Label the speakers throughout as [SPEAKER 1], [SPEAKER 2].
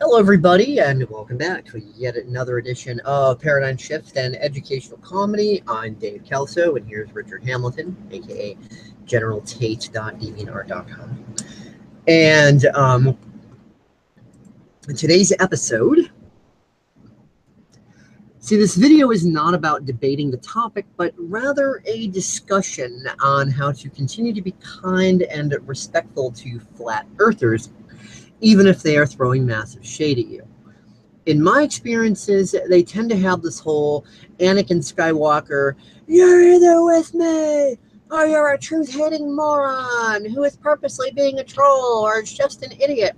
[SPEAKER 1] Hello, everybody, and welcome back to yet another edition of Paradigm Shift and Educational Comedy. I'm Dave Kelso, and here's Richard Hamilton, aka GeneralTate.deviantart.com. And in today's episode, this video is not about debating the topic, but rather a discussion on how to continue to be kind and respectful to flat earthers, even if they are throwing massive shade at you. In my experiences, they tend to have this whole Anikan Skywalker, "You're either with me, or you're a truth-hating moron who is purposely being a troll or is just an idiot"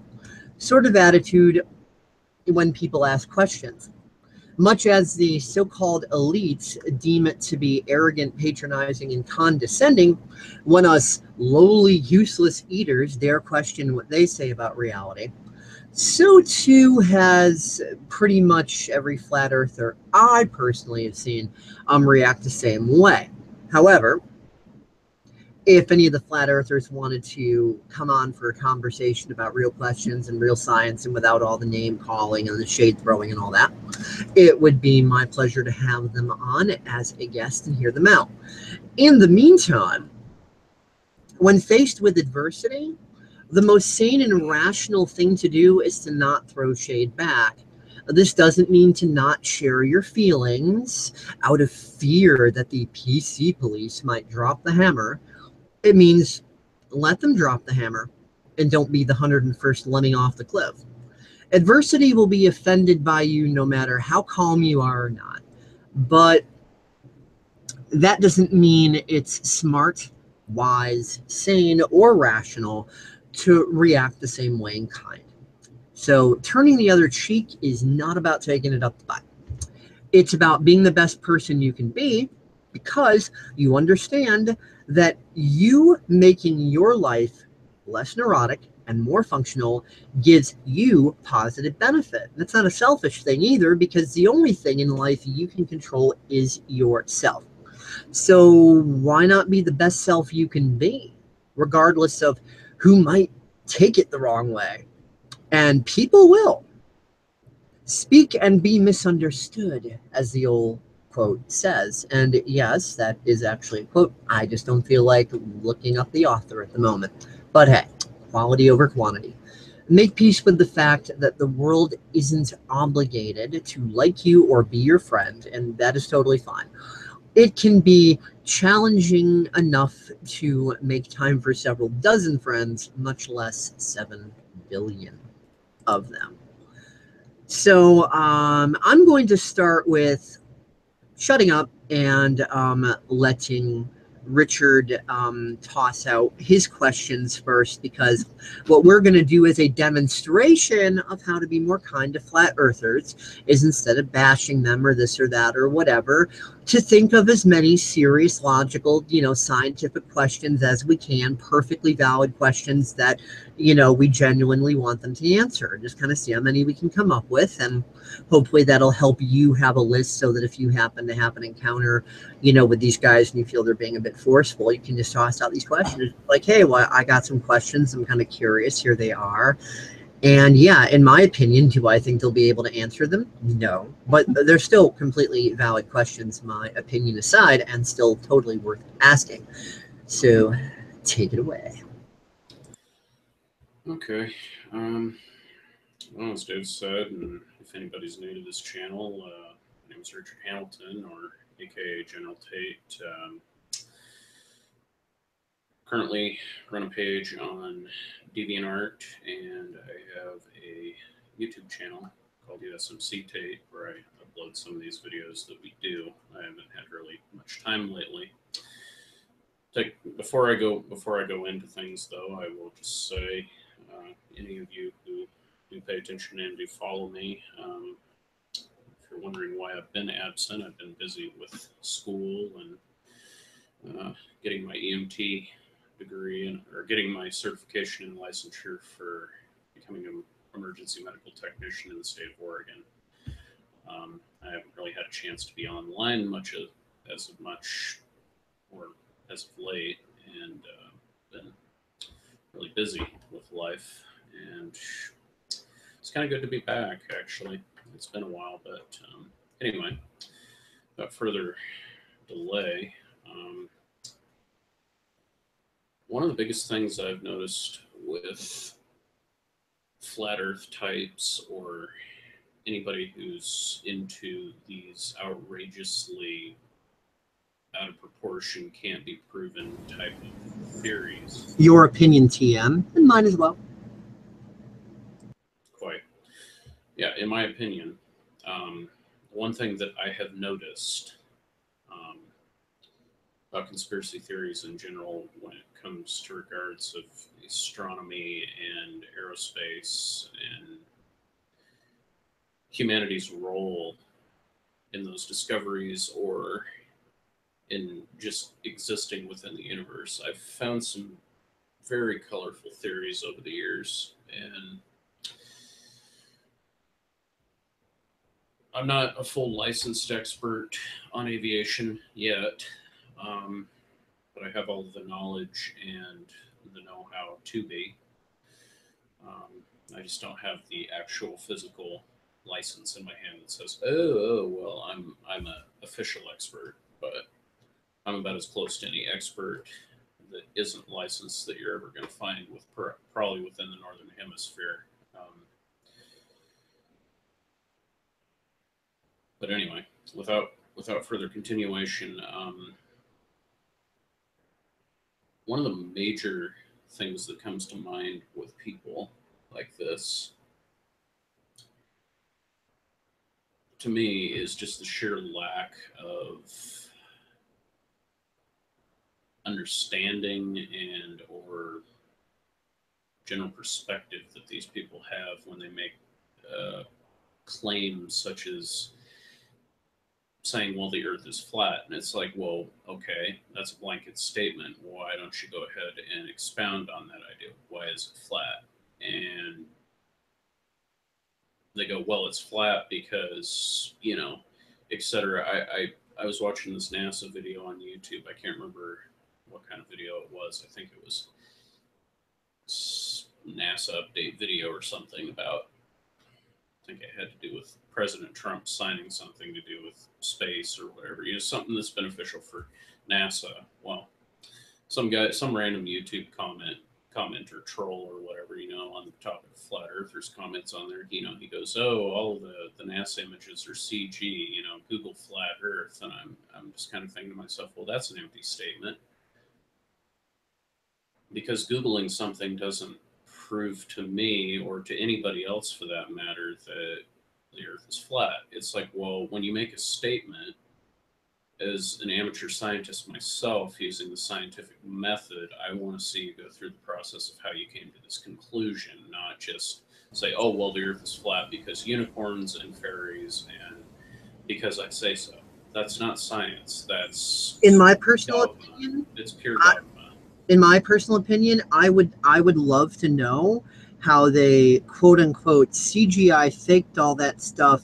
[SPEAKER 1] sort of attitude when people ask questions. Much as the so-called elites deem it to be arrogant, patronizing, and condescending when us lowly, useless eaters dare question what they say about reality, so too has pretty much every flat earther I personally have seen react the same way. However, if any of the flat earthers wanted to come on for a conversation about real questions and real science and without all the name calling and the shade throwing and all that, it would be my pleasure to have them on as a guest and hear them out. In the meantime, when faced with adversity, the most sane and rational thing to do is to not throw shade back. This doesn't mean to not share your feelings out of fear that the PC police might drop the hammer. It means let them drop the hammer and don't be the 101st lemming off the cliff. Adversity will be offended by you no matter how calm you are or not. But that doesn't mean it's smart, wise, sane, or rational to react the same way in kind. So turning the other cheek is not about taking it up the butt. It's about being the best person you can be because you understand that you making your life less neurotic and more functional gives you positive benefit. That's not a selfish thing either, because the only thing in life you can control is yourself. So why not be the best self you can be, regardless of who might take it the wrong way? And people will. Speak and be misunderstood, as the old quote says. And yes, that is actually a quote. I just don't feel like looking up the author at the moment. But hey, quality over quantity. Make peace with the fact that the world isn't obligated to like you or be your friend, and that is totally fine. It can be challenging enough to make time for several dozen friends, much less 7 billion of them. So I'm going to start with shutting up and letting Richard toss out his questions first, because what we're going to do is a demonstration of how to be more kind to flat earthers is, instead of bashing them or this or that or whatever, to think of as many serious, logical, scientific questions as we can, perfectly valid questions that, we genuinely want them to answer. Just kind of see how many we can come up with, and hopefully that'll help you have a list so that if you happen to have an encounter, with these guys and you feel they're being a bit forceful, you can just toss out these questions like, hey, well, I got some questions. I'm kind of curious. Here they are. And yeah, in my opinion, do I think they'll be able to answer them? No, but they're still completely valid questions, my opinion aside, and still totally worth asking. So take it away.
[SPEAKER 2] Okay. Well, as Dave said, and if anybody's new to this channel, my name is Richard Hamilton, or aka General Tate. Currently run a page on DeviantArt, and I have a YouTube channel called USMC Tate, where I upload some of these videos that we do. I haven't had really much time lately. Before I go into things, though, I will just say, any of you who do pay attention and do follow me, if you're wondering why I've been absent, I've been busy with school and getting my EMT degree or getting my certification and licensure for becoming an emergency medical technician in the state of Oregon. I haven't really had a chance to be online as of late, and been really busy with life. And It's kind of good to be back, actually. It's been a while, but anyway, without further delay, one of the biggest things I've noticed with flat Earth types or anybody who's into these outrageously out of proportion, can't be proven type of theories.
[SPEAKER 1] Your opinion, TM, and mine as well.
[SPEAKER 2] Quite. Yeah, in my opinion, one thing that I have noticed about conspiracy theories in general when it comes to regards of astronomy and aerospace and humanity's role in those discoveries or in just existing within the universe, I've found some very colorful theories over the years, and I'm not a full licensed expert on aviation yet, but I have all the knowledge and the know-how to be. I just don't have the actual physical license in my hand that says, "Oh, well, I'm an official expert," but I'm about as close to any expert that isn't licensed that you're ever going to find with probably within the Northern Hemisphere. But anyway, without further continuation, one of the major things that comes to mind with people like this, to me, is just the sheer lack of understanding and or general perspective that these people have when they make claims such as saying, well, the earth is flat. And it's like, well, okay, that's a blanket statement. Why don't you go ahead and expound on that idea? Why is it flat? And they go, well, it's flat because, you know, etc. I was watching this NASA video on YouTube. I can't remember what kind of video it was. I think it was NASA update video or something about, I think it had to do with President Trump signing something to do with space or whatever. You know, something that's beneficial for NASA. Well, some random YouTube commenter troll or whatever, you know, on the topic of flat earthers comments on there. You know, he goes, "Oh, all the NASA images are CG. You know, Google flat Earth." And I'm just kind of thinking to myself, well, that's an empty statement, because Googling something doesn't prove to me or to anybody else for that matter that the earth is flat. It's like, well, when you make a statement as an amateur scientist myself using the scientific method, I want to see you go through the process of how you came to this conclusion, not just say, oh, well, the earth is flat because unicorns and fairies and because I say so. That's not science. That's
[SPEAKER 1] in my personal
[SPEAKER 2] dogma.
[SPEAKER 1] opinion.
[SPEAKER 2] It's pure dogma.
[SPEAKER 1] In my personal opinion, I would love to know how they quote unquote CGI faked all that stuff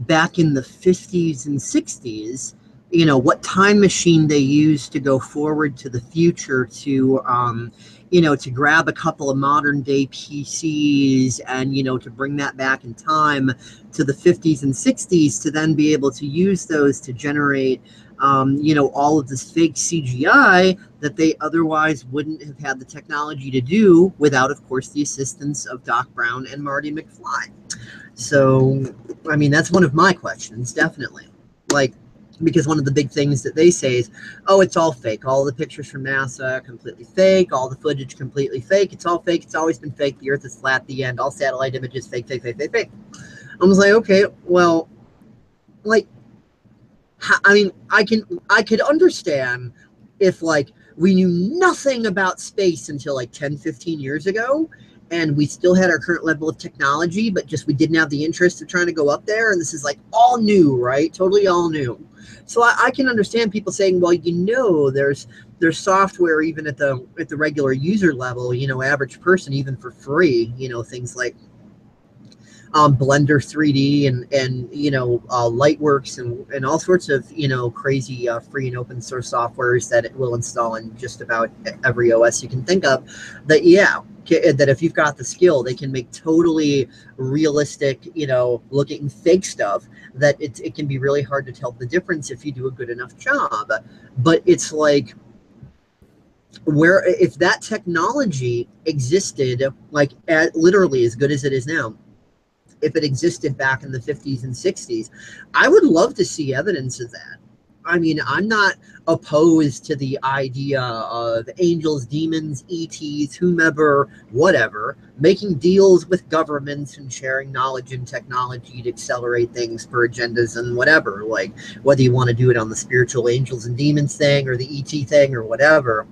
[SPEAKER 1] back in the 50s and 60s. You know, what time machine they used to go forward to the future to you know, to grab a couple of modern day PCs and, you know, to bring that back in time to the 50s and 60s to then be able to use those to generate you know, all of this fake CGI that they otherwise wouldn't have had the technology to do without, of course, the assistance of Doc Brown and Marty McFly. So, I mean, that's one of my questions, definitely. Like, because one of the big things that they say is, oh, it's all fake. All the pictures from NASA are completely fake. All the footage completely fake. It's all fake. It's always been fake. The Earth is flat. The end. All satellite images fake, fake, fake, fake, fake. I was like, okay, well, like, I mean, I could understand if like we knew nothing about space until like 10, 15 years ago, and we still had our current level of technology, but just we didn't have the interest of trying to go up there, and this is like all new, right? Totally all new. So I can understand people saying, well, you know, there's software even at the regular user level, you know, average person, even for free, you know, things like Blender 3D and Lightworks and all sorts of crazy free and open source softwares that it will install in just about every OS you can think of. That if you've got the skill, they can make totally realistic, looking fake stuff that it can be really hard to tell the difference if you do a good enough job. But it's like, where if that technology existed, like literally as good as it is now, if it existed back in the 50s and 60s, I would love to see evidence of that. I mean, I'm not opposed to the idea of angels, demons, ETs, whomever, whatever, making deals with governments and sharing knowledge and technology to accelerate things for agendas and whatever, like whether you want to do it on the spiritual angels and demons thing or the ET thing or whatever.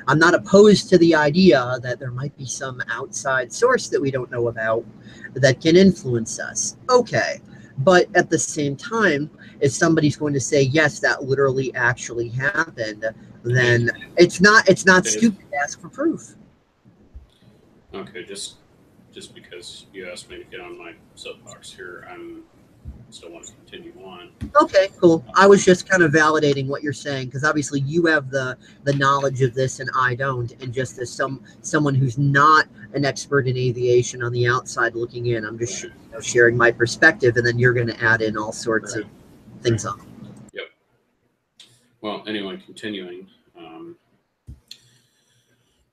[SPEAKER 1] I'm not opposed to the idea that there might be some outside source that we don't know about that can influence us. Okay. But at the same time, if somebody's going to say, yes, that literally actually happened, then it's not stupid to ask for proof.
[SPEAKER 2] Okay, just because you asked me to get on my soapbox here, I'm still want to continue on.
[SPEAKER 1] Okay, cool. I was just kind of validating what you're saying, because obviously you have the knowledge of this and I don't, and just as someone who's not an expert in aviation on the outside looking in, I'm just sharing my perspective, and then you're going to add in all sorts of things on.
[SPEAKER 2] Yep. Well, anyway, continuing.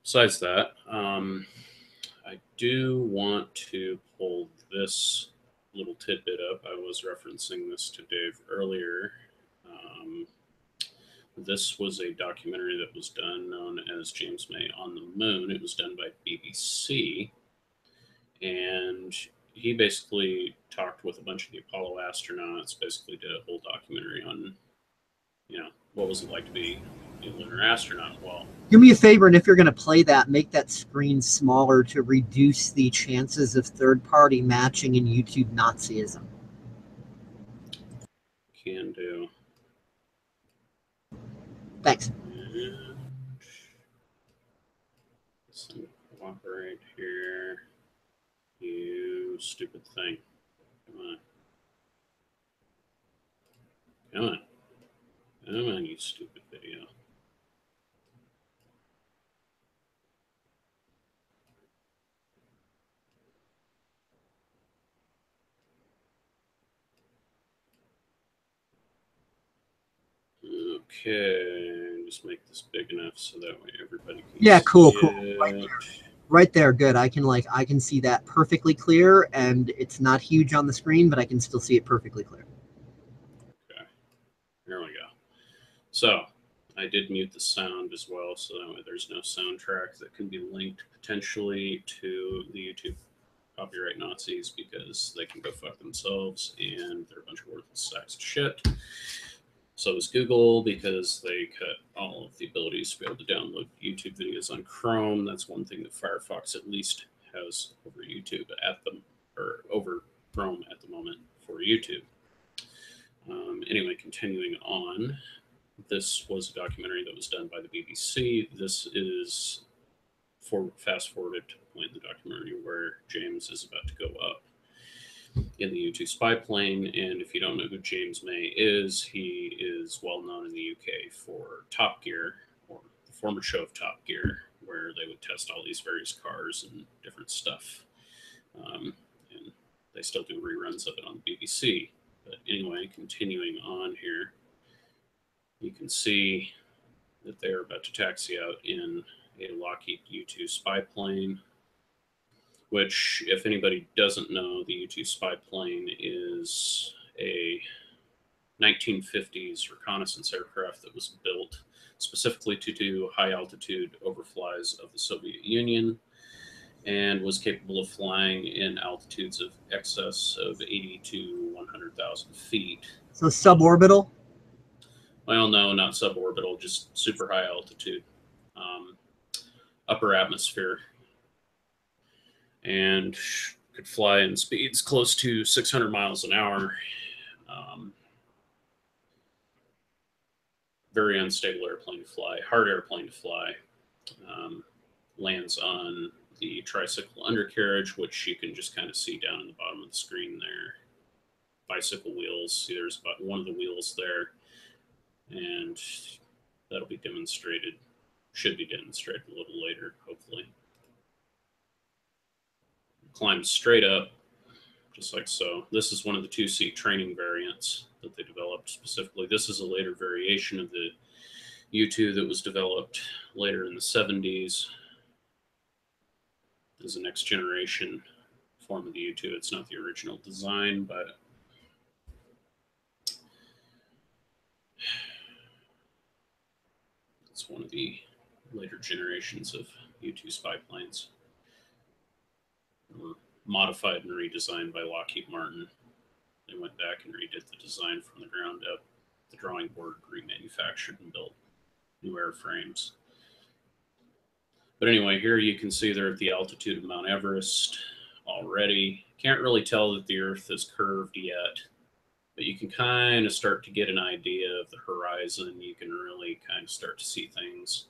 [SPEAKER 2] Besides that, I do want to pull this little tidbit up. I was referencing this to Dave earlier. This was a documentary that was done known as James May on the Moon. It was done by BBC. And he basically talked with a bunch of the Apollo astronauts, basically did a whole documentary on, what was it like to be a lunar astronaut. Well,
[SPEAKER 1] do me a favor, and if you're going to play that, make that screen smaller to reduce the chances of third-party matching and YouTube Nazism.
[SPEAKER 2] Can do.
[SPEAKER 1] Thanks.
[SPEAKER 2] Let's cooperate here. You stupid thing. Come on. Come on. Come on, you stupid video. Okay, just make this big enough so that way everybody can see
[SPEAKER 1] cool.
[SPEAKER 2] it.
[SPEAKER 1] Right there, good. I can see that perfectly clear, and it's not huge on the screen, but I can still see it perfectly clear.
[SPEAKER 2] Okay, there we go. So I did mute the sound as well, so that way there's no soundtrack that can be linked potentially to the YouTube copyright Nazis, because they can go fuck themselves and they're a bunch of worthless sacks of shit. So is Google, because they cut all of the abilities to be able to download YouTube videos on Chrome. That's one thing that Firefox at least has over YouTube over Chrome at the moment for YouTube. Anyway, continuing on, this was a documentary that was done by the BBC. This is fast forwarded to the point in the documentary where James is about to go up in the U-2 spy plane. And if you don't know who James May is, he is well known in the UK for Top Gear, or the former show of Top Gear, where they would test all these various cars and different stuff. And they still do reruns of it on the BBC. But anyway, continuing on here, you can see that they're about to taxi out in a Lockheed U-2 spy plane, which, if anybody doesn't know, the U-2 spy plane is a 1950s reconnaissance aircraft that was built specifically to do high-altitude overflies of the Soviet Union, and was capable of flying in altitudes of excess of 80 to 100,000 feet.
[SPEAKER 1] So suborbital?
[SPEAKER 2] Well, no, not suborbital, just super high altitude, upper atmosphere, and could fly in speeds close to 600 miles an hour. Very unstable airplane to fly, hard airplane to fly. Lands on the tricycle undercarriage, which you can just kind of see down in the bottom of the screen there. Bicycle wheels. See, there's about one of the wheels there, and that'll be demonstrated. Should be demonstrated a little later, hopefully. Climb straight up, just like so. This is one of the two-seat training variants that they developed specifically. This is a later variation of the U2 that was developed later in the 70s. As a next generation form of the U2. It's not the original design, but it's one of the later generations of U2 spy planes. Were modified and redesigned by Lockheed Martin. They went back and redid the design from the ground up. The drawing board remanufactured and built new airframes. But anyway, here you can see they're at the altitude of Mount Everest already. Can't really tell that the Earth is curved yet, but you can kind of start to get an idea of the horizon. You can really kind of start to see things.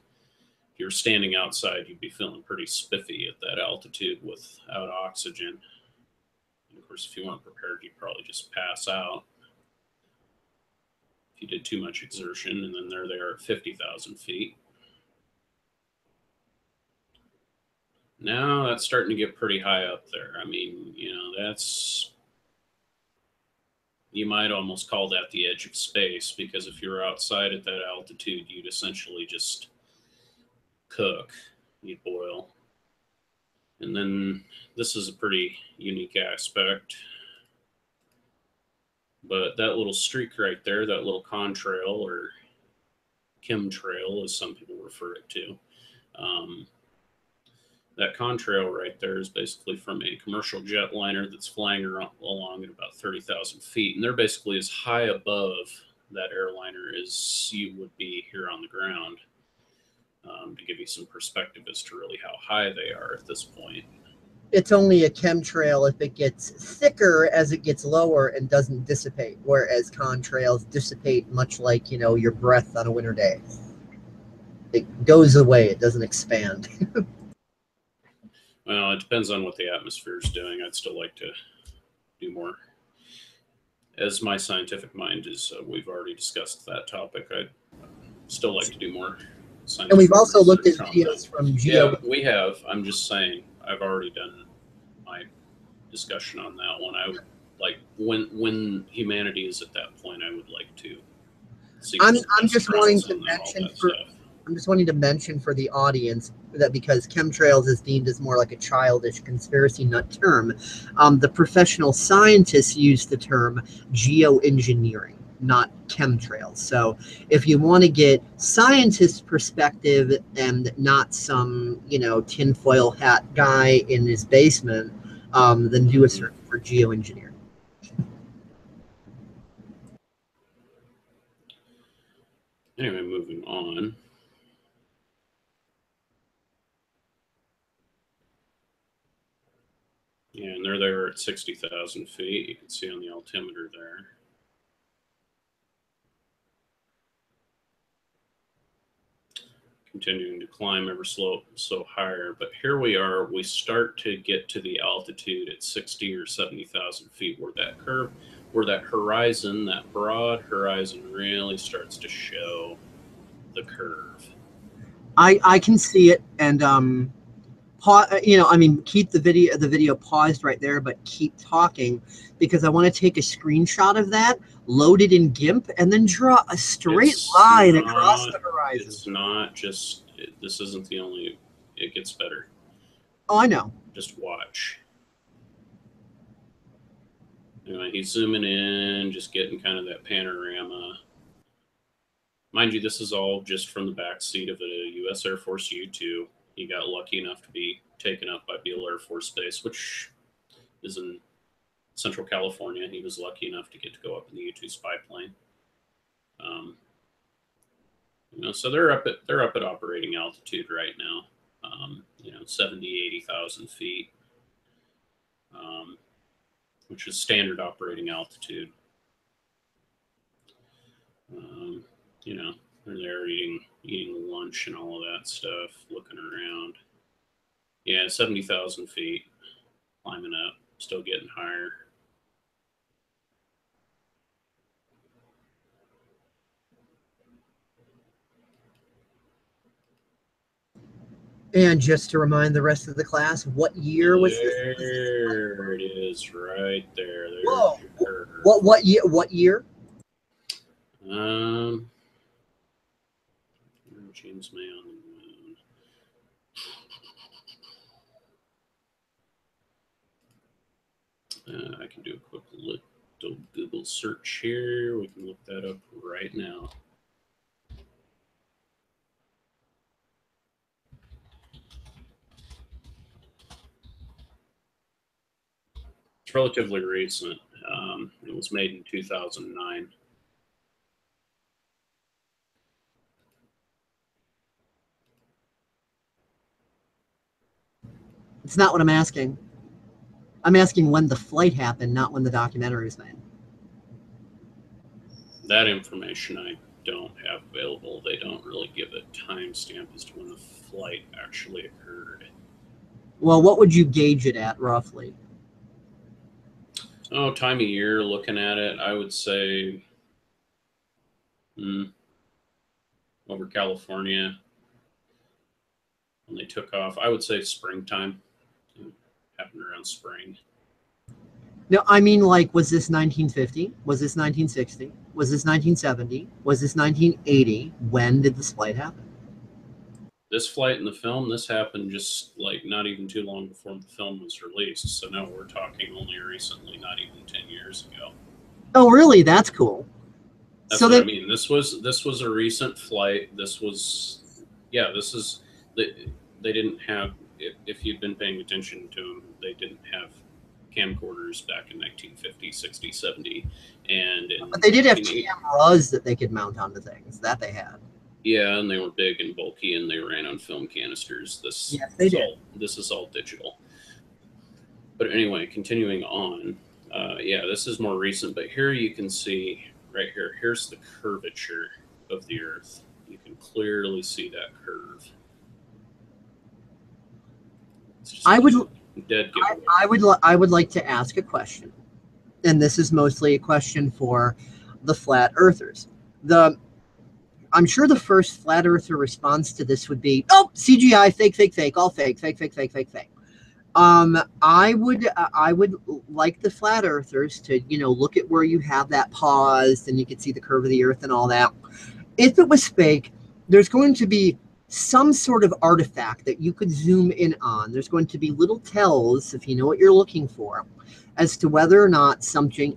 [SPEAKER 2] If you're standing outside, you'd be feeling pretty spiffy at that altitude without oxygen. And of course, if you weren't prepared, you'd probably just pass out if you did too much exertion. And then there they are at 50,000 feet. Now that's starting to get pretty high up there. I mean, you know, that's, you might almost call that the edge of space, because if you're outside at that altitude, you'd essentially just cook, you'd boil. And then this is a pretty unique aspect. But that little streak right there, that little contrail, or chemtrail as some people refer it to, that contrail right there is basically from a commercial jetliner that's flying along at about 30,000 feet. And they're basically as high above that airliner as you would be here on the ground, to give you some perspective as to really how high they are at this point.
[SPEAKER 1] It's only a chemtrail if it gets thicker as it gets lower and doesn't dissipate, whereas contrails dissipate much like, you know, your breath on a winter day. It goes away, it doesn't expand.
[SPEAKER 2] Well, it depends on what the atmosphere is doing. I'd still like to do more. As my scientific mind is, we've already discussed that topic. I'd still like to do more scientific.
[SPEAKER 1] And we've also looked at videos from Geo.
[SPEAKER 2] Yeah, we have. I'm just saying, I've already done my discussion on that one. I would like, when humanity is at that point, I would like to see.
[SPEAKER 1] I'm just wanting to mention for. I'm just wanting to mention for the audience that because chemtrails is deemed as more like a childish conspiracy nut term, the professional scientists use the term geoengineering, not chemtrails. So if you want to get scientist perspective and not some, you know, tinfoil hat guy in his basement, then do a search for geoengineering.
[SPEAKER 2] Anyway, moving on. Yeah, and they're there at 60,000 feet. You can see on the altimeter there. Continuing to climb ever so higher. But here we are. We start to get to the altitude at 60 or 70,000 feet, where that curve, where that horizon, that broad horizon, really starts to show the curve.
[SPEAKER 1] I can see it, and you know, I mean, keep the video paused right there, but keep talking, because I want to take a screenshot of that, load it in GIMP, and then draw a straight line across the horizon.
[SPEAKER 2] It's not just, this isn't the only, it gets better.
[SPEAKER 1] Oh, I know.
[SPEAKER 2] Just watch. Anyway, he's zooming in, just getting kind of that panorama. Mind you, this is all just from the back seat of a U.S. Air Force U-2. He got lucky enough to be taken up by Beale Air Force Base, which is in Central California. He was lucky enough to get to go up in the U-2 spy plane. You know, so they're up at operating altitude right now. You know, 70, 80,000 feet, which is standard operating altitude. You know, they're there eating lunch and all of that stuff, looking around. Yeah, 70,000 feet, climbing up, still getting higher.
[SPEAKER 1] And just to remind the rest of the class, what year was this?
[SPEAKER 2] There it is, right there. There's
[SPEAKER 1] Whoa!
[SPEAKER 2] your curve.
[SPEAKER 1] What year? What year?
[SPEAKER 2] James May on the moon. I can do a quick little Google search here. We can look that up right now. It's relatively recent. It was made in 2009.
[SPEAKER 1] It's not what I'm asking. I'm asking when the flight happened, not when the documentary was made.
[SPEAKER 2] That information I don't have available. They don't really give a timestamp as to when the flight actually occurred.
[SPEAKER 1] Well, what would you gauge it at, roughly?
[SPEAKER 2] Oh, time of year, looking at it, I would say over California, when they took off, I would say springtime. It happened around spring.
[SPEAKER 1] No, I mean, like, was this 1950? Was this 1960? Was this 1970? Was this 1980? When did this flight happen?
[SPEAKER 2] This flight in the film, this happened just like not even too long before the film was released. So now we're talking only recently, not even 10 years ago.
[SPEAKER 1] Oh, really? That's cool.
[SPEAKER 2] That's what I mean. This was a recent flight. This was, yeah, this is, they didn't have, if you'd been paying attention to them, they didn't have camcorders back in 1950, 60, 70.
[SPEAKER 1] But they did have cameras that they could mount onto things. That they had.
[SPEAKER 2] Yeah, and they were big and bulky, and they ran on film canisters. This is all digital. But anyway, continuing on, yeah, this is more recent. But here you can see, right here, here's the curvature of the Earth. You can clearly see that curve.
[SPEAKER 1] I would like to ask a question, and this is mostly a question for the flat earthers. I'm sure the first flat earther response to this would be, "Oh, CGI, fake, all fake. I would like the flat earthers to, look at where you have that paused and you can see the curve of the Earth and all that. If it was fake, there's going to be some sort of artifact that you could zoom in on. There's going to be little tells, if you know what you're looking for, as to whether or not something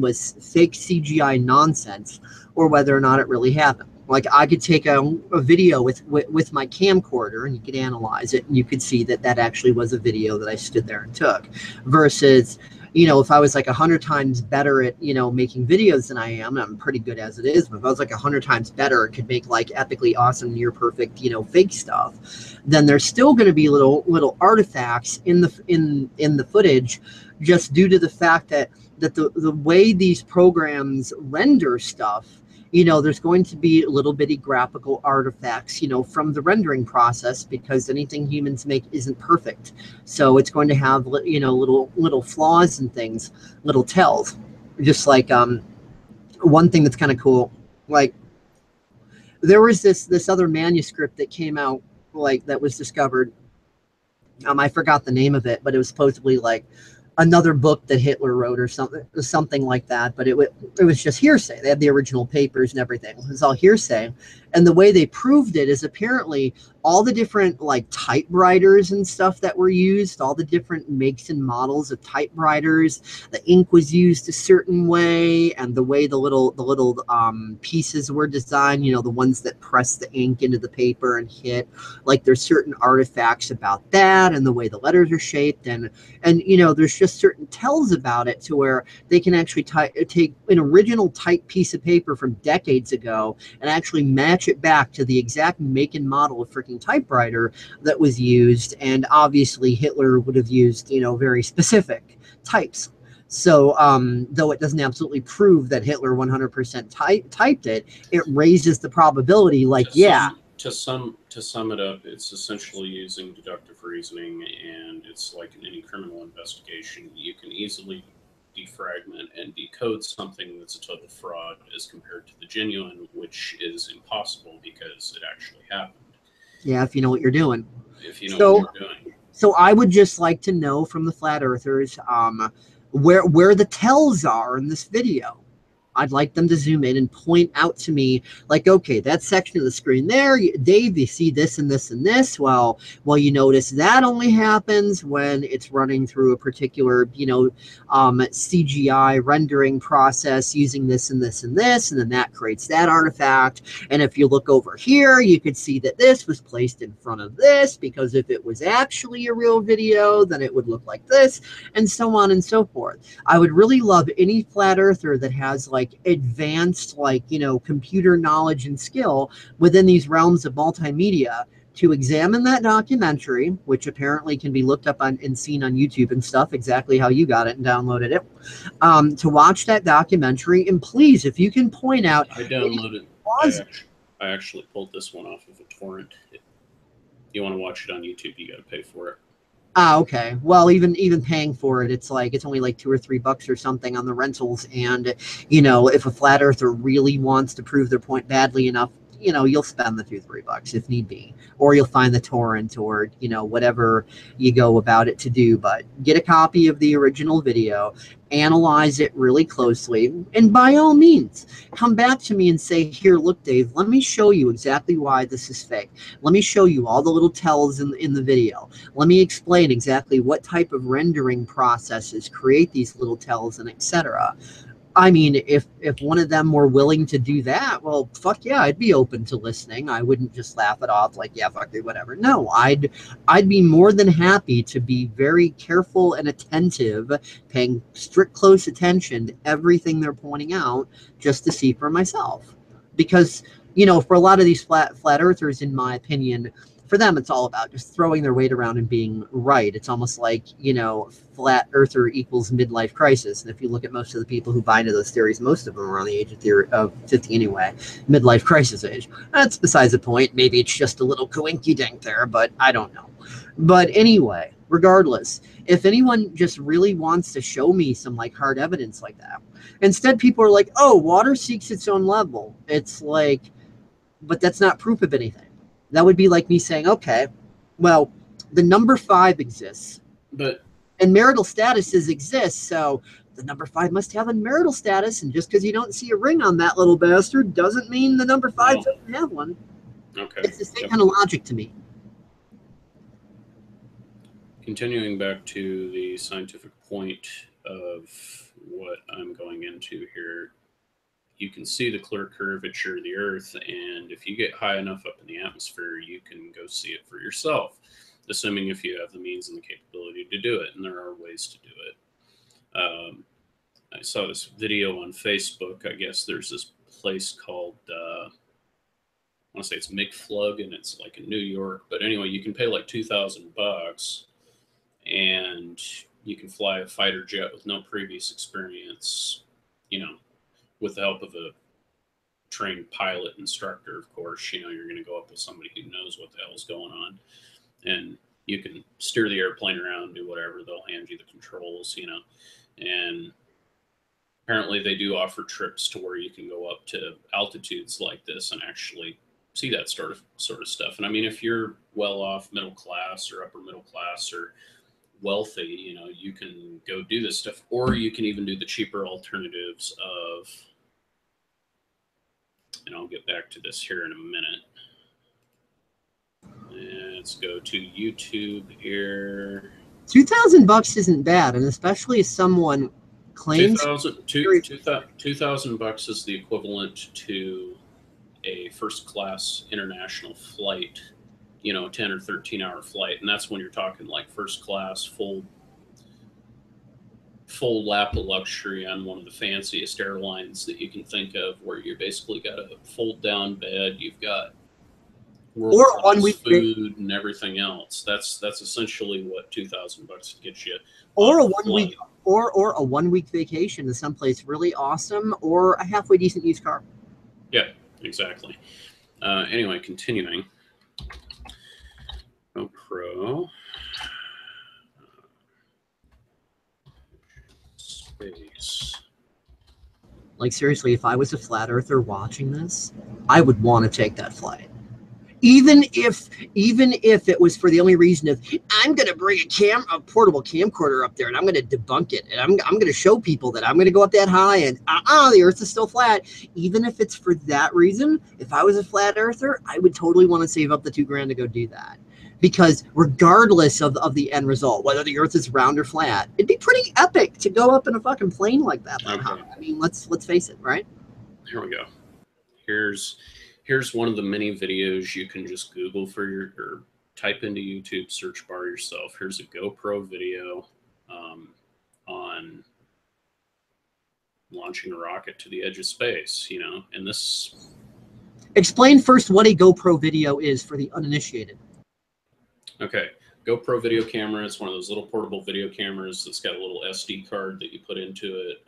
[SPEAKER 1] was fake CGI nonsense or whether or not it really happened. Like, I could take a video with my camcorder and you could analyze it and you could see that actually was a video that I stood there and took, versus, if I was like 100 times better at, making videos than I am, and I'm pretty good as it is, but if I was like 100 times better and could make like epically awesome, near perfect, fake stuff, then there's still going to be little artifacts in the footage, just due to the fact that the way these programs render stuff, there's going to be little bitty graphical artifacts, from the rendering process, because anything humans make isn't perfect. So it's going to have, little flaws and things, little tells. Just like one thing that's kind of cool, like there was this other manuscript that came out, like, that was discovered. I forgot the name of it, but it was supposedly like another book that Hitler wrote or something like that. But it was just hearsay. They had the original papers and everything. It was all hearsay. And the way they proved it is apparently all the different like typewriters and stuff that were used, all the different makes and models of typewriters, the ink was used a certain way, and the way the little pieces were designed, the ones that press the ink into the paper and hit, like there's certain artifacts about that, and the way the letters are shaped, and there's just certain tells about it, to where they can actually take an original typed piece of paper from decades ago and actually match it back to the exact make and model of freaking typewriter that was used. And obviously Hitler would have used, very specific types. So though it doesn't absolutely prove that Hitler 100% typed it, it raises the probability, like,
[SPEAKER 2] to to sum it up, it's essentially using deductive reasoning, and it's like in any criminal investigation, you can easily defragment and decode something that's a total fraud as compared to the genuine, which is impossible because it actually happened.
[SPEAKER 1] Yeah, if you know what you're doing.
[SPEAKER 2] If you know what you're doing.
[SPEAKER 1] So I would just like to know from the flat earthers where the tells are in this video. I'd like them to zoom in and point out to me, like, okay, that section of the screen there, Dave, you see this and this and this. Well, you notice that only happens when it's running through a particular, CGI rendering process using this and this and this, and then that creates that artifact. And if you look over here, you could see that this was placed in front of this, because if it was actually a real video, then it would look like this, and so on and so forth. I would really love any flat earther that has like advanced computer knowledge and skill within these realms of multimedia to examine that documentary, which apparently can be looked up on and seen on YouTube and stuff, exactly how you got it and downloaded it, to watch that documentary. And please, if you can point out,
[SPEAKER 2] I downloaded I actually pulled this one off of a torrent. You want to watch it on YouTube, you got to pay for it.
[SPEAKER 1] Ah, okay. Well, even paying for it, it's only like $2 or $3 or something on the rentals. And if a flat earther really wants to prove their point badly enough, you'll spend the $2 or $3 if need be, or you'll find the torrent, or whatever you go about it to do. But get a copy of the original video, analyze it really closely, and by all means, come back to me and say, here, look, Dave, let me show you exactly why this is fake. Let me show you all the little tells in the video. Let me explain exactly what type of rendering processes create these little tells, and etc. I mean, if one of them were willing to do that, well, fuck yeah, I'd be open to listening. I wouldn't just laugh it off like, yeah, fuck it, whatever. No, I'd be more than happy to be very careful and attentive, paying strict close attention to everything they're pointing out, just to see for myself. Because, for a lot of these flat earthers, in my opinion, for them, it's all about just throwing their weight around and being right. It's almost like, flat earther equals midlife crisis. And if you look at most of the people who buy into those theories, most of them are on the age of 50 anyway, midlife crisis age. That's besides the point. Maybe it's just a little coinkydink there, but I don't know. But anyway, regardless, if anyone just really wants to show me some hard evidence like that, instead people are like, oh, water seeks its own level. It's like, but that's not proof of anything. That would be like me saying, okay, well, the number 5 exists, and marital statuses exist, so the number 5 must have a marital status, and just because you don't see a ring on that little bastard doesn't mean the number 5 doesn't have one.
[SPEAKER 2] Okay.
[SPEAKER 1] It's the same kind of logic to me.
[SPEAKER 2] Continuing back to the scientific point of what I'm going into here, you can see the clear curvature of the Earth, and if you get high enough up in the atmosphere, you can go see it for yourself, assuming if you have the means and the capability to do it, and there are ways to do it. I saw this video on Facebook. I guess there's this place called, I want to say it's McFlug, and it's like in New York, but anyway, you can pay like $2,000, and you can fly a fighter jet with no previous experience, with the help of a trained pilot instructor. Of course, you're going to go up with somebody who knows what the hell's going on, and you can steer the airplane around, do whatever. They'll hand you the controls, and apparently they do offer trips to where you can go up to altitudes like this and actually see that sort of stuff. And I mean, if you're well off, middle class or upper middle class or wealthy, you can go do this stuff, or you can even do the cheaper alternatives of, and I'll get back to this here in a minute. And let's go to YouTube here.
[SPEAKER 1] $2,000 isn't bad, and especially if someone claims
[SPEAKER 2] $2,000 is the equivalent to a first class international flight, 10 or 13-hour flight, and that's when you're talking like first class, full lap of luxury on one of the fanciest airlines that you can think of, where you basically got a fold down bed, you've got world-class food and everything else. That's essentially what $2,000 gets you.
[SPEAKER 1] Or a 1 week, or a 1 week vacation to someplace really awesome, or a halfway decent used car.
[SPEAKER 2] Yeah, exactly. Anyway, continuing. GoPro. Space.
[SPEAKER 1] Like, seriously, if I was a flat earther watching this, I would want to take that flight. Even if it was for the only reason of, I'm going to bring a portable camcorder up there and I'm going to debunk it. And I'm going to show people that I'm going to go up that high and the earth is still flat. Even if it's for that reason, if I was a flat earther, I would totally want to save up the $2,000 to go do that. Because regardless of the end result, whether the earth is round or flat, it'd be pretty epic to go up in a fucking plane like that.
[SPEAKER 2] Okay.
[SPEAKER 1] I mean, let's face it, right?
[SPEAKER 2] Here we go. Here's one of the many videos you can just Google for or type into YouTube search bar yourself. Here's a GoPro video on launching a rocket to the edge of space, you know, and this...
[SPEAKER 1] Explain first what a GoPro video is for the uninitiated.
[SPEAKER 2] Okay, GoPro video camera. It's one of those little portable video cameras that's got a little SD card that you put into it,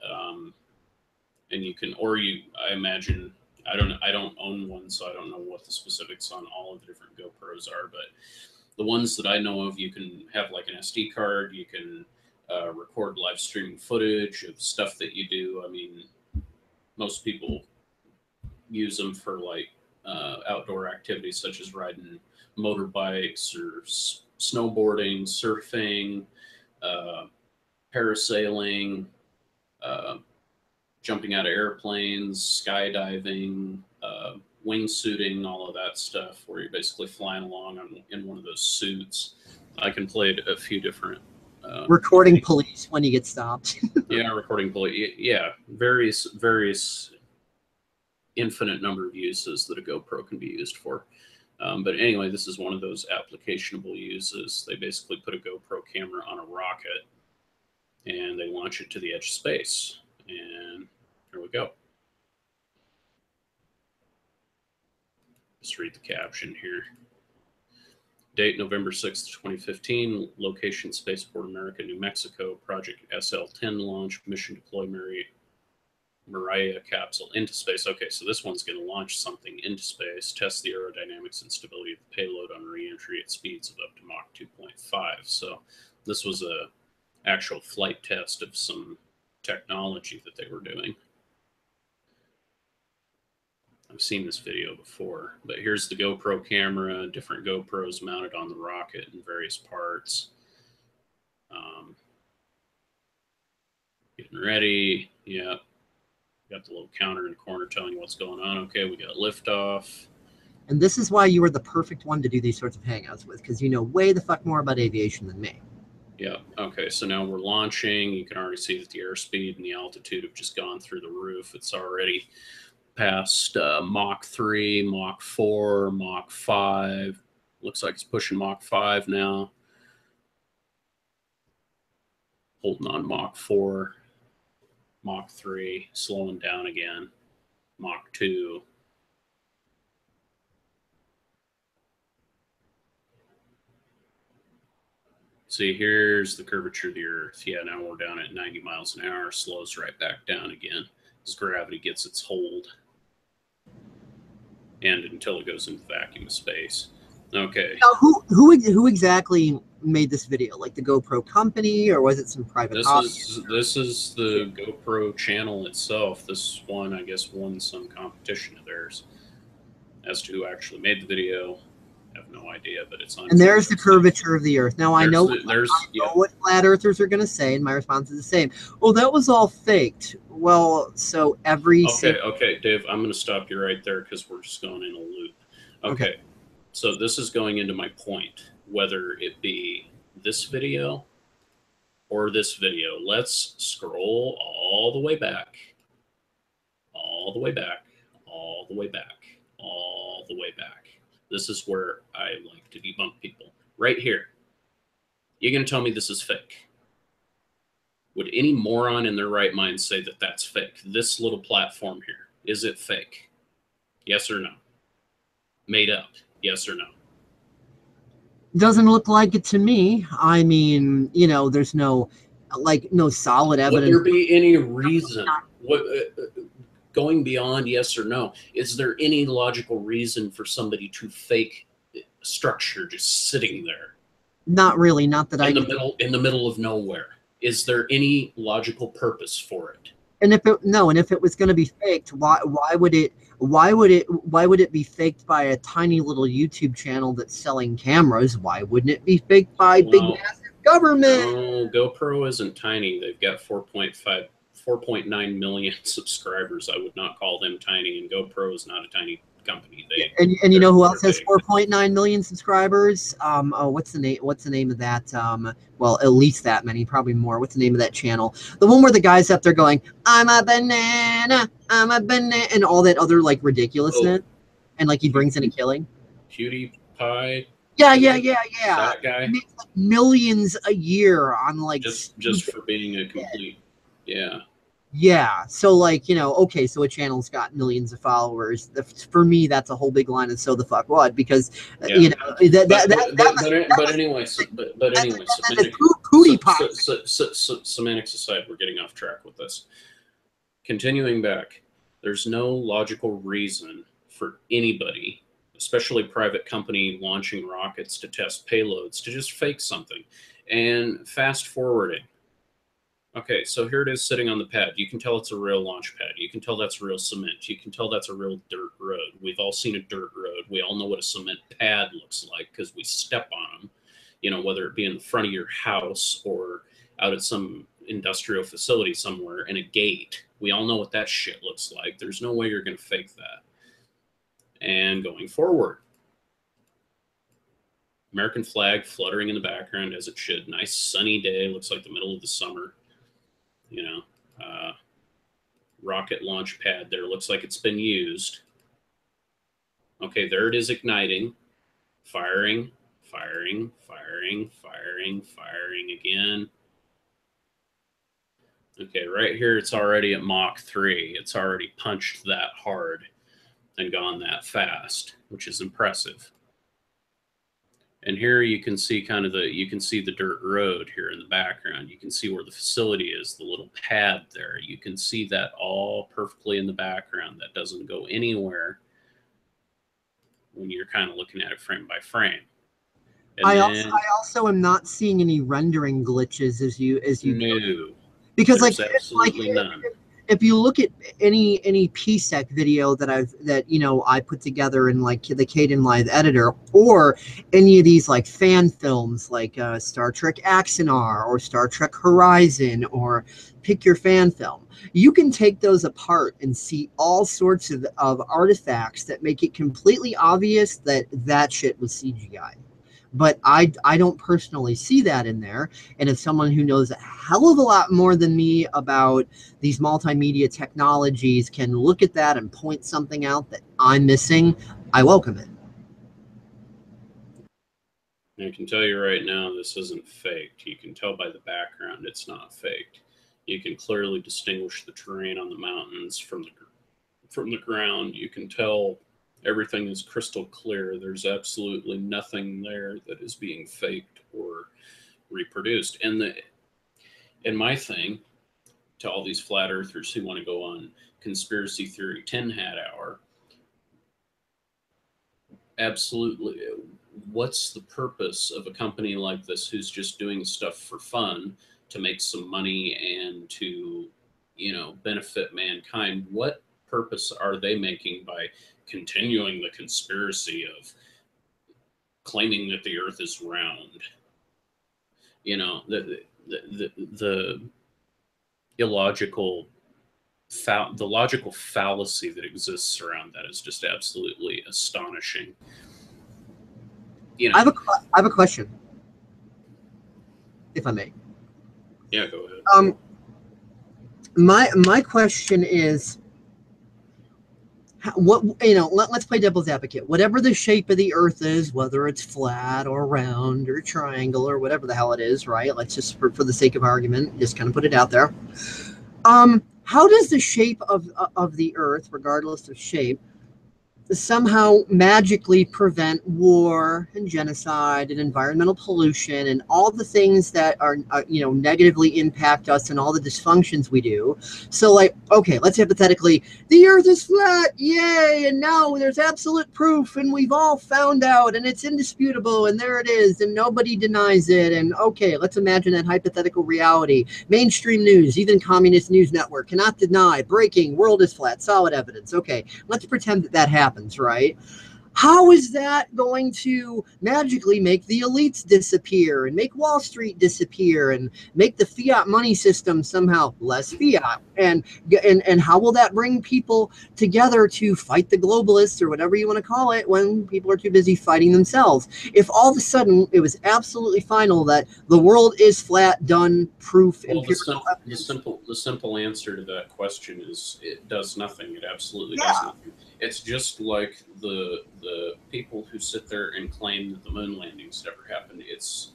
[SPEAKER 2] and you can, I imagine, I don't own one, so I don't know what the specifics on all of the different GoPros are, but the ones that I know of, you can have like an SD card, you can record live streaming footage of stuff that you do. I mean, most people use them for like outdoor activities such as riding motorbikes or snowboarding, surfing, parasailing, jumping out of airplanes, skydiving, wingsuiting, all of that stuff, where you're basically flying along in one of those suits. I can play a few different...
[SPEAKER 1] recording police when you get stopped.
[SPEAKER 2] Yeah, recording police. Yeah, various infinite number of uses that a GoPro can be used for. But anyway, this is one of those applicationable uses. They basically put a GoPro camera on a rocket and they launch it to the edge of space. And here we go. Just read the caption here. Date November 6th, 2015. Location Spaceport America, New Mexico. Project SL-10 launch. Mission deploy Maria capsule into space. Okay, so this one's going to launch something into space, test the aerodynamics and stability of the payload on re-entry at speeds of up to Mach 2.5. So this was a actual flight test of some technology that they were doing. I've seen this video before, but here's the GoPro camera, different GoPros mounted on the rocket in various parts. Getting ready. Yeah. Got the little counter in the corner telling you what's going on. Okay, we got liftoff.
[SPEAKER 1] And this is why you are the perfect one to do these sorts of hangouts with, because you know way the fuck more about aviation than me.
[SPEAKER 2] Yeah. Okay, so now we're launching. You can already see that the airspeed and the altitude have just gone through the roof. It's already past Mach 3, Mach 4, Mach 5. Looks like it's pushing Mach 5 now. Holding on Mach 4. Mach 3, slowing down again. Mach 2. See, here's the curvature of the Earth. Yeah, now we're down at 90 miles an hour. Slows right back down again as gravity gets its hold. And until it goes into vacuum of space. Okay.
[SPEAKER 1] Now, who exactly made this video? Like the GoPro company, or was it some private?
[SPEAKER 2] This is the GoPro channel itself. This one, I guess, won some competition of theirs. As to who actually made the video, I have no idea, but it's on.
[SPEAKER 1] And there's the curvature of the Earth. Now I know what flat earthers are going to say, and my response is the same. Well, that was all faked. Well, so every
[SPEAKER 2] okay, Dave, I'm going to stop you right there because we're just going in a loop. Okay. So this is going into my point, whether it be this video or this video. Let's scroll all the way back, all the way back, all the way back, all the way back. This is where I like to debunk people. Right here. You're going to tell me this is fake. Would any moron in their right mind say that that's fake? This little platform here, is it fake? Yes or no? Made up? Yes or no?
[SPEAKER 1] Doesn't look like it to me. I mean, you know, there's no solid evidence.
[SPEAKER 2] Would there be any reason, going beyond yes or no, is there any logical reason for somebody to fake structure just sitting there
[SPEAKER 1] Not really. Not that
[SPEAKER 2] in the middle of nowhere. Is there any logical purpose for it?
[SPEAKER 1] And if it was going to be faked, why would it be faked by a tiny little YouTube channel that's selling cameras? Why wouldn't it be faked by big massive government?
[SPEAKER 2] No, GoPro isn't tiny. They've got 4.9 million subscribers. I would not call them tiny, and GoPro is not a tiny company.
[SPEAKER 1] And you know who else has 4.9 million subscribers? What's the name of that? Well, at least that many, probably more. What's the name of that channel? The one where the guy's up there going, "I'm a banana, and all that other like ridiculousness, and like he brings in a killing.
[SPEAKER 2] PewDiePie.
[SPEAKER 1] Yeah.
[SPEAKER 2] That guy
[SPEAKER 1] makes like millions a year on like
[SPEAKER 2] just for being a complete
[SPEAKER 1] Yeah, so like, okay, so a channel's got millions of followers. For me, that's a whole big line of so the fuck what, because but
[SPEAKER 2] anyway, semantics aside, we're getting off track with this. Continuing back, there's no logical reason for anybody, especially private company launching rockets to test payloads, to just fake something. And fast forwarding. Okay, so here it is sitting on the pad. You can tell it's a real launch pad. You can tell that's real cement. You can tell that's a real dirt road. We've all seen a dirt road. We all know what a cement pad looks like because we step on them, whether it be in the front of your house or out at some industrial facility somewhere in a gate. We all know what that shit looks like. There's no way you're going to fake that. And going forward, American flag fluttering in the background as it should. Nice sunny day. Looks like the middle of the summer. Rocket launch pad there. Looks like it's been used. Okay, there it is igniting. Firing again. Okay, right here it's already at Mach 3. It's already punched that hard and gone that fast, which is impressive. And here you can see the dirt road here in the background. You can see where the facility is, the little pad there. You can see that all perfectly in the background. That doesn't go anywhere when you're kind of looking at it frame by frame.
[SPEAKER 1] I also am not seeing any rendering glitches as you
[SPEAKER 2] no,
[SPEAKER 1] because
[SPEAKER 2] there's absolutely none.
[SPEAKER 1] If you look at any PSEC video that I put together in like the Kdenlive editor, or any of these like fan films like Star Trek Axanar or Star Trek Horizon, or pick your fan film, you can take those apart and see all sorts of artifacts that make it completely obvious that shit was CGI. But I don't personally see that in there. And if someone who knows a hell of a lot more than me about these multimedia technologies can look at that and point something out that I'm missing, I welcome it.
[SPEAKER 2] I can tell you right now, this isn't faked. You can tell by the background it's not faked. You can clearly distinguish the terrain on the mountains from the ground. You can tell everything is crystal clear. There's absolutely nothing there that is being faked or reproduced. And my thing to all these flat earthers who want to go on conspiracy theory tin hat hour, absolutely, what's the purpose of a company like this who's just doing stuff for fun to make some money and to, benefit mankind? What purpose are they making by continuing the conspiracy of claiming that the earth is round? The illogical, the logical fallacy that exists around that is just absolutely astonishing.
[SPEAKER 1] I have a question, if I may.
[SPEAKER 2] Yeah, go ahead.
[SPEAKER 1] My question is, let's play devil's advocate. Whatever the shape of the earth is, whether it's flat or round or triangle or whatever the hell it is, right? Let's just, for the sake of argument, just kind of put it out there. How does the shape of the earth, regardless of shape, somehow magically prevent war and genocide and environmental pollution and all the things that are negatively impact us and all the dysfunctions we do. So like, okay, let's hypothetically, the earth is flat, yay, and now there's absolute proof and we've all found out and it's indisputable and there it is and nobody denies it. And okay, let's imagine that hypothetical reality. Mainstream news, even communist news network, cannot deny breaking world is flat, solid evidence. Okay, let's pretend that that happens, right? How is that going to magically make the elites disappear and make Wall Street disappear and make the fiat money system somehow less fiat? And how will that bring people together to fight the globalists or whatever you want to call it when people are too busy fighting themselves? If all of a sudden it was absolutely final that the world is flat, done, proof,
[SPEAKER 2] Well,
[SPEAKER 1] empirical evidence.
[SPEAKER 2] the simple answer to that question is it does nothing. It absolutely does
[SPEAKER 1] Yeah.
[SPEAKER 2] nothing. It's just like the people who sit there and claim that the moon landings never happened. It's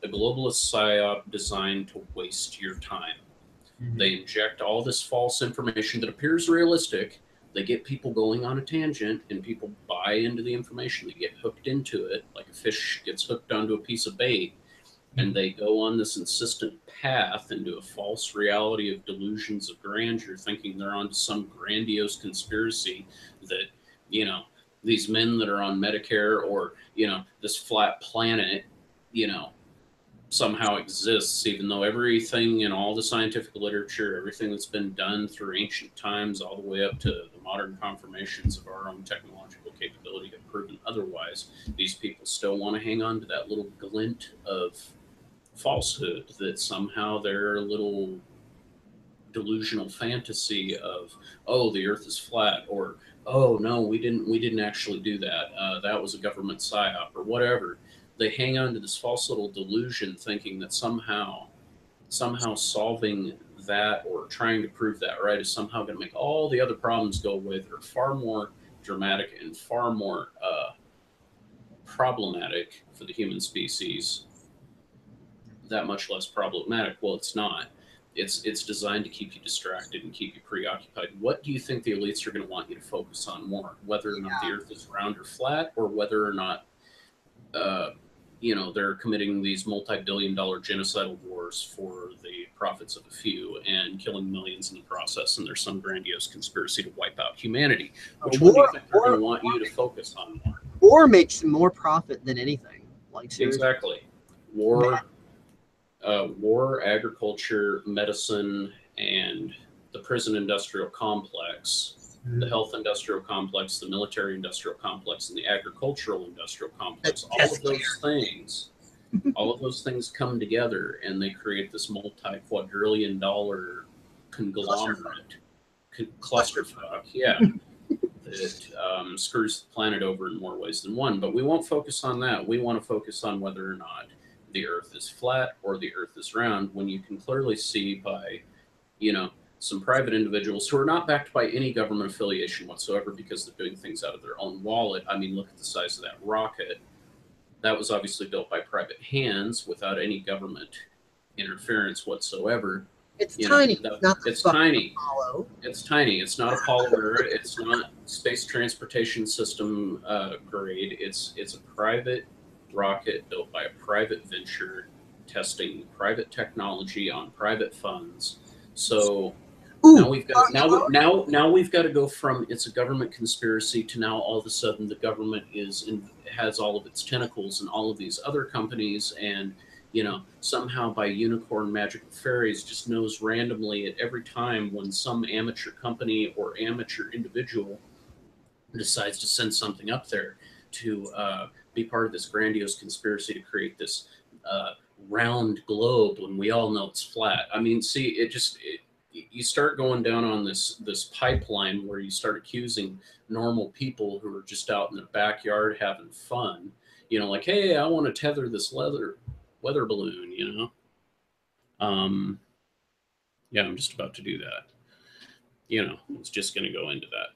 [SPEAKER 2] a globalist psyop designed to waste your time. They inject all this false information that appears realistic. They get people going on a tangent, and people buy into the information. They get hooked into it, like a fish gets hooked onto a piece of bait, and they go on this insistent path into a false reality of delusions of grandeur, thinking they're onto some grandiose conspiracy that, you know, these men that are on Medicare or, this flat planet, you know, somehow exists, even though everything in all the scientific literature, everything that's been done through ancient times, all the way up to the modern confirmations of our own technological capability have proven otherwise. These people still want to hang on to that little glint of falsehood that somehow their little delusional fantasy of, oh, the earth is flat, or oh no, we didn't actually do that, that was a government psyop or whatever. They hang on to this false little delusion thinking that somehow solving that or trying to prove that right is somehow going to make all the other problems go away that are far more dramatic and far more problematic for the human species, that much less problematic. Well, it's not. It's designed to keep you distracted and keep you preoccupied. What do you think the elites are going to want you to focus on more? Whether or not the Earth is round or flat, or whether or not they're committing these multi-billion-dollar genocidal wars for the profits of a few and killing millions in the process, and there's some grandiose conspiracy to wipe out humanity. Which one do you think they're going to want you to focus on more?
[SPEAKER 1] Or makes more profit than anything. Like seriously.
[SPEAKER 2] Exactly. War, agriculture, medicine, and the prison industrial complex, the health industrial complex, the military industrial complex, and the agricultural industrial complex. All of those things come together and they create this multi-quadrillion dollar conglomerate, clusterfuck, yeah, that screws the planet over in more ways than one. But we won't focus on that. We want to focus on whether or not the earth is flat or the earth is round, when you can clearly see by, some private individuals who are not backed by any government affiliation whatsoever because they're doing things out of their own wallet. I mean, look at the size of that rocket. That was obviously built by private hands without any government interference whatsoever.
[SPEAKER 1] It's tiny.
[SPEAKER 2] It's tiny. Apollo. It's tiny. It's not Apollo. It's not space transportation system grade. It's a private rocket built by a private venture, testing private technology on private funds. So now we've got now we've got to go from it's a government conspiracy to now all of a sudden the government has all of its tentacles in all of these other companies, and somehow by unicorn magical fairies just knows randomly at every time when some amateur company or amateur individual decides to send something up there to be part of this grandiose conspiracy to create this round globe when we all know it's flat. I mean, see, you start going down on this pipeline where you start accusing normal people who are just out in their backyard having fun, like, hey, I want to tether this weather balloon, yeah, I'm just about to do that. It's just going to go into that.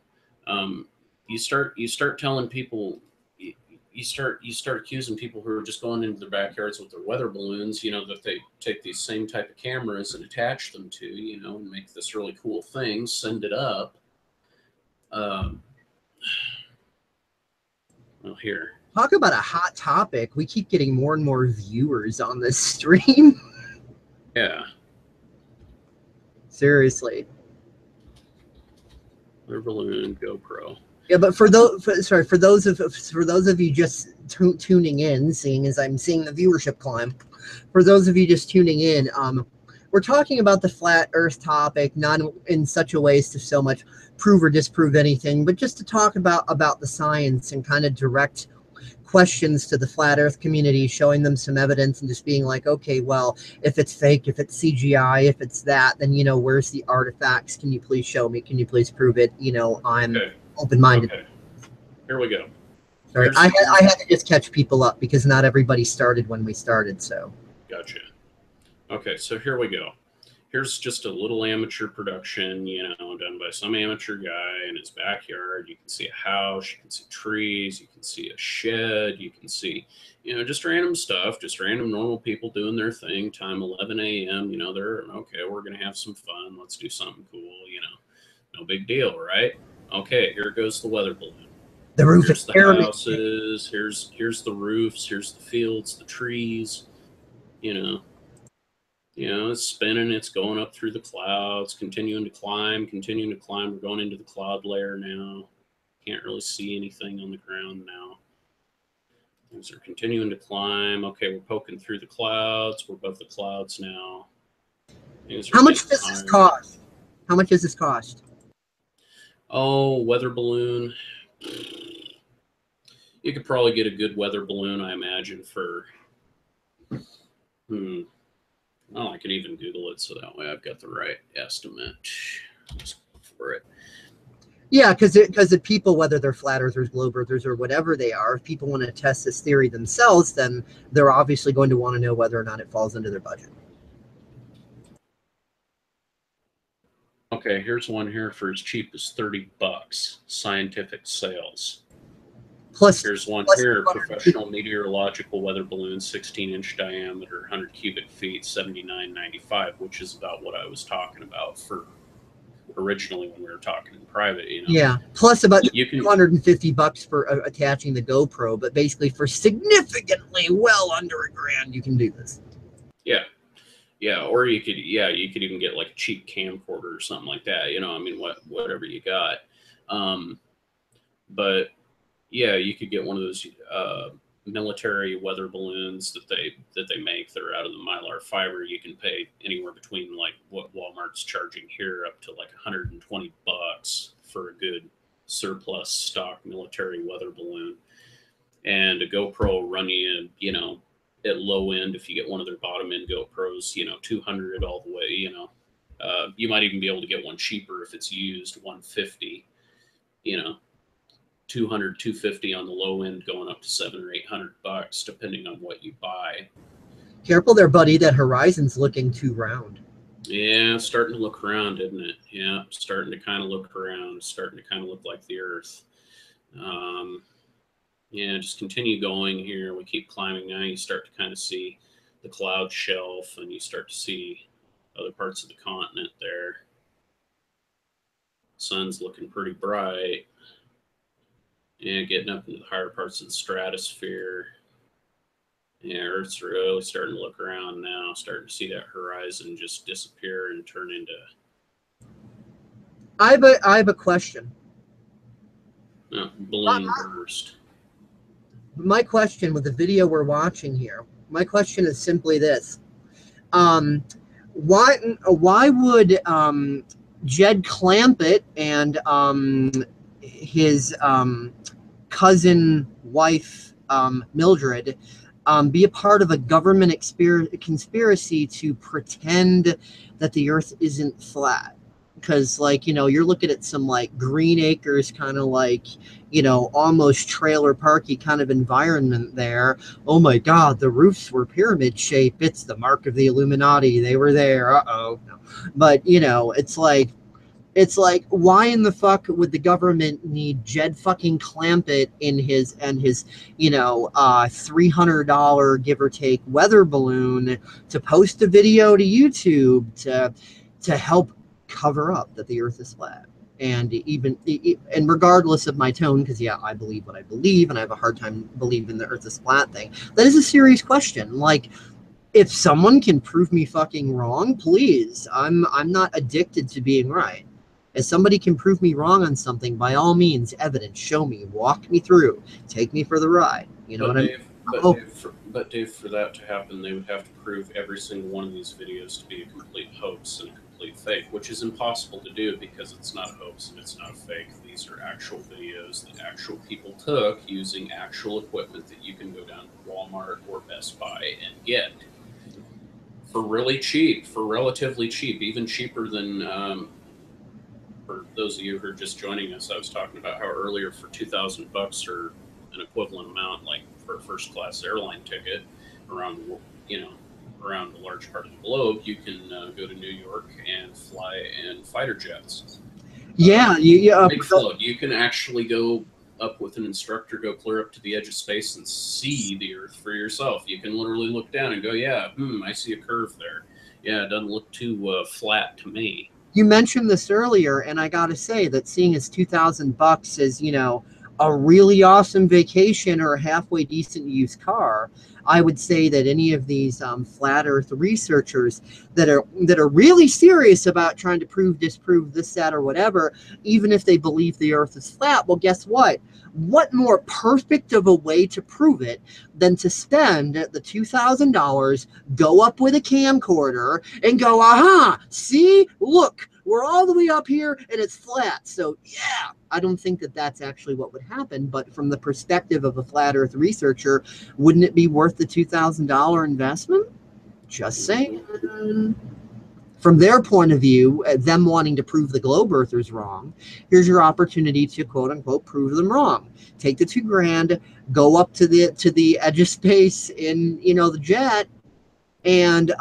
[SPEAKER 2] You start telling people, you start accusing people who are just going into their backyards with their weather balloons, that they take these same type of cameras and attach them to, and make this really cool thing, send it up. Well, here.
[SPEAKER 1] Talk about a hot topic. We keep getting more and more viewers on this stream.
[SPEAKER 2] Yeah.
[SPEAKER 1] Seriously.
[SPEAKER 2] Weather balloon, GoPro.
[SPEAKER 1] Yeah, but for those of you just tuning in, seeing as I'm seeing the viewership climb, for those of you just tuning in, we're talking about the flat Earth topic, not in such a way as to so much prove or disprove anything, but just to talk about the science and kind of direct questions to the flat Earth community, showing them some evidence and just being like, okay, well, if it's fake, if it's CGI, if it's that, then, you know, where's the artifacts? Can you please show me? Can you please prove it? You know, I'm open-minded.
[SPEAKER 2] Okay. Here we go.
[SPEAKER 1] Sorry, I had to just catch people up because not everybody started when we started, so.
[SPEAKER 2] Gotcha. Okay, so here we go. Here's just a little amateur production, you know, done by some amateur guy in his backyard. You can see a house, you can see trees, you can see a shed, you can see, you know, just random stuff, just random normal people doing their thing. Time 11 a.m., you know, they're, okay, we're going to have some fun. Let's do something cool, you know. No big deal, right? Okay, here goes the weather balloon.
[SPEAKER 1] The roof
[SPEAKER 2] here's the houses, here's the roofs, here's the fields, the trees, you know. You know, it's spinning, it's going up through the clouds, continuing to climb. We're going into the cloud layer now. Can't really see anything on the ground now. Things are continuing to climb. Okay, we're poking through the clouds. We're above the clouds now.
[SPEAKER 1] How much does this cost? How much does this cost?
[SPEAKER 2] Oh, weather balloon. You could probably get a good weather balloon, I imagine, for... Well, I could even Google it so that way I've got the right estimate for it.
[SPEAKER 1] Yeah, because the people, whether they're flat earthers, globe earthers, or whatever they are, if people want to test this theory themselves, then they're obviously going to want to know whether or not it falls into their budget.
[SPEAKER 2] Okay, here's one here for as cheap as $30. Scientific sales.
[SPEAKER 1] Plus,
[SPEAKER 2] here's one here, professional meteorological weather balloon, 16-inch diameter, 100 cubic feet, $79.95, which is about what I was talking about for originally when we were talking in private. You know.
[SPEAKER 1] Yeah, plus about $250 for attaching the GoPro, but basically for significantly well under $1,000, you can do this.
[SPEAKER 2] Yeah. Yeah, or you could even get like a cheap camcorder or something like that. You know, I mean, whatever you got. But yeah, you could get one of those military weather balloons that they make that are out of the mylar fiber. You can pay anywhere between like what Walmart's charging here up to like $120 for a good surplus stock military weather balloon. And a GoPro will run you, you know, at low end, if you get one of their bottom end GoPros, you know, $200 all the way, you know. You might even be able to get one cheaper if it's used, $150, you know. $200, $250 on the low end, going up to $700 or $800, depending on what you buy.
[SPEAKER 1] Careful there, buddy. That horizon's looking too round.
[SPEAKER 2] Yeah, starting to look around, isn't it? Yeah, starting to kind of look around, starting to kind of look like the Earth. Yeah, just continue going here. We keep climbing now. You start to kind of see the cloud shelf, and you start to see other parts of the continent there. Sun's looking pretty bright. Yeah, getting up into the higher parts of the stratosphere. Yeah, Earth's really starting to look around now, starting to see that horizon just disappear and turn into...
[SPEAKER 1] I have a question.
[SPEAKER 2] Balloon burst.
[SPEAKER 1] My question with the video we're watching here, my question is simply this. Why would Jed Clampett and his cousin wife Mildred be a part of a government conspiracy to pretend that the Earth isn't flat? Because, like, you know, you're looking at some like Green Acres kind of like, you know, almost trailer parky kind of environment there. Oh my God, the roofs were pyramid shaped. It's the mark of the Illuminati. They were there. No. But, you know, it's like, why in the fuck would the government need Jed fucking Clampett in his, you know, $300 give or take weather balloon to post a video to YouTube to help cover up that the Earth is flat? And and regardless of my tone, because yeah, I believe what I believe, and I have a hard time believing the Earth is flat thing. That is a serious question. Like, if someone can prove me fucking wrong, please. I'm not addicted to being right. If somebody can prove me wrong on something, by all means, evidence, show me, walk me through, take me for the ride. You know what I mean?
[SPEAKER 2] But Dave, for that to happen, they would have to prove every single one of these videos to be a complete hoax and a complete fake, which is impossible to do because it's not a hoax and it's not a fake. These are actual videos that actual people took using actual equipment that you can go down to Walmart or Best Buy and get for really cheap, for relatively cheap, even cheaper than. For those of you who are just joining us, I was talking about how earlier for $2,000 or an equivalent amount, like for a first class airline ticket around, around a large part of the globe, you can go to New York and fly in fighter jets.
[SPEAKER 1] Yeah,
[SPEAKER 2] big float. You can actually go up with an instructor, go clear up to the edge of space and see the Earth for yourself. You can literally look down and go, yeah, I see a curve there. Yeah, it doesn't look too flat to me.
[SPEAKER 1] You mentioned this earlier, and I got to say that seeing as $2,000 is, a really awesome vacation or a halfway decent used car, I would say that any of these flat Earth researchers that are really serious about trying to disprove this, that, or whatever, even if they believe the Earth is flat, well, guess what? What more perfect of a way to prove it than to spend the $2,000, go up with a camcorder, and go, aha, see, look, we're all the way up here and it's flat. So yeah, I don't think that that's actually what would happen. But from the perspective of a flat Earth researcher, wouldn't it be worth the $2,000 investment? Just saying. From their point of view, them wanting to prove the globe earthers wrong, here's your opportunity to quote unquote prove them wrong. Take the $2,000, go up to the edge of space in the jet, and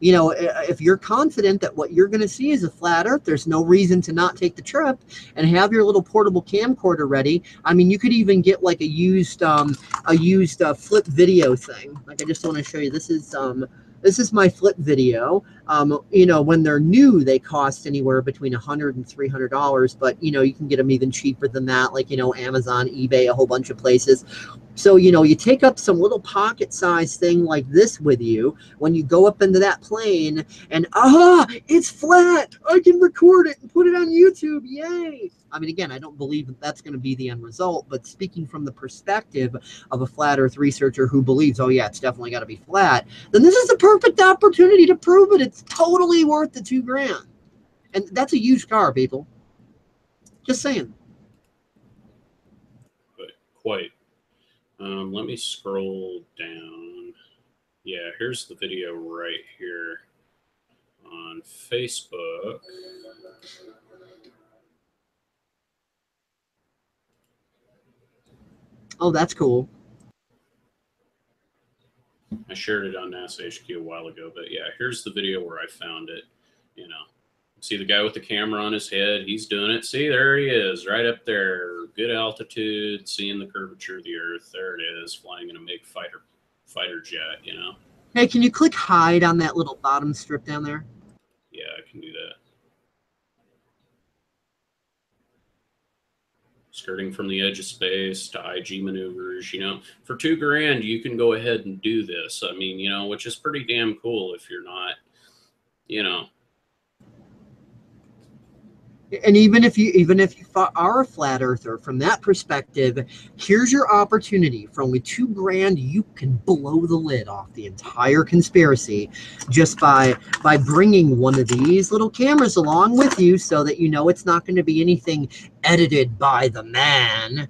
[SPEAKER 1] if you're confident that what you're going to see is a flat Earth, there's no reason to not take the trip and have your little portable camcorder ready. I mean, you could even get like a used flip video thing. Like, I just want to show you. This is my flip video. When they're new, they cost anywhere between $100 and $300, but you can get them even cheaper than that, like Amazon, eBay, a whole bunch of places. So, you take up some little pocket-sized thing like this with you when you go up into that plane and, aha, it's flat. I can record it and put it on YouTube. Yay. I mean, again, I don't believe that that's going to be the end result, but speaking from the perspective of a flat Earth researcher who believes, oh, yeah, it's definitely got to be flat, then this is the perfect opportunity to prove it. It's totally worth the $2,000. And that's a used car, people. Just saying.
[SPEAKER 2] But quite. Let me scroll down. Yeah, here's the video right here on Facebook.
[SPEAKER 1] Oh, that's cool.
[SPEAKER 2] I shared it on NASA HQ a while ago, but yeah, here's the video where I found it. See the guy with the camera on his head? He's doing it. See, there he is, right up there. Good altitude, seeing the curvature of the Earth. There it is, flying in a big fighter jet,
[SPEAKER 1] Hey, can you click hide on that little bottom strip down there?
[SPEAKER 2] Yeah, I can do that. Skirting from the edge of space to IG maneuvers, for $2,000, you can go ahead and do this. I mean, which is pretty damn cool if you're not,
[SPEAKER 1] And even if you are a flat earther, from that perspective, here's your opportunity. For only $2,000, you can blow the lid off the entire conspiracy just by bringing one of these little cameras along with you, so that it's not going to be anything edited by the man,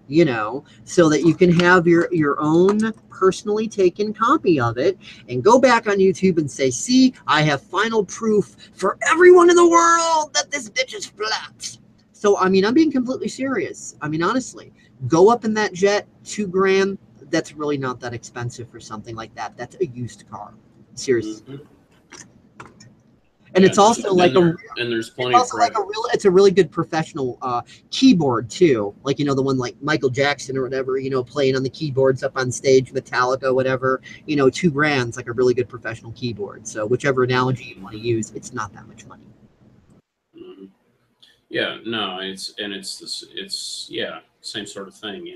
[SPEAKER 1] so that you can have your own personally taken copy of it and go back on YouTube and say, see, I have final proof for everyone in the world that this bitch is flat. So, I mean, I'm being completely serious. I mean, honestly, go up in that jet, $2,000. That's really not that expensive for something like that. That's a used car. Seriously.
[SPEAKER 2] Mm-hmm.
[SPEAKER 1] And it's also like
[SPEAKER 2] there's plenty of
[SPEAKER 1] it's a really good professional keyboard too. Like, the one like Michael Jackson or whatever, playing on the keyboards up on stage, Metallica, whatever, $2,000's like a really good professional keyboard. So whichever analogy you want to use, it's not that much money.
[SPEAKER 2] Mm-hmm. Yeah, no, it's same sort of thing,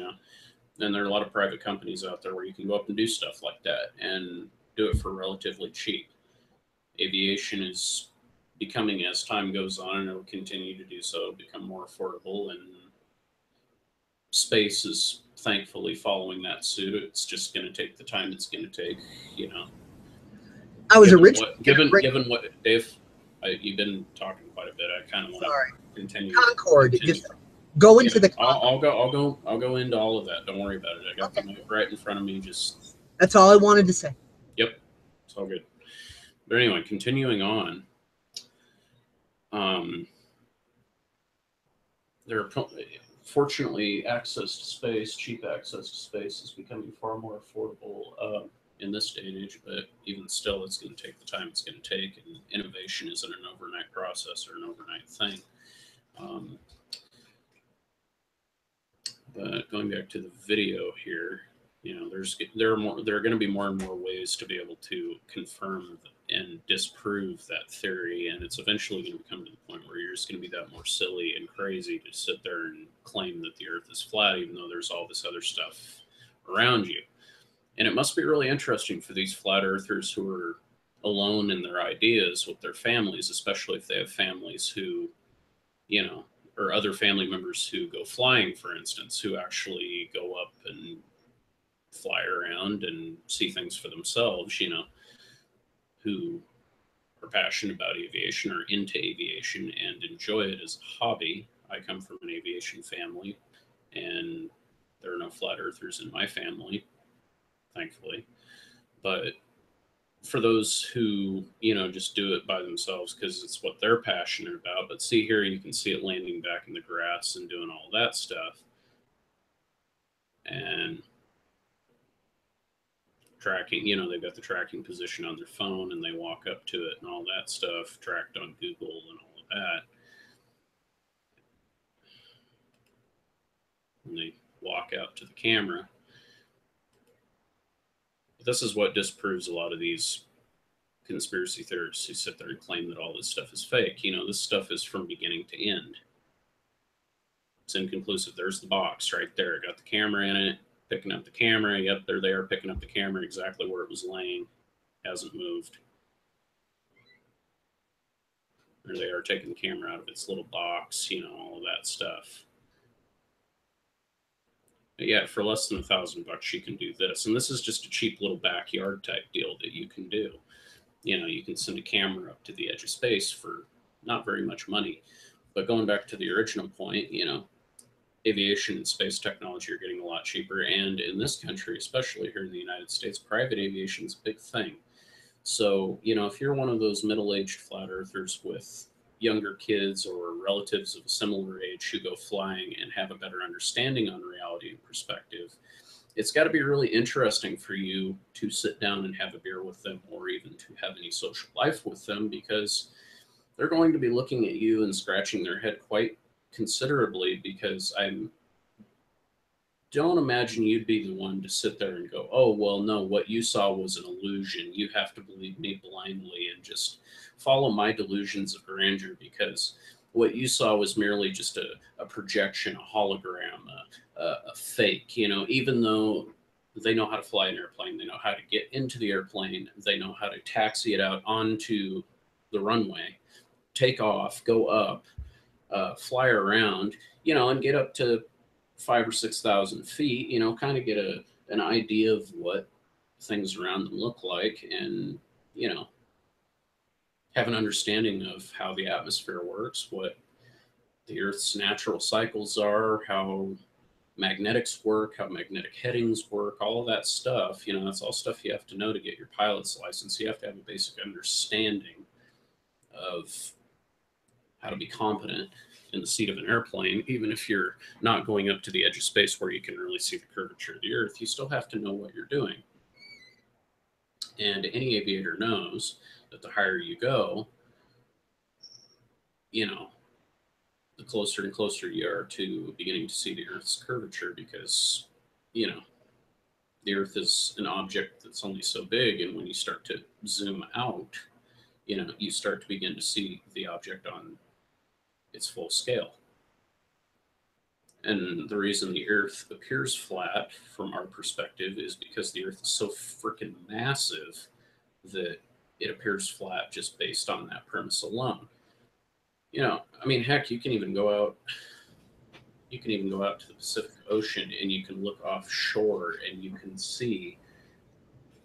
[SPEAKER 2] And there are a lot of private companies out there where you can go up and do stuff like that and do it for relatively cheap. Aviation is becoming, as time goes on, and it will continue to do so, become more affordable, and space is thankfully following that suit. It's just going to take the time it's going to take, you know.
[SPEAKER 1] I was
[SPEAKER 2] Given
[SPEAKER 1] originally
[SPEAKER 2] what,
[SPEAKER 1] going to
[SPEAKER 2] given
[SPEAKER 1] bring.
[SPEAKER 2] given what, Dave, you've been talking quite a bit. I kind of want to
[SPEAKER 1] Sorry,
[SPEAKER 2] continue.
[SPEAKER 1] Concord.
[SPEAKER 2] Continue.
[SPEAKER 1] Just go
[SPEAKER 2] Yeah,
[SPEAKER 1] into the
[SPEAKER 2] I'll go into all of that. Don't worry about it. I got the
[SPEAKER 1] Okay.
[SPEAKER 2] note right in front of me. Just
[SPEAKER 1] That's all I wanted to say.
[SPEAKER 2] yep, it's all good. But anyway, continuing on. Um, there are fortunately access to space, cheap access to space, is becoming far more affordable in this day and age. But even still, it's going to take the time it's going to take, and innovation isn't an overnight process or an overnight thing. Um, but going back to the video here, there are going to be more and more ways to be able to confirm and disprove that theory, and it's eventually going to come to the point where you're just going to be that more silly and crazy to sit there and claim that the Earth is flat, even though there's all this other stuff around you. And it must be really interesting for these flat earthers who are alone in their ideas with their families, especially if they have families who, you know, or other family members who go flying, for instance, who actually go up and fly around and see things for themselves, who are passionate about aviation or into aviation and enjoy it as a hobby. I come from an aviation family, and there are no flat earthers in my family, thankfully. But for those who, just do it by themselves because it's what they're passionate about, but see here, you can see it landing back in the grass and doing all that stuff. And tracking, they've got the tracking position on their phone and they walk up to it and all that stuff, tracked on Google and all of that. And they walk out to the camera. But this is what disproves a lot of these conspiracy theorists who sit there and claim that all this stuff is fake. This stuff is from beginning to end. It's inconclusive. There's the box right there. Got the camera in it, picking up the camera. Yep, they're there picking up the camera exactly where it was laying. Hasn't moved. There they are taking the camera out of its little box, all of that stuff. But yeah, for less than $1,000, you can do this. And this is just a cheap little backyard type deal that you can do. You can send a camera up to the edge of space for not very much money. But going back to the original point, aviation and space technology are getting a lot cheaper. And in this country, especially here in the United States, private aviation is a big thing. So, if you're one of those middle aged flat earthers with younger kids or relatives of a similar age who go flying and have a better understanding on reality and perspective, it's got to be really interesting for you to sit down and have a beer with them or even to have any social life with them, because they're going to be looking at you and scratching their head quite considerably, because I don't imagine you'd be the one to sit there and go, oh, well, no, what you saw was an illusion. You have to believe me blindly and just follow my delusions of grandeur, because what you saw was merely just a projection, a hologram, a fake, even though they know how to fly an airplane, they know how to get into the airplane, they know how to taxi it out onto the runway, take off, go up, fly around, and get up to 5 or 6 thousand feet, kind of get an idea of what things around them look like, and you know have an understanding of how the atmosphere works, what the Earth's natural cycles are, how magnetics work, how magnetic headings work, all of that stuff. That's all stuff you have to know to get your pilot's license. You have to have a basic understanding of how to be competent in the seat of an airplane. Even if you're not going up to the edge of space where you can really see the curvature of the Earth, you still have to know what you're doing. And any aviator knows that the higher you go, the closer and closer you are to beginning to see the Earth's curvature, because, you know, the Earth is an object that's only so big. And when you start to zoom out, you start to begin to see the object on its full scale. And the reason the Earth appears flat from our perspective is because the Earth is so freaking massive that it appears flat just based on that premise alone. I mean, heck, you can even go out to the Pacific Ocean and you can look offshore and you can see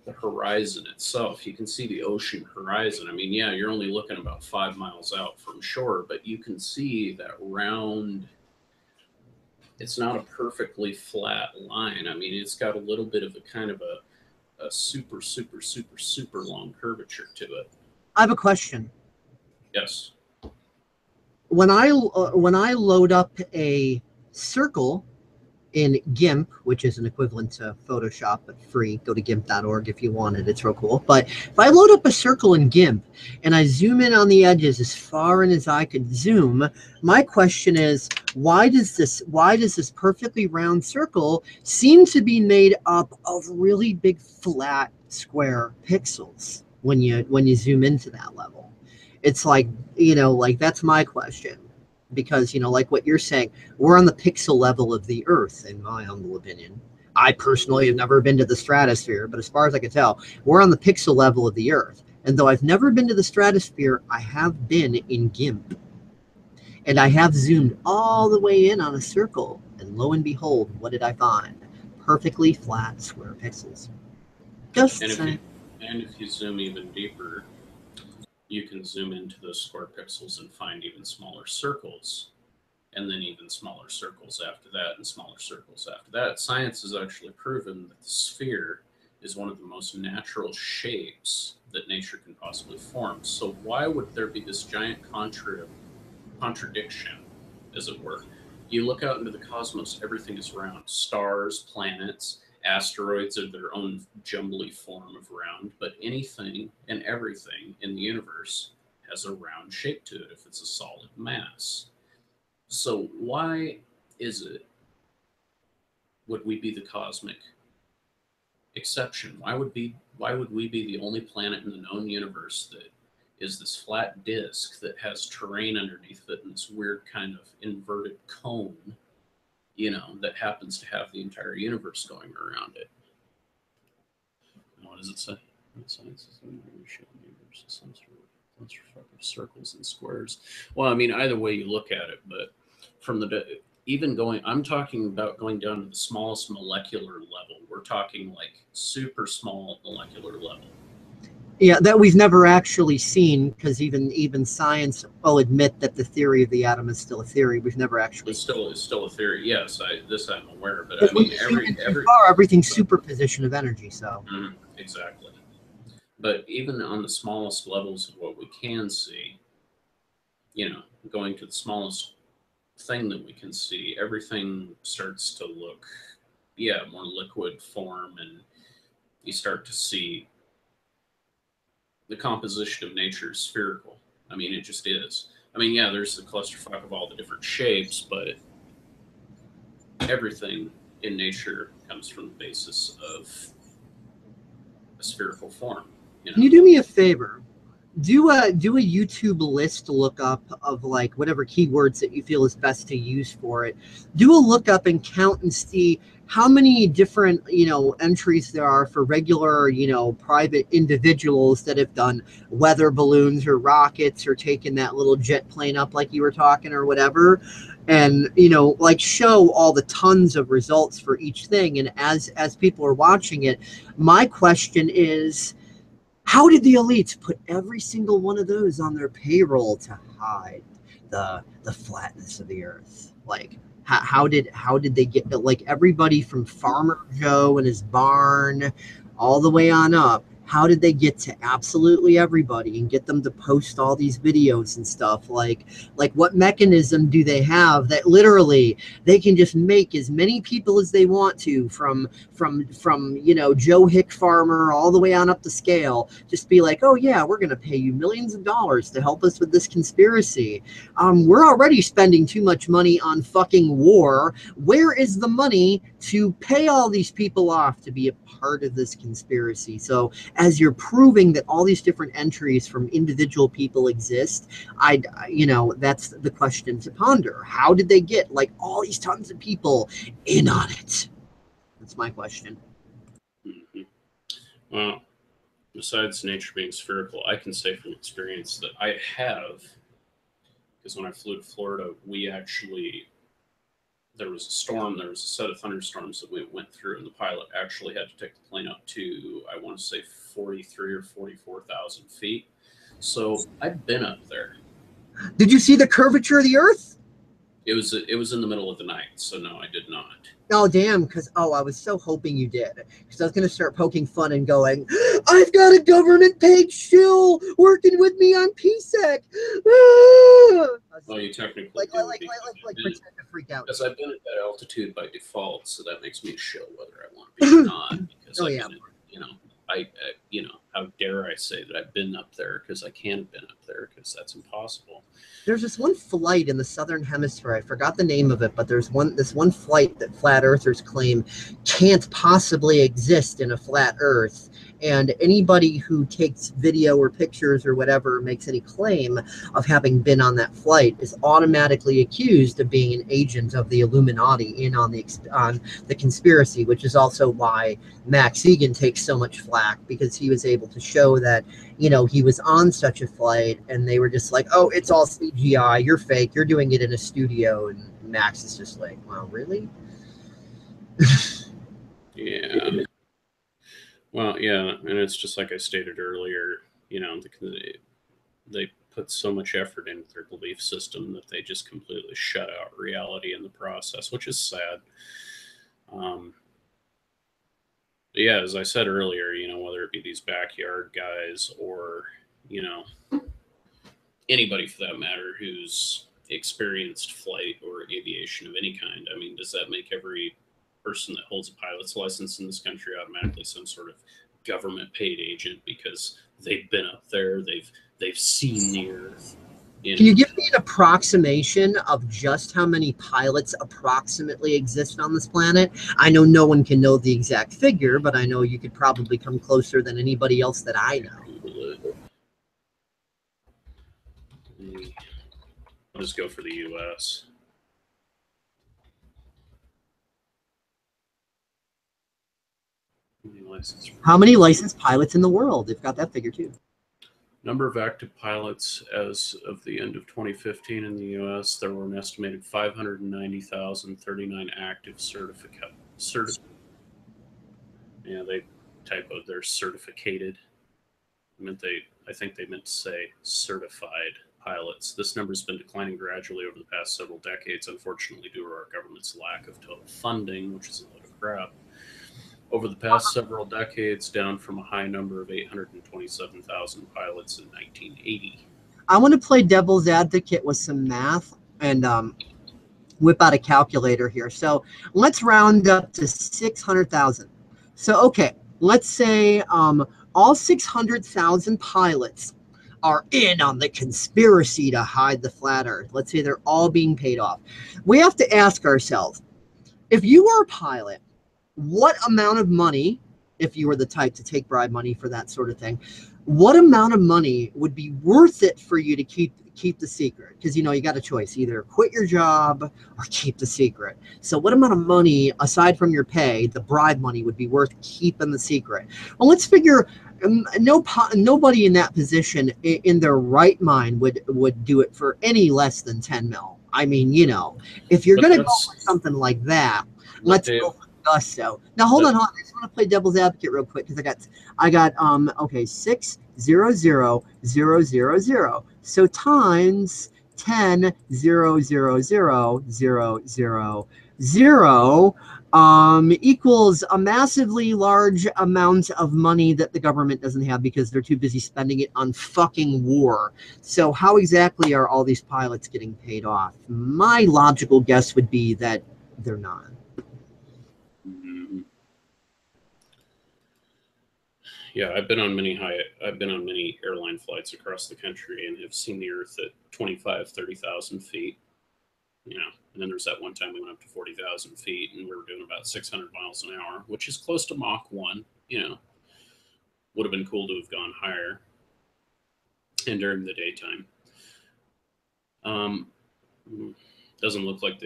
[SPEAKER 2] the horizon itself. You can see the ocean horizon. I mean, yeah, you're only looking about 5 miles out from shore, but you can see that round. It's not a perfectly flat line. I mean, it's got a little bit of a kind of a super, super, super, super long curvature to it.
[SPEAKER 1] I have a question.
[SPEAKER 2] Yes.
[SPEAKER 1] When I load up a circle in GIMP, which is an equivalent to Photoshop, but free, go to gimp.org if you want it. It's real cool. But if I load up a circle in GIMP and I zoom in on the edges as far in as I could zoom, my question is, why does this perfectly round circle seem to be made up of really big flat square pixels when you zoom into that level? It's like, that's my question. Because, like what you're saying, we're on the pixel level of the Earth, in my humble opinion. I personally have never been to the stratosphere, but as far as I can tell, we're on the pixel level of the Earth. And though I've never been to the stratosphere, I have been in GIMP. And I have zoomed all the way in on a circle. And lo and behold, what did I find? Perfectly flat square pixels. Just saying.
[SPEAKER 2] And if you zoom even deeper, you can zoom into those square pixels and find even smaller circles, and then even smaller circles after that, and smaller circles after that. Science has actually proven that the sphere is one of the most natural shapes that nature can possibly form. So why would there be this giant contradiction, as it were? You look out into the cosmos, everything is round. Stars, planets, asteroids are their own jumbly form of round, but anything and everything in the universe has a round shape to it if it's a solid mass. So why would we be the cosmic exception? Why would we be the only planet in the known universe that is this flat disk that has terrain underneath it and this weird kind of inverted cone, that happens to have the entire universe going around it? And what does it say? Science is the universe, some sort of circles and squares. Well, I mean, either way you look at it, but I'm talking about going down to the smallest molecular level. We're talking like super small molecular level.
[SPEAKER 1] Yeah, that we've never actually seen, because even science will admit that the theory of the atom is still a theory. We've never actually.
[SPEAKER 2] It's still a theory. Yes, I'm aware, but I mean
[SPEAKER 1] everything's superposition of energy. So
[SPEAKER 2] exactly. But even on the smallest levels of what we can see, going to the smallest thing that we can see, everything starts to look, more liquid form, and you start to see the composition of nature is spherical. I mean, it just is. I mean, there's the clusterfuck of all the different shapes, but everything in nature comes from the basis of a spherical form.
[SPEAKER 1] Can you do me a favor? Do a YouTube list lookup of like whatever keywords that you feel is best to use for it. Do a lookup and count and see how many different, entries there are for regular, private individuals that have done weather balloons or rockets or taken that little jet plane up like you were talking or whatever. And, like show all the tons of results for each thing. And as people are watching it, my question is, how did the elites put every single one of those on their payroll to hide the flatness of the Earth? Like, how did they get, like, everybody from Farmer Joe and his barn all the way on up? How did they get to absolutely everybody and get them to post all these videos and stuff? Like what mechanism do they have that literally they can just make as many people as they want to from Joe Hick Farmer all the way on up the scale, just be like, oh yeah, we're going to pay you millions of dollars to help us with this conspiracy. We're already spending too much money on fucking war. Where is the money to pay all these people off to be a part of this conspiracy? So as you're proving that all these different entries from individual people exist, that's the question to ponder. How did they get like all these tons of people in on it? That's my question.
[SPEAKER 2] Mm-hmm. Well, besides nature being spherical, I can say from experience that I have, because when I flew to Florida, there was a storm, there was a set of thunderstorms that we went through, and the pilot actually had to take the plane up to, I want to say, 43 or 44,000 feet. So I've been up there.
[SPEAKER 1] Did you see the curvature of the Earth?
[SPEAKER 2] It was in the middle of the night, so no, I did not.
[SPEAKER 1] Oh, damn, because, I was so hoping you did. Because I was going to start poking fun and going, I've got a government-paid shill working with me on PSEC.
[SPEAKER 2] Well, you technically
[SPEAKER 1] like
[SPEAKER 2] pretend
[SPEAKER 1] to freak out.
[SPEAKER 2] Because I've been at that altitude by default, so that makes me a shill whether I want to be or not. Because how dare I say that I've been up there, because I can't have been up there, because that's impossible.
[SPEAKER 1] There's this one flight in the southern hemisphere. I forgot the name of it, but there's this one flight that flat earthers claim can't possibly exist in a flat earth. And anybody who takes video or pictures or whatever makes any claim of having been on that flight is automatically accused of being an agent of the Illuminati in on the conspiracy, which is also why Max Egan takes so much flack, because he was able to show that, he was on such a flight and they were just like, oh, it's all CGI, you're fake, you're doing it in a studio. And Max is just like, wow, really?
[SPEAKER 2] Yeah. Well, yeah, and it's just like I stated earlier, they put so much effort into their belief system that they just completely shut out reality in the process, which is sad. Yeah, as I said earlier, whether it be these backyard guys or, anybody for that matter who's experienced flight or aviation of any kind, I mean, does that make every person that holds a pilot's license in this country automatically some sort of government paid agent because they've been up there, they've seen the Earth?
[SPEAKER 1] Can you give me an approximation of just how many pilots approximately exist on this planet? I know no one can know the exact figure, but I know you could probably come closer than anybody else that I know.
[SPEAKER 2] I'll just go for the U.S.
[SPEAKER 1] How many licensed pilots in the world? They've got that figure too.
[SPEAKER 2] Number of active pilots as of the end of 2015 in the U.S., there were an estimated 590,039 active Yeah, they typoed their certificated. I think they meant to say certified pilots. This number has been declining gradually over the past several decades, unfortunately, due to our government's lack of total funding, which is a load of crap. Over the past several decades, down from a high number of 827,000 pilots in 1980.
[SPEAKER 1] I want to play devil's advocate with some math and whip out a calculator here. So let's round up to 600,000. So, okay, let's say all 600,000 pilots are in on the conspiracy to hide the flat earth. Let's say they're all being paid off. We have to ask ourselves, if you were a pilot, what amount of money, if you were the type to take bribe money for that sort of thing, what amount of money would be worth it for you to keep the secret? Because, you got a choice, either quit your job or keep the secret. So what amount of money, aside from your pay, the bribe money would be worth keeping the secret? Well, let's figure nobody in that position in their right mind would do it for any less than 10 mil. I mean, if you're going to go for something like that, let's go for gusto. Now hold on. I just want to play devil's advocate real quick, because I got 600,000. So times 10,000,000 equals a massively large amount of money that the government doesn't have because they're too busy spending it on fucking war. So how exactly are all these pilots getting paid off? My logical guess would be that they're not.
[SPEAKER 2] Yeah, I've been on many airline flights across the country and have seen the Earth at 25, 30,000 feet. And then there's that one time we went up to 40,000 feet and we were doing about 600 miles an hour, which is close to Mach 1, would have been cool to have gone higher and during the daytime. Doesn't look like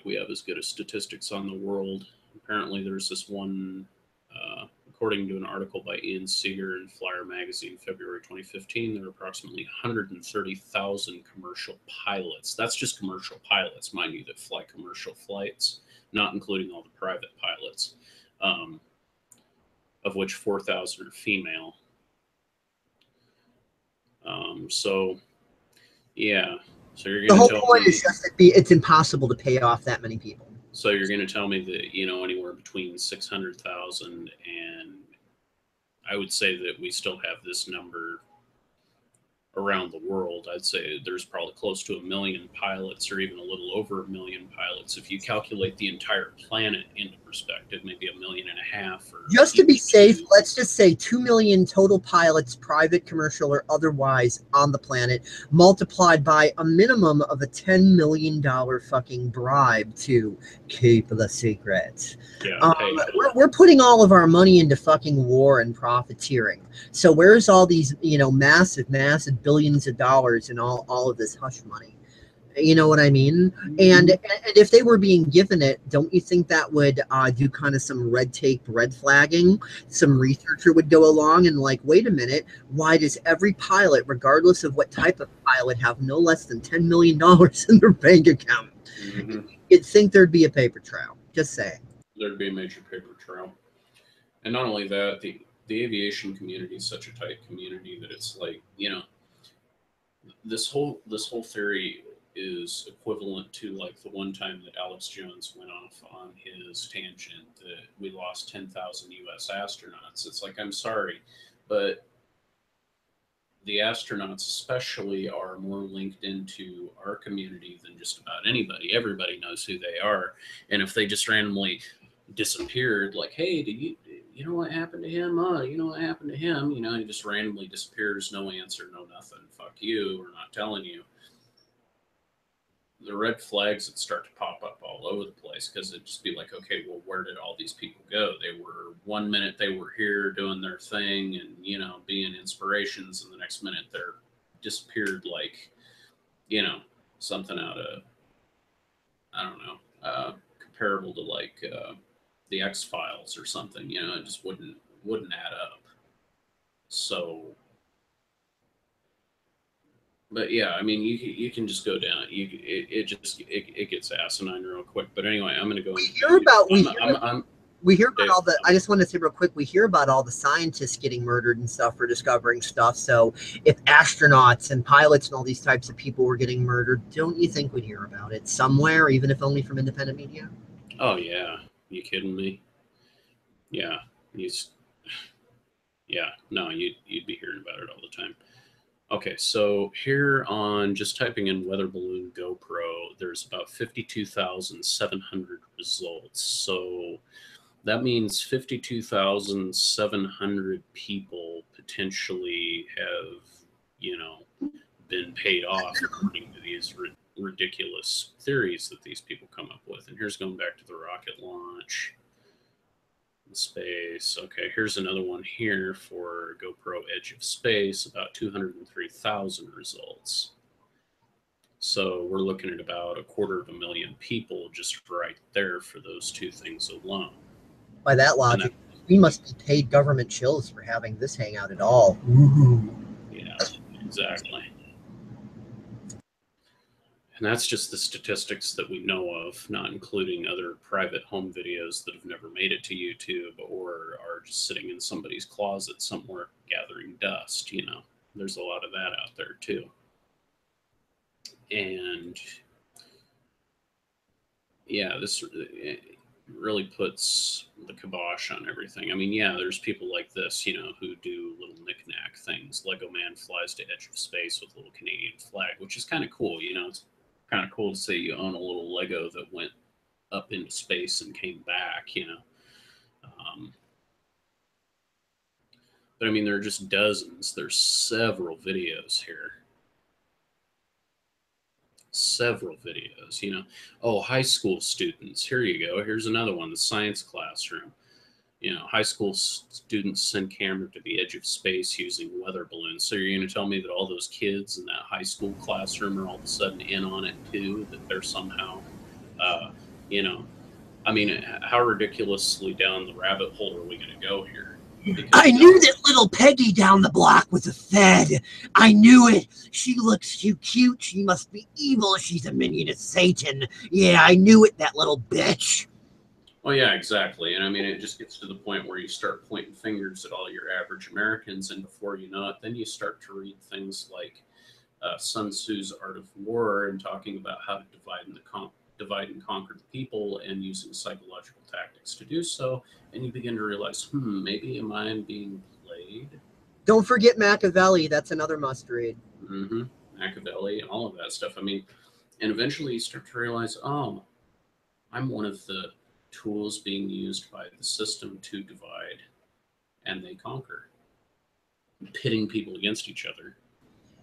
[SPEAKER 2] we have as good as statistics on the world. Apparently, there's this one, according to an article by Ian Seeger in Flyer magazine, February 2015, there are approximately 130,000 commercial pilots. That's just commercial pilots, mind you, that fly commercial flights, not including all the private pilots, of which 4,000 are female. So, yeah. So you're
[SPEAKER 1] The
[SPEAKER 2] going to
[SPEAKER 1] whole
[SPEAKER 2] tell
[SPEAKER 1] point
[SPEAKER 2] me
[SPEAKER 1] is just that it's impossible to pay off that many people.
[SPEAKER 2] So you're going to tell me that, you know, anywhere between 600,000 and I would say that we still have this number around the world. I'd say there's probably close to 1 million pilots, or even a little over 1 million pilots. If you calculate the entire planet into perspective, maybe 1.5 million. Or
[SPEAKER 1] just to be safe, let's just say 2 million total pilots, private, commercial, or otherwise, on the planet, multiplied by a minimum of a $10 million fucking bribe to keep the secret.
[SPEAKER 2] Yeah,
[SPEAKER 1] we're putting all of our money into fucking war and profiteering. So where's all these, you know, massive billions of dollars and all of this hush money? You know what I mean? And if they were being given it, don't you think that would do kind of some red tape, red flagging? Some researcher would go along and like, wait a minute, why does every pilot, regardless of what type of pilot, have no less than $10 million in their bank account?
[SPEAKER 2] Mm-hmm.
[SPEAKER 1] You'd think there'd be a paper trail. Just saying.
[SPEAKER 2] There'd be a major paper trail. And not only that, the aviation community is such a tight community that it's like, you know, this whole theory is equivalent to like the one time that Alex Jones went off on his tangent that we lost 10,000 US astronauts. It's like, I'm sorry, but the astronauts especially are more linked into our community than just about anybody. Everybody knows who they are. And if they just randomly disappeared, like, hey, you know what happened to him? You know what happened to him? You know, he just randomly disappears, no answer, no nothing. Fuck you, we're not telling you. The red flags would start to pop up all over the place because it'd just be like, okay, well, where did all these people go? They were 1 minute they were here doing their thing and, you know, being inspirations, and the next minute they're disappeared like, you know, something out of, I don't know, comparable to like the X-Files or something. You know, it just wouldn't add up. So, but yeah, I mean, you can just go down. It gets asinine real quick. But anyway, I'm going to go.
[SPEAKER 1] We hear about all the. I just want to say real quick. We hear about all the scientists getting murdered and stuff for discovering stuff. So if astronauts and pilots and all these types of people were getting murdered, don't you think we'd hear about it somewhere, even if only from independent media?
[SPEAKER 2] Oh yeah, you kidding me? Yeah, no, you'd be hearing about it all the time. Okay, so here on just typing in weather balloon GoPro, there's about 52,700 results. So that means 52,700 people potentially have, you know, been paid off according to these ridiculous theories that these people come up with. And here's going back to the rocket launch. Space. Okay, here's another one here for GoPro Edge of Space, about 203,000 results. So we're looking at about 250,000 people just right there for those two things alone.
[SPEAKER 1] By that logic, we must be paid government chills for having this hangout at all. Ooh.
[SPEAKER 2] Yeah, exactly. And that's just the statistics that we know of, not including other private home videos that have never made it to YouTube or are just sitting in somebody's closet somewhere gathering dust. You know, there's a lot of that out there too. And yeah, this really puts the kibosh on everything. I mean, yeah, there's people like this, you know, who do little knick-knack things. Lego Man flies to Edge of Space with a little Canadian flag, which is kind of cool. You know, it's kind of cool to say you own a little Lego that went up into space and came back, you know. But I mean, there are just dozens. There's several videos here. Several videos, you know. Oh, high school students. Here you go. Here's another one, the science classroom. high school students send camera to the edge of space using weather balloons. So you're going to tell me that all those kids in that high school classroom are all of a sudden in on it too, that they're somehow, you know, I mean, how ridiculously down the rabbit hole are we going to go here?
[SPEAKER 1] Because I knew that little Peggy down the block was a Fed. I knew it. She looks too cute. She must be evil. She's a minion of Satan. Yeah, I knew it, that little bitch.
[SPEAKER 2] Well, yeah, exactly. And I mean, it just gets to the point where you start pointing fingers at all your average Americans, and before you know it, then you start to read things like Sun Tzu's Art of War and talking about how to divide and conquer the people and using psychological tactics to do so, and you begin to realize, maybe am I being played?
[SPEAKER 1] Don't forget Machiavelli. That's another must-read.
[SPEAKER 2] Mm-hmm. Machiavelli, all of that stuff. I mean, and eventually you start to realize, oh, I'm one of the tools being used by the system to divide and they conquer, pitting people against each other.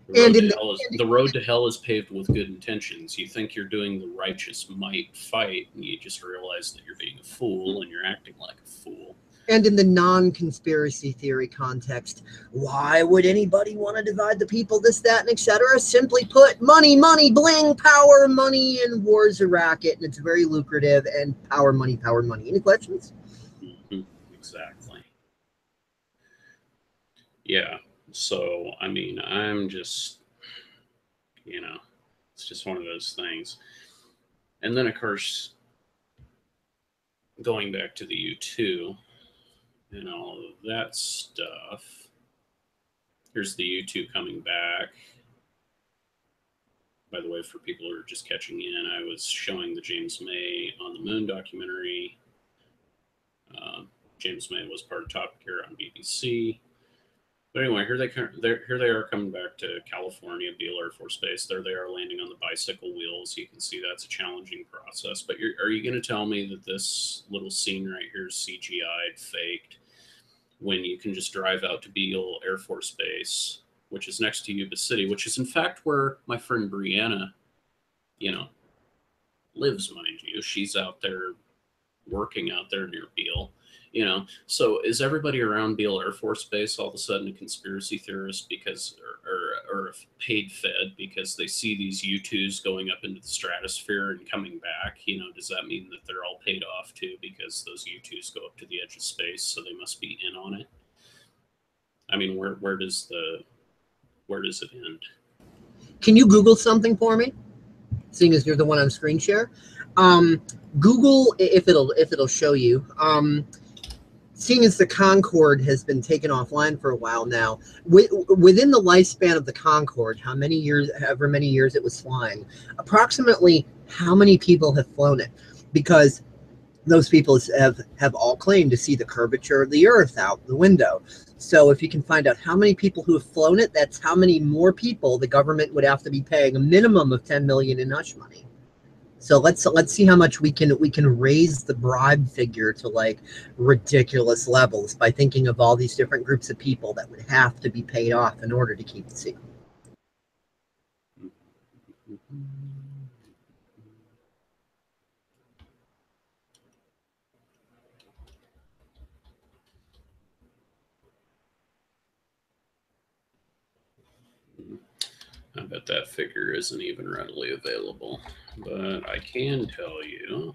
[SPEAKER 2] The road to hell is paved with good intentions. You think you're doing the righteous might fight, and you just realize that you're being a fool and you're acting like a fool.
[SPEAKER 1] And in the non-conspiracy theory context, why would anybody want to divide the people, this, that, and etc.? Simply put, money, money, bling, power, money, and war's a racket, and it's very lucrative, and power, money, power, money. Any questions?
[SPEAKER 2] Mm-hmm. Exactly. Yeah. So, I mean, I'm just, it's just one of those things. And then, of course, going back to the U2 and all of that stuff, here's the U2 coming back. By the way, for people who are just catching in, I was showing the James May on the Moon documentary. James May was part of Top Gear on BBC. But anyway, here they are coming back to California, Beale Air Force Base. There they are landing on the bicycle wheels. You can see that's a challenging process. But are you going to tell me that this little scene right here is CGI'd, faked, when you can just drive out to Beale Air Force Base, which is next to Yuba City, which is in fact where my friend Brianna, lives, mind you. She's out there working out there near Beale. So is everybody around Beale Air Force Base all of a sudden a conspiracy theorist because, or a paid Fed because they see these U2s going up into the stratosphere and coming back? Does that mean that they're all paid off too because those U2s go up to the edge of space, so they must be in on it? I mean, where does it end?
[SPEAKER 1] Can you Google something for me? Seeing as you're the one on screen share, Google if it'll show you. Seeing as the Concorde has been taken offline for a while now, within the lifespan of the Concorde, however many years it was flying, approximately how many people have flown it? Because those people have all claimed to see the curvature of the Earth out the window. So if you can find out how many people who have flown it, that's how many more people the government would have to be paying a minimum of $10 million in hush money. So let's see how much we can raise the bribe figure to like ridiculous levels by thinking of all these different groups of people that would have to be paid off in order to keep the secret.
[SPEAKER 2] I bet that figure isn't even readily available, but I can tell you.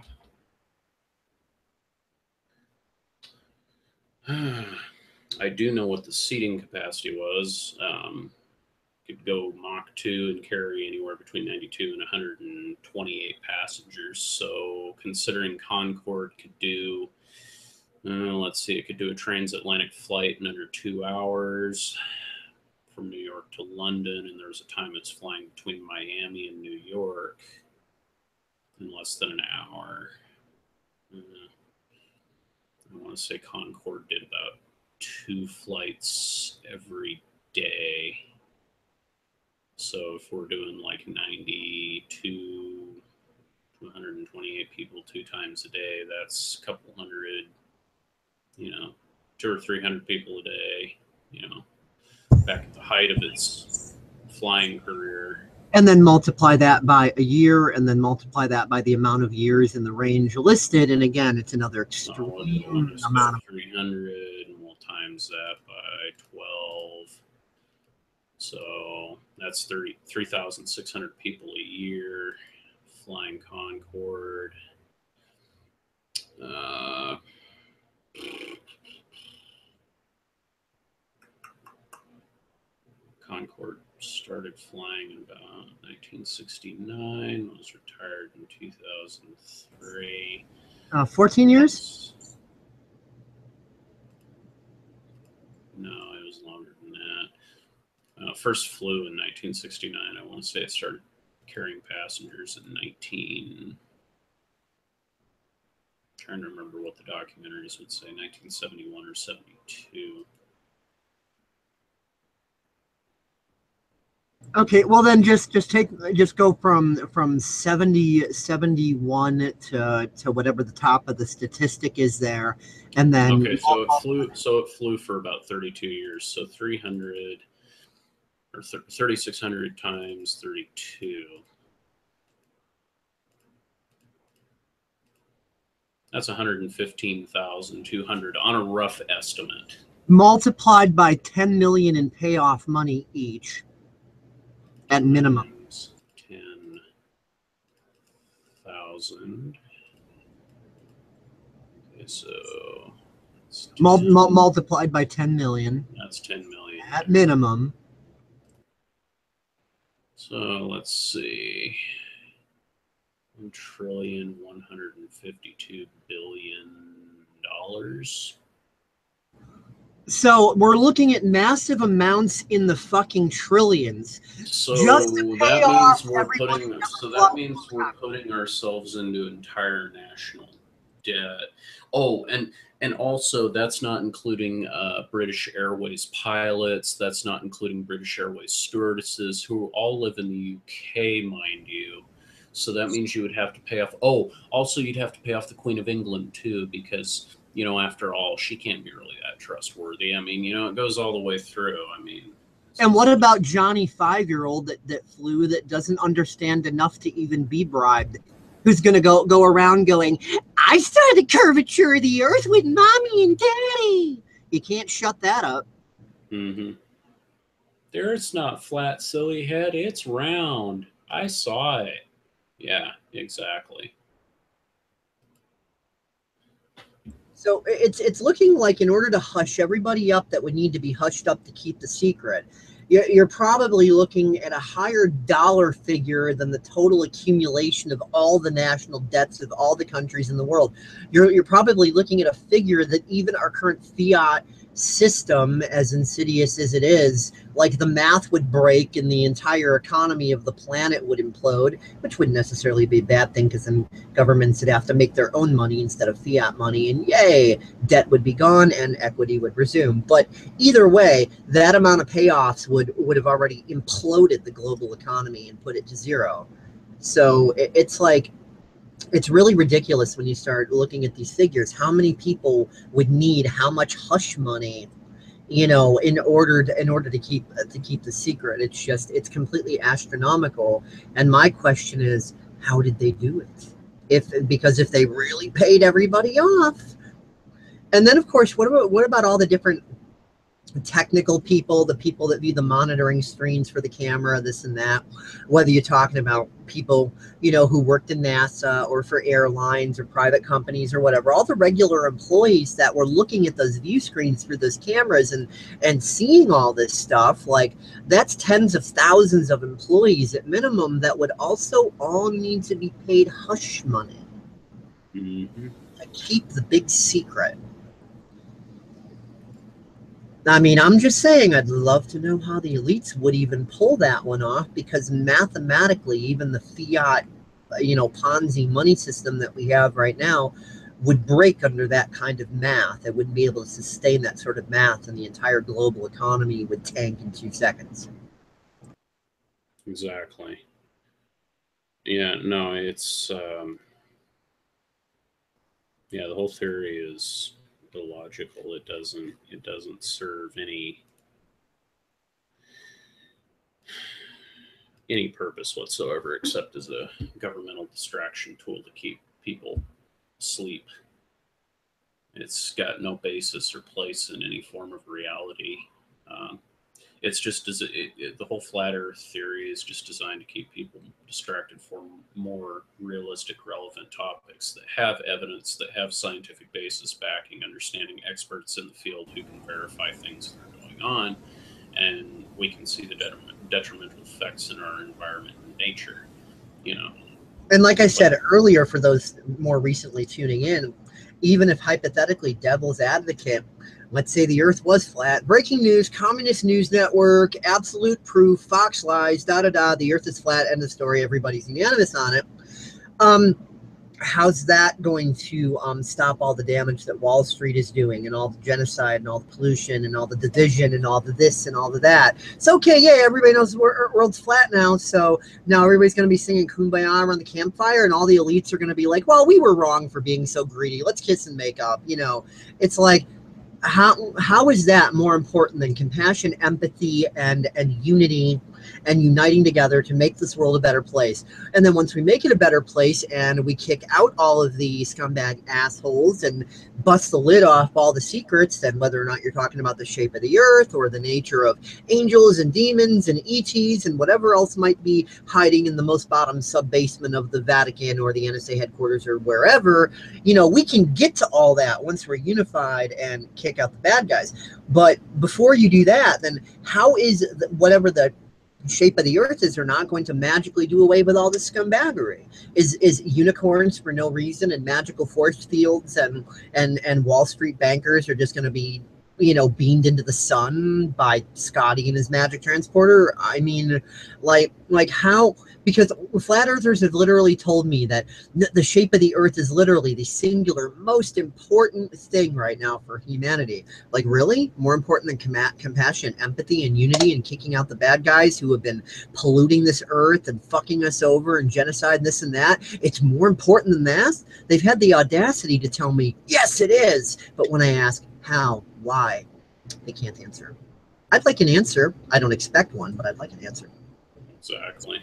[SPEAKER 2] I do know what the seating capacity was. Could go Mach 2 and carry anywhere between 92 and 128 passengers. So considering Concorde could do, let's see, it could do a transatlantic flight in under 2 hours from New York to London, and there's a time it's flying between Miami and New York in less than an hour. I want to say Concorde did about 2 flights every day. So if we're doing like 92 to 128 people 2 times a day, that's a couple hundred, 200 or 300 people a day, back at the height of its flying career.
[SPEAKER 1] and then multiply that by a year, and then multiply that by the amount of years in the range listed. And again, it's another extreme
[SPEAKER 2] we'll just
[SPEAKER 1] amount
[SPEAKER 2] of 300, and we'll times that by 12. So that's 3,600 people a year flying Concorde. Concorde started flying in about 1969, was retired in 2003.
[SPEAKER 1] 14 years?
[SPEAKER 2] No, it was longer than that. First flew in 1969. I want to say it started carrying passengers in 19... trying to remember what the documentaries would say, 1971 or 72.
[SPEAKER 1] Okay, well then just go from 71 to whatever the top of the statistic is there, and then
[SPEAKER 2] okay, so it flew for about 32 years. So 300 or 3,600 times 32. That's 115,200 on a rough estimate.
[SPEAKER 1] Multiplied by 10 million in payoff money each. At minimum.
[SPEAKER 2] 10,000. Okay, so
[SPEAKER 1] multiplied by 10 million.
[SPEAKER 2] That's 10 million.
[SPEAKER 1] At minimum.
[SPEAKER 2] So let's see. $1,152,000,000,000.
[SPEAKER 1] So we're looking at massive amounts in the fucking trillions.
[SPEAKER 2] So that means we're putting ourselves into entire national debt. Oh, and also that's not including British Airways pilots. That's not including British Airways stewardesses, who all live in the UK, mind you. So that means you would have to pay off. Oh, also you'd have to pay off the Queen of England too, because after all, she can't be really that trustworthy. I mean, it goes all the way through. I mean.
[SPEAKER 1] And what about Johnny 5-year-old that flew, that doesn't understand enough to even be bribed? Who's going to go around going, I saw the curvature of the earth with mommy and daddy. You can't shut that up.
[SPEAKER 2] Mm-hmm. The earth's not flat, silly head. It's round. I saw it. Yeah, exactly.
[SPEAKER 1] So it's looking like, in order to hush everybody up that would need to be hushed up to keep the secret, you're probably looking at a higher dollar figure than the total accumulation of all the national debts of all the countries in the world. You're probably looking at a figure that even our current fiat system, as insidious as it is, like, the math would break and the entire economy of the planet would implode, which wouldn't necessarily be a bad thing, because then governments would have to make their own money instead of fiat money, and yay, debt would be gone and equity would resume. But either way, that amount of payoffs would have already imploded the global economy and put it to zero. So it's like, it's really ridiculous when you start looking at these figures, how many people would need how much hush money, in order to keep the secret. It's completely astronomical. And my question is, how did they do it? Because if they really paid everybody off. And then, of course, what about all the different technical people, the people that view the monitoring screens for the camera, this and that, whether you're talking about people, who worked in NASA or for airlines or private companies or whatever, all the regular employees that were looking at those view screens through those cameras and seeing all this stuff, like, that's tens of thousands of employees at minimum that would also all need to be paid hush money
[SPEAKER 2] to
[SPEAKER 1] keep the big secret. I mean, I'm just saying, I'd love to know how the elites would even pull that one off, because mathematically, even the fiat, Ponzi money system that we have right now would break under that kind of math. It wouldn't be able to sustain that sort of math, and the entire global economy would tank in 2 seconds.
[SPEAKER 2] Exactly. Yeah, no, it's, the whole theory is illogical. It doesn't serve any any purpose whatsoever except as a governmental distraction tool to keep people asleep. It's got no basis or place in any form of reality. Um, it's just the whole flat Earth theory is just designed to keep people distracted from more realistic, relevant topics that have evidence, that have scientific basis backing, understanding experts in the field who can verify things that are going on, and we can see the detrimental effects in our environment and nature. You know,
[SPEAKER 1] And like I
[SPEAKER 2] but
[SPEAKER 1] said earlier, for those more recently tuning in, even if hypothetically devil's advocate, let's say the earth was flat, breaking news, communist news network, absolute proof, Fox lies, da da da, the earth is flat, end of story, everybody's unanimous on it. Um, how's that going to stop all the damage that Wall Street is doing, and all the genocide and all the pollution and all the division and all the this and all the that? It's okay, yeah, everybody knows the world's flat now, so now everybody's going to be singing Kumbaya around the campfire, and all the elites are going to be like, well, we were wrong for being so greedy. Let's kiss and make up. It's like, how is that more important than compassion, empathy, and unity, and uniting together to make this world a better place? And then once we make it a better place and we kick out all of the scumbag assholes and bust the lid off all the secrets, then whether or not you're talking about the shape of the earth or the nature of angels and demons and ETs and whatever else might be hiding in the most bottom sub basement of the Vatican or the NSA headquarters or wherever, we can get to all that once we're unified and kick out the bad guys. But before you do that, then how is whatever the shape of the earth is, they're not going to magically do away with all this scumbaggery? Is unicorns for no reason and magical force fields and Wall Street bankers are just going to be beamed into the sun by Scotty and his magic transporter? I mean, like how? Because flat earthers have literally told me that the shape of the earth is literally the singular most important thing right now for humanity. Like, really? More important than compassion, empathy, and unity, and kicking out the bad guys who have been polluting this earth and fucking us over and genocide and this and that? It's more important than that? They've had the audacity to tell me, yes, it is. But when I ask how, why, they can't answer. I'd like an answer. I don't expect one, but I'd like an answer.
[SPEAKER 2] exactly.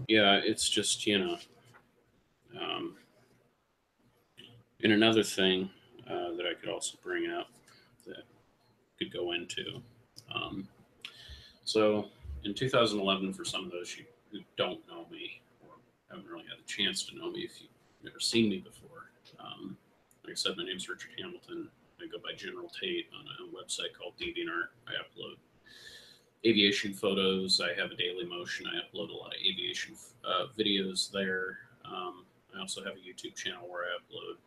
[SPEAKER 2] Yeah, it's just, um, and another thing that I could also bring up that could go into. Um, so in 2011, for some of those who don't know me or haven't really had a chance to know me, if you've never seen me before, like I said, my name's Richard Hamilton. I go by General Tate on a website called DeviantArt. I upload aviation photos. I have a Daily Motion. I upload a lot of aviation videos there. I also have a YouTube channel where I upload,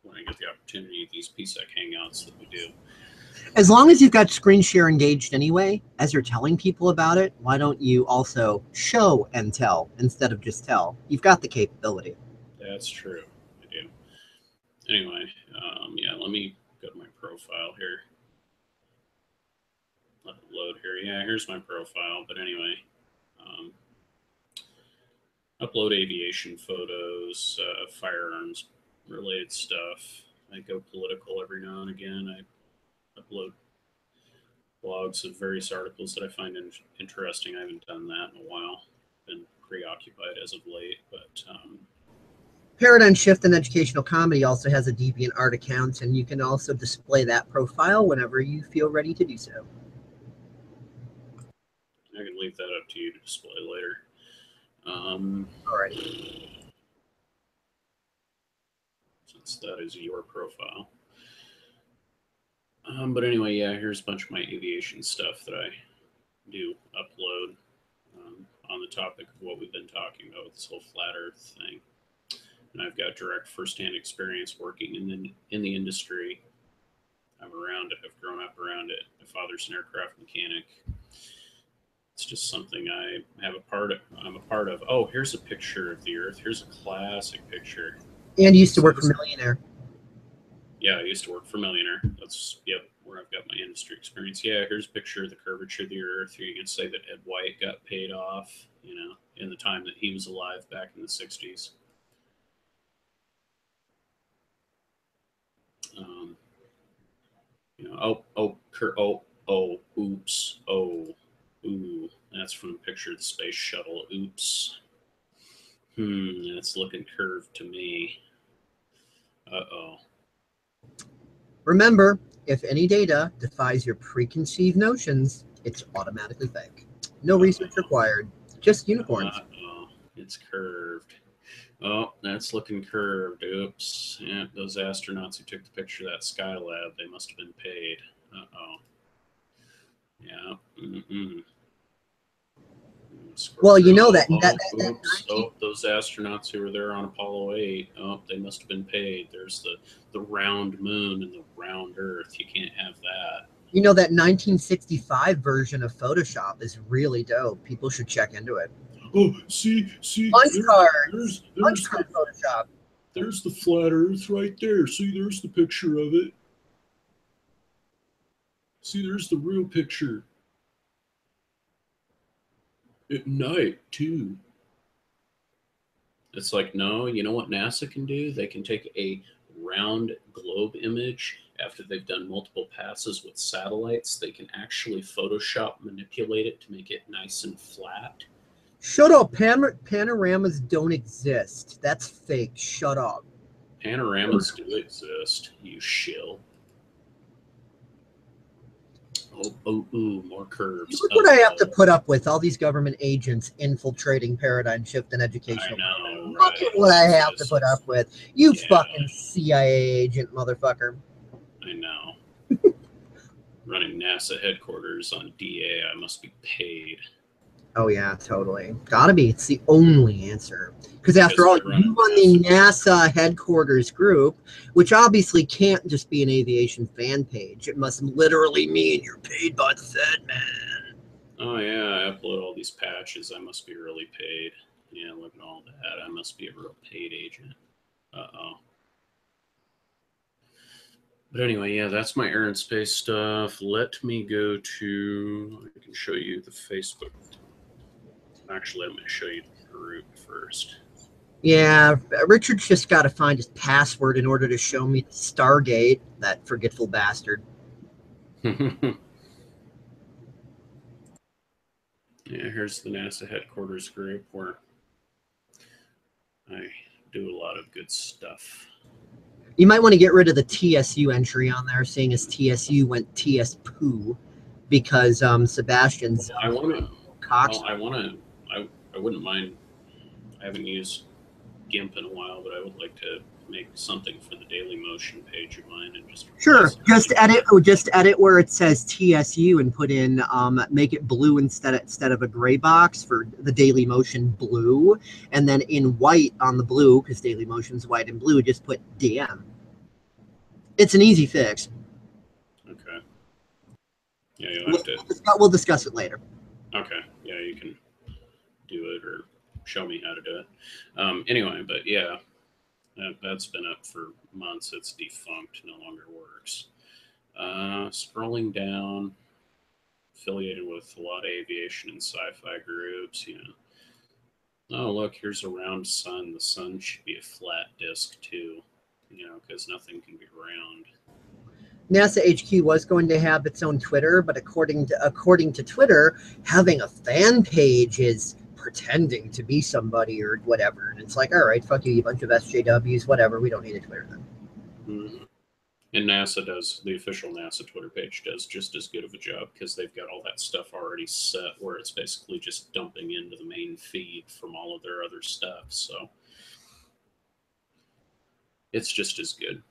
[SPEAKER 2] when I get the opportunity, these PSEC hangouts that we do.
[SPEAKER 1] As long as you've got screen share engaged anyway, as you're telling people about it, why don't you also show and tell instead of just tell? You've got the capability.
[SPEAKER 2] That's true. I do. Anyway, yeah, let me go to my profile here. Let it load here. Yeah, here's my profile. But anyway, um, upload aviation photos, firearms related stuff. I go political every now and again. I upload blogs of various articles that I find interesting. I haven't done that in a while. Been preoccupied as of late, but
[SPEAKER 1] Paradigm Shift and Educational Comedy also has a DeviantArt account, and you can also display that profile whenever you feel ready to do so.
[SPEAKER 2] I can leave that up to you to display later.
[SPEAKER 1] Alrighty.
[SPEAKER 2] Since that is your profile. But anyway, yeah, here's a bunch of my aviation stuff that I do upload on the topic of what we've been talking about with this whole flat Earth thing. And I've got direct firsthand experience working in the industry. I'm around it. I've grown up around it. My father's an aircraft mechanic. It's just something I have a part of. I'm a part of. Oh, here's a picture of the Earth. Here's a classic picture.
[SPEAKER 1] And you used to work for Millionaire.
[SPEAKER 2] Yeah, I used to work for Millionaire. That's where I've got my industry experience. Yeah, here's a picture of the curvature of the Earth. You can say that Ed White got paid off, in the time that he was alive back in the '60s. Um, oops, ooh. That's from a picture of the space shuttle. Oops. That's looking curved to me. Uh-oh.
[SPEAKER 1] Remember, if any data defies your preconceived notions, it's automatically fake. No research required, just unicorns.
[SPEAKER 2] Uh-oh. It's curved. Oh, that's looking curved. Oops. Yeah, those astronauts who took the picture of that Skylab, they must have been paid. Uh-oh. Yeah. Mm-mm.
[SPEAKER 1] Well, you know that
[SPEAKER 2] Oops. Oh, those astronauts who were there on Apollo 8. Oh, they must have been paid. There's the round moon and the round Earth. You can't have that.
[SPEAKER 1] You know that 1965 version of Photoshop is really dope. People should check into it.
[SPEAKER 2] Oh, see,
[SPEAKER 1] Punch cards. Punch card Photoshop.
[SPEAKER 2] There's the flat Earth right there. See, there's the picture of it. See, there's the real picture. At night, too. It's like, no, you know what NASA can do? They can take a round globe image after they've done multiple passes with satellites. They can actually Photoshop manipulate it to make it nice and flat.
[SPEAKER 1] Shut up. Panoramas don't exist. That's fake. Shut up.
[SPEAKER 2] Panoramas do exist, you shill. Ooh, more curves.
[SPEAKER 1] Look what I have to put up with. All these government agents infiltrating paradigm shift and educational.
[SPEAKER 2] I know,
[SPEAKER 1] right? Look at what I have to put up with. You fucking CIA agent motherfucker.
[SPEAKER 2] I know. Running NASA headquarters on DA, I must be paid.
[SPEAKER 1] Oh, yeah, totally. Gotta be. It's the only answer. Because after all, you run the NASA headquarters group, which obviously can't just be an aviation fan page. It must literally mean you're paid by the Fed, man.
[SPEAKER 2] Oh, yeah, I upload all these patches. I must be really paid. Yeah, look at all that. I must be a real paid agent. Uh-oh. But anyway, yeah, that's my air and space stuff. Let me go to... I can show you the Facebook. Actually, let me show you the group first.
[SPEAKER 1] Yeah, Richard's just got to find his password in order to show me the Stargate, that forgetful bastard.
[SPEAKER 2] Yeah, here's the NASA headquarters group where I do a lot of good stuff.
[SPEAKER 1] You might want to get rid of the TSU entry on there, seeing as TSU went TS poo, because Sebastian's.
[SPEAKER 2] I wouldn't mind. I haven't used GIMP in a while, but I would like to make something for the Daily Motion page of mine and just
[SPEAKER 1] just edit where it says TSU and put in make it blue instead of a gray box for the Daily Motion blue, and then in white on the blue, because Daily Motion's white and blue, just put DM. It's an easy fix.
[SPEAKER 2] Okay. Yeah, you'll have to.
[SPEAKER 1] We'll discuss it later.
[SPEAKER 2] Okay. Yeah, you can do it or show me how to do it. Anyway, but yeah, that's been up for months. It's defunct, no longer works. Scrolling down, affiliated with a lot of aviation and sci-fi groups, you know. Oh, look, here's a round sun. The sun should be a flat disk too, you know, because nothing can be round.
[SPEAKER 1] NASA HQ was going to have its own Twitter, but according to Twitter, having a fan page is pretending to be somebody or whatever. And it's like, all right, fuck you, you bunch of SJWs, whatever. We don't need a Twitter then.
[SPEAKER 2] Mm-hmm. And NASA does, the official NASA Twitter page does just as good of a job because they've got all that stuff already set where it's basically just dumping into the main feed from all of their other stuff. So it's just as good.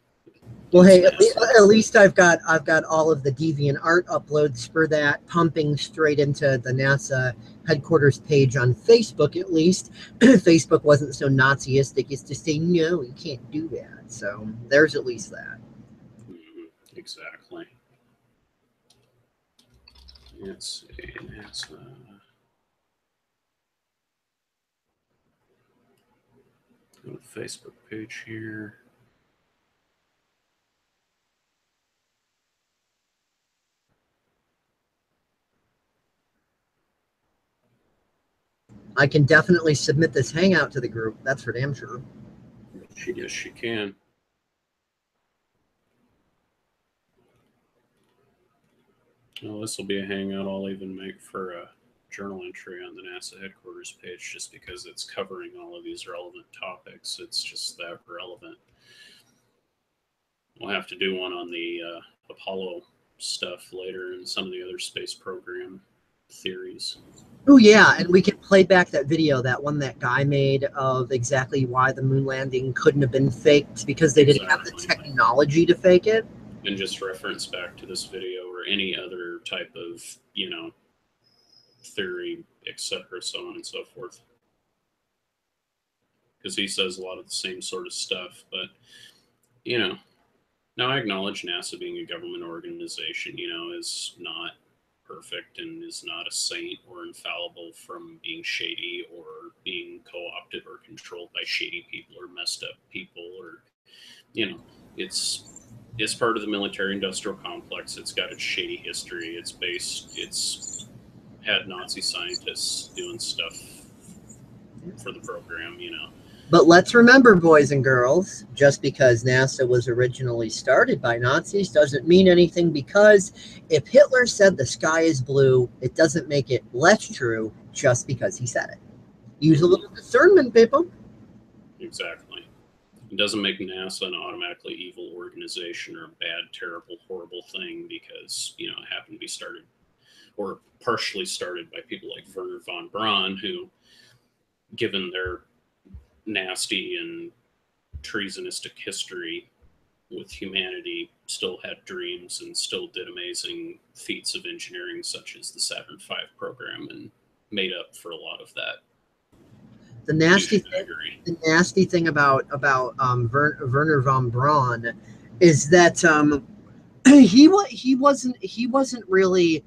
[SPEAKER 1] Well, hey, at least I've got all of the DeviantArt uploads for that pumping straight into the NASA headquarters page on Facebook. At least Facebook wasn't so Naziistic as to say no, you can't do that. So there's at least that.
[SPEAKER 2] Exactly. Let's see, NASA. Go to the Facebook page here.
[SPEAKER 1] I can definitely submit this hangout to the group. That's for damn sure.
[SPEAKER 2] Yes, she can. Well, this will be a hangout I'll even make for journal entry on the NASA headquarters page just because it's covering all of these relevant topics. It's just that relevant. We'll have to do one on the Apollo stuff later and some of the other space program theories.
[SPEAKER 1] Oh yeah, and we can play back that video, that one that guy made of exactly why the moon landing couldn't have been faked, because they didn't have the technology to fake it.
[SPEAKER 2] And just reference back to this video or any other type of, you know, theory, etc., so on and so forth. Because he says a lot of the same sort of stuff, but, you know, now I acknowledge NASA being a government organization, you know, is not perfect and is not a saint or infallible from being shady or being co-opted or controlled by shady people or messed up people, or, you know, it's part of the military industrial complex. It's got its shady history. It's had Nazi scientists doing stuff for the program, you know.
[SPEAKER 1] But let's remember, boys and girls, just because NASA was originally started by Nazis doesn't mean anything, because if Hitler said the sky is blue, it doesn't make it less true just because he said it. Use a little discernment, people.
[SPEAKER 2] Exactly. It doesn't make NASA an automatically evil organization or a bad, terrible, horrible thing because, you know, it happened to be started or partially started by people like Wernher von Braun, who, given their nasty and treasonistic history with humanity, still had dreams and still did amazing feats of engineering such as the Saturn V program and made up for a lot of that.
[SPEAKER 1] The nasty thing about Wernher von Braun is that he wasn't really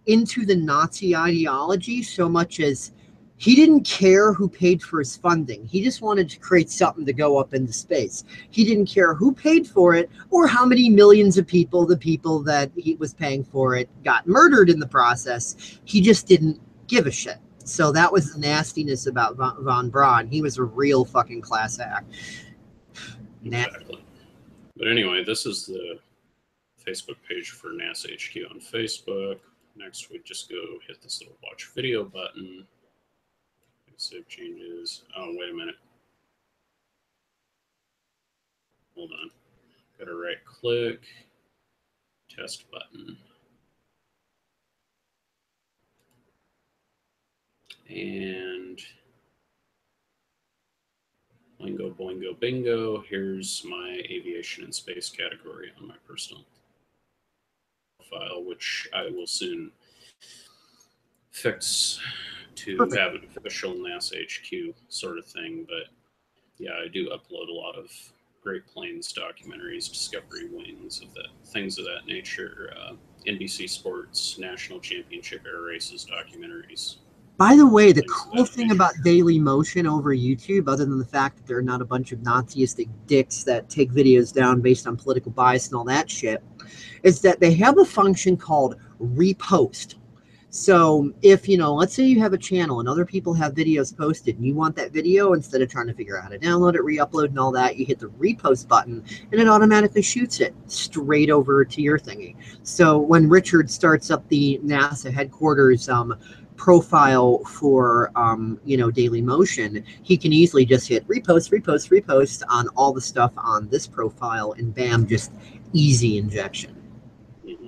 [SPEAKER 1] into the Nazi ideology so much as he didn't care who paid for his funding. He just wanted to create something to go up into space. He didn't care who paid for it or how many millions of people, the people that he was paying for it, got murdered in the process. He just didn't give a shit. So that was the nastiness about von Braun. He was a real fucking class act.
[SPEAKER 2] Exactly. But anyway, this is the Facebook page for NASA HQ on Facebook. Next, we just go hit this little watch video button. Save changes. Oh, wait a minute. Hold on. Got to right click. Test button. And boingo, boingo, bingo. Here's my aviation and space category on my personal profile, which I will soon fix to have an official NASA HQ sort of thing. But yeah, I do upload a lot of Great Plains documentaries, Discovery Wings, of that, things of that nature, NBC Sports, National Championship Air Races documentaries.
[SPEAKER 1] By the way, the cool thing about Daily Motion over YouTube, other than the fact that they're not a bunch of Nazistic dicks that take videos down based on political bias and all that shit, is that they have a function called repost. So if, you know, let's say you have a channel and other people have videos posted and you want that video, instead of trying to figure out how to download it, re-upload and all that, you hit the repost button and it automatically shoots it straight over to your thingy. So when Richard starts up the NASA headquarters profile for, you know, Daily Motion, he can easily just hit repost, repost, repost on all the stuff on this profile, and bam, just easy injection.
[SPEAKER 2] Mm-hmm.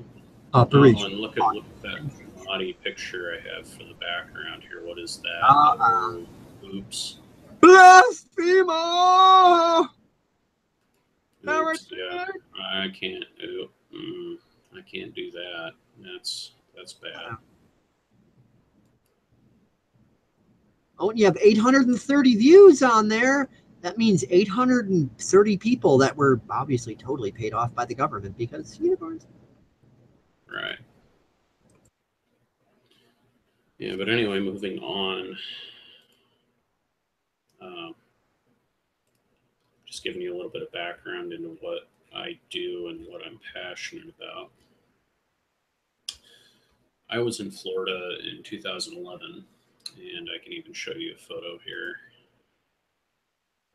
[SPEAKER 1] Operation.
[SPEAKER 2] Oh, and look at that naughty picture I have for the background here. What is that? Oh, oops.
[SPEAKER 1] Blasphemer!
[SPEAKER 2] Oops, yeah, I can't. I can't do that. That's bad.
[SPEAKER 1] Oh, you have 830 views on there. That means 830 people that were obviously totally paid off by the government because unicorns.
[SPEAKER 2] Right. Yeah, but anyway, moving on. Just giving you a little bit of background into what I do and what I'm passionate about. I was in Florida in 2011, and I can even show you a photo here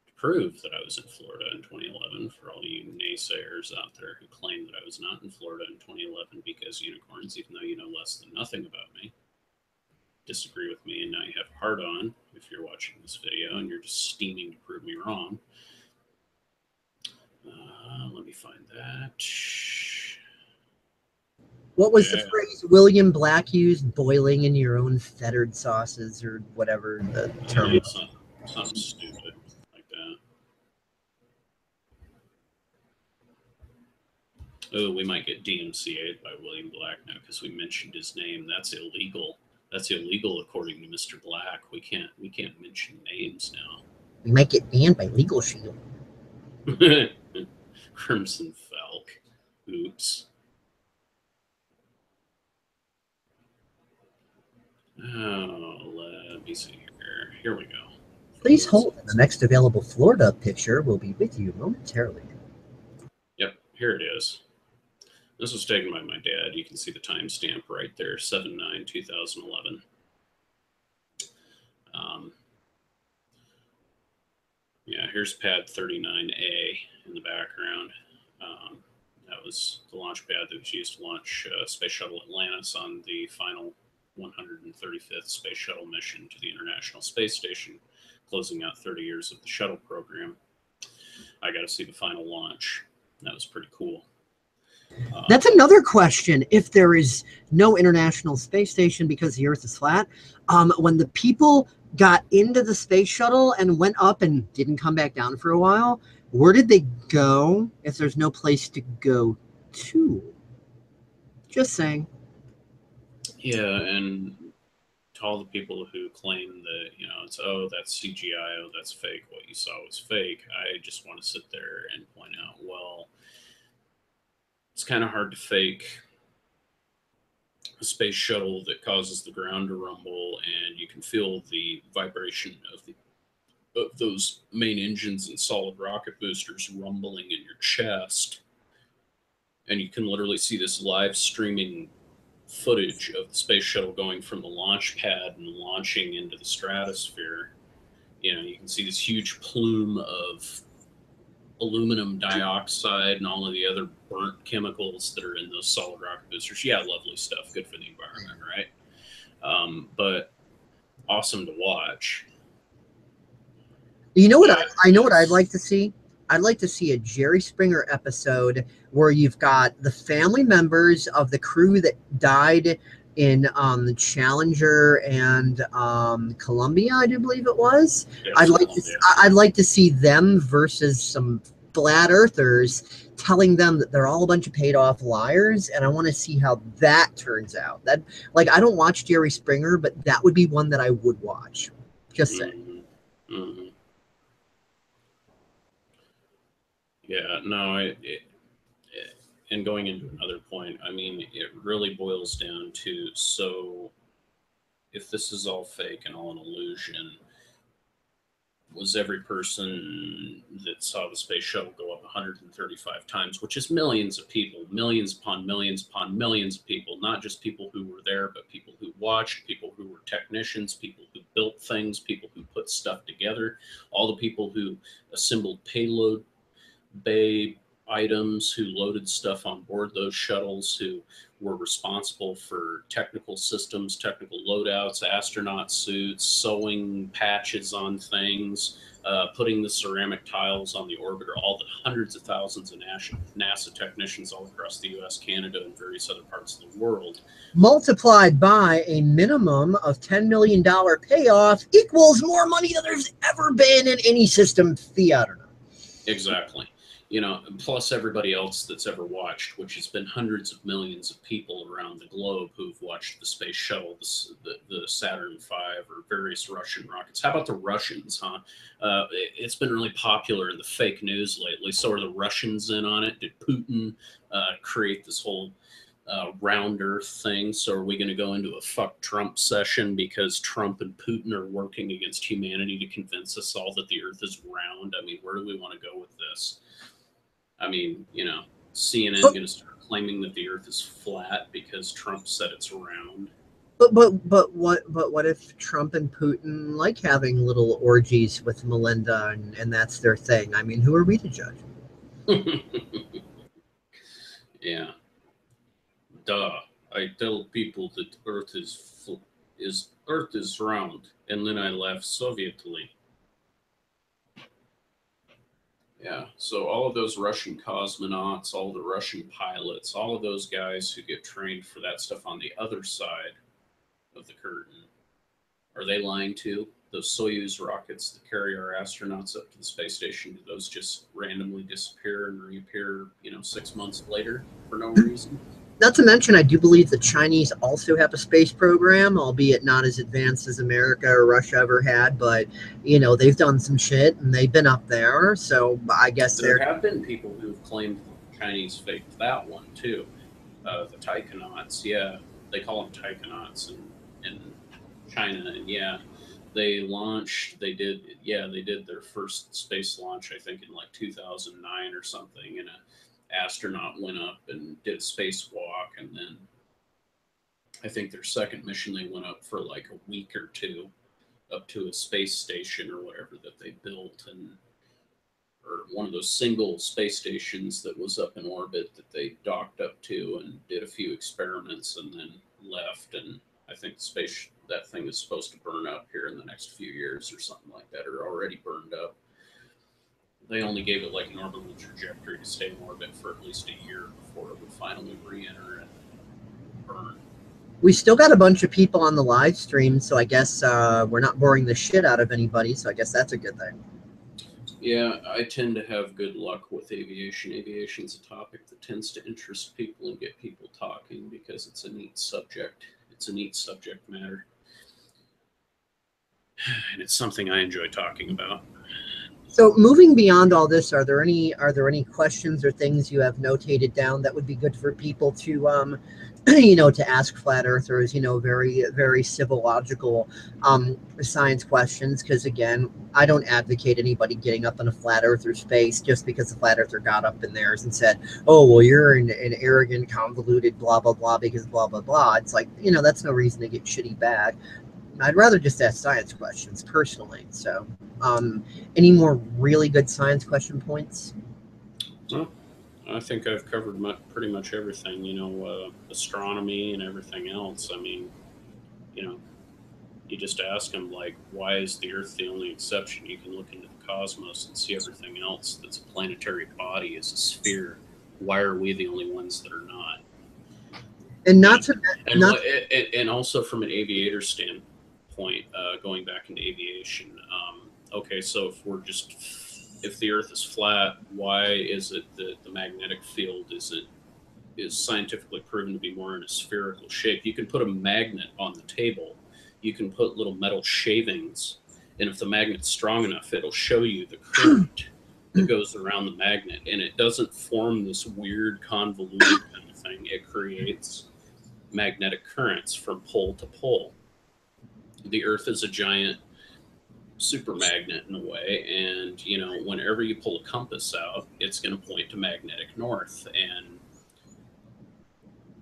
[SPEAKER 2] to prove that I was in Florida in 2011 for all you naysayers out there who claim that I was not in Florida in 2011 because unicorns, even though you know less than nothing about me. disagree with me, and now you have hard on if you're watching this video and you're just steaming to prove me wrong. Let me find that.
[SPEAKER 1] What was the phrase William Black used? Boiling in your own fettered sauces, or whatever the term was.
[SPEAKER 2] Something stupid like that. Oh, we might get DMCA'd by William Black now because we mentioned his name. That's illegal. That's illegal according to Mr. Black. We can't mention names now.
[SPEAKER 1] We might get banned by Legal Shield.
[SPEAKER 2] Crimson Falk. Oops. Oh, let me see here. Here we go.
[SPEAKER 1] Please hold. The next available Florida picture will be with you momentarily.
[SPEAKER 2] Yep, here it is. This was taken by my dad. You can see the timestamp right there, 7/9/2011. Yeah, here's pad 39A in the background. That was the launch pad that was used to launch Space Shuttle Atlantis on the final 135th Space Shuttle mission to the International Space Station, closing out 30 years of the shuttle program. I got to see the final launch. That was pretty cool.
[SPEAKER 1] That's another question. If there is no International Space Station because the Earth is flat, when the people got into the space shuttle and went up and didn't come back down for a while, where did they go if there's no place to go to? Just saying.
[SPEAKER 2] Yeah, and to all the people who claim that, it's, oh, that's CGI, oh, that's fake, what you saw was fake, I just want to sit there and point out, well, it's kind of hard to fake a space shuttle that causes the ground to rumble, and you can feel the vibration of those main engines and solid rocket boosters rumbling in your chest. And you can literally see this live streaming footage of the space shuttle going from the launch pad and launching into the stratosphere. You can see this huge plume of aluminum dioxide and all of the other burnt chemicals that are in those solid rocket boosters. Yeah, lovely stuff. Good for the environment, right? But awesome to watch.
[SPEAKER 1] You know what? I know what I'd like to see. I'd like to see a Jerry Springer episode where you've got the family members of the crew that died in the Challenger and Columbia, I do believe it was. Yeah, I'd like to see them versus some flat earthers telling them that they're all a bunch of paid off liars, and I want to see how that turns out. That, like, I don't watch Jerry Springer, but that would be one that I would watch. Just saying.
[SPEAKER 2] Mm-hmm. Yeah, no, and going into another point, I mean, it really boils down to, so if this is all fake and all an illusion, was every person that saw the space shuttle go up 135 times, which is millions of people, millions upon millions upon millions of people, not just people who were there, but people who watched, people who were technicians, people who built things, people who put stuff together, all the people who assembled payload bay items, who loaded stuff on board those shuttles, who were responsible for technical systems, technical loadouts, astronaut suits, sewing patches on things, putting the ceramic tiles on the orbiter, all the hundreds of thousands of NASA technicians all across the US, Canada, and various other parts of the world.
[SPEAKER 1] Multiplied by a minimum of $10 million payoff equals more money than there's ever been in any system fiat or not.
[SPEAKER 2] Exactly. Plus everybody else that's ever watched, which has been hundreds of millions of people around the globe who've watched the space shuttle, the Saturn V, or various Russian rockets. How about the Russians, huh? It's been really popular in the fake news lately. So are the Russians in on it? Did Putin create this whole round Earth thing? So are we going to go into a fuck Trump session because Trump and Putin are working against humanity to convince us all that the Earth is round? I mean, where do we want to go with this? I mean, CNN going to start claiming that the Earth is flat because Trump said it's round.
[SPEAKER 1] But what if Trump and Putin like having little orgies with Melinda and that's their thing? I mean, who are we to judge?
[SPEAKER 2] Yeah. Duh. I tell people that Earth is Earth is round. And then I left Sovietly. Yeah, so all of those Russian cosmonauts, all the Russian pilots, all of those guys who get trained for that stuff on the other side of the curtain, are they lying too? Those Soyuz rockets that carry our astronauts up to the space station, do those just randomly disappear and reappear, 6 months later for no reason?
[SPEAKER 1] Not to mention, I do believe the Chinese also have a space program, albeit not as advanced as America or Russia ever had. But they've done some shit and they've been up there. So I guess
[SPEAKER 2] there have been people who've claimed the Chinese faked that one too. The taikonauts, yeah, they call them taikonauts in China, and yeah, they did their first space launch, I think, in like 2009 or something, and an astronaut went up and did a spacewalk, and then I think their second mission they went up for like a week or two up to a space station or whatever that they built, and or one of those single space stations that was up in orbit that they docked up to and did a few experiments and then left. And I think that thing is supposed to burn up here in the next few years or something like that, or already burned up. They only gave it like an orbital trajectory to stay in orbit for at least a year before it would finally re-enter and burn.
[SPEAKER 1] We still got a bunch of people on the live stream, so I guess we're not boring the shit out of anybody, so I guess that's a good thing.
[SPEAKER 2] Yeah, I tend to have good luck with aviation. Aviation's a topic that tends to interest people and get people talking because it's a neat subject. It's a neat subject matter. And it's something I enjoy talking about.
[SPEAKER 1] So moving beyond all this, are there any questions or things you have notated down that would be good for people to to ask flat earthers, very, very civil, logical science questions? Because again, I don't advocate anybody getting up in a flat earther's face just because the flat earther got up in theirs and said, oh, well, you're an arrogant, convoluted, blah, blah, blah, because blah, blah, blah. It's like, that's no reason to get shitty back. I'd rather just ask science questions personally. So any more really good science question points?
[SPEAKER 2] Well, I think I've covered pretty much everything, astronomy and everything else. I mean, you just ask them, like, why is the Earth the only exception? You can look into the cosmos and see everything else that's a planetary body is a sphere. Why are we the only ones that are not?
[SPEAKER 1] And
[SPEAKER 2] and also from an aviator standpoint, going back into aviation. Okay, so if the Earth is flat, why is it that the magnetic field is scientifically proven to be more in a spherical shape? You can put a magnet on the table. You can put little metal shavings, and if the magnet's strong enough, it'll show you the current that goes around the magnet, and it doesn't form this weird convoluted kind of thing. It creates magnetic currents from pole to pole. The Earth is a giant super magnet in a way, and whenever you pull a compass out, it's going to point to magnetic north. And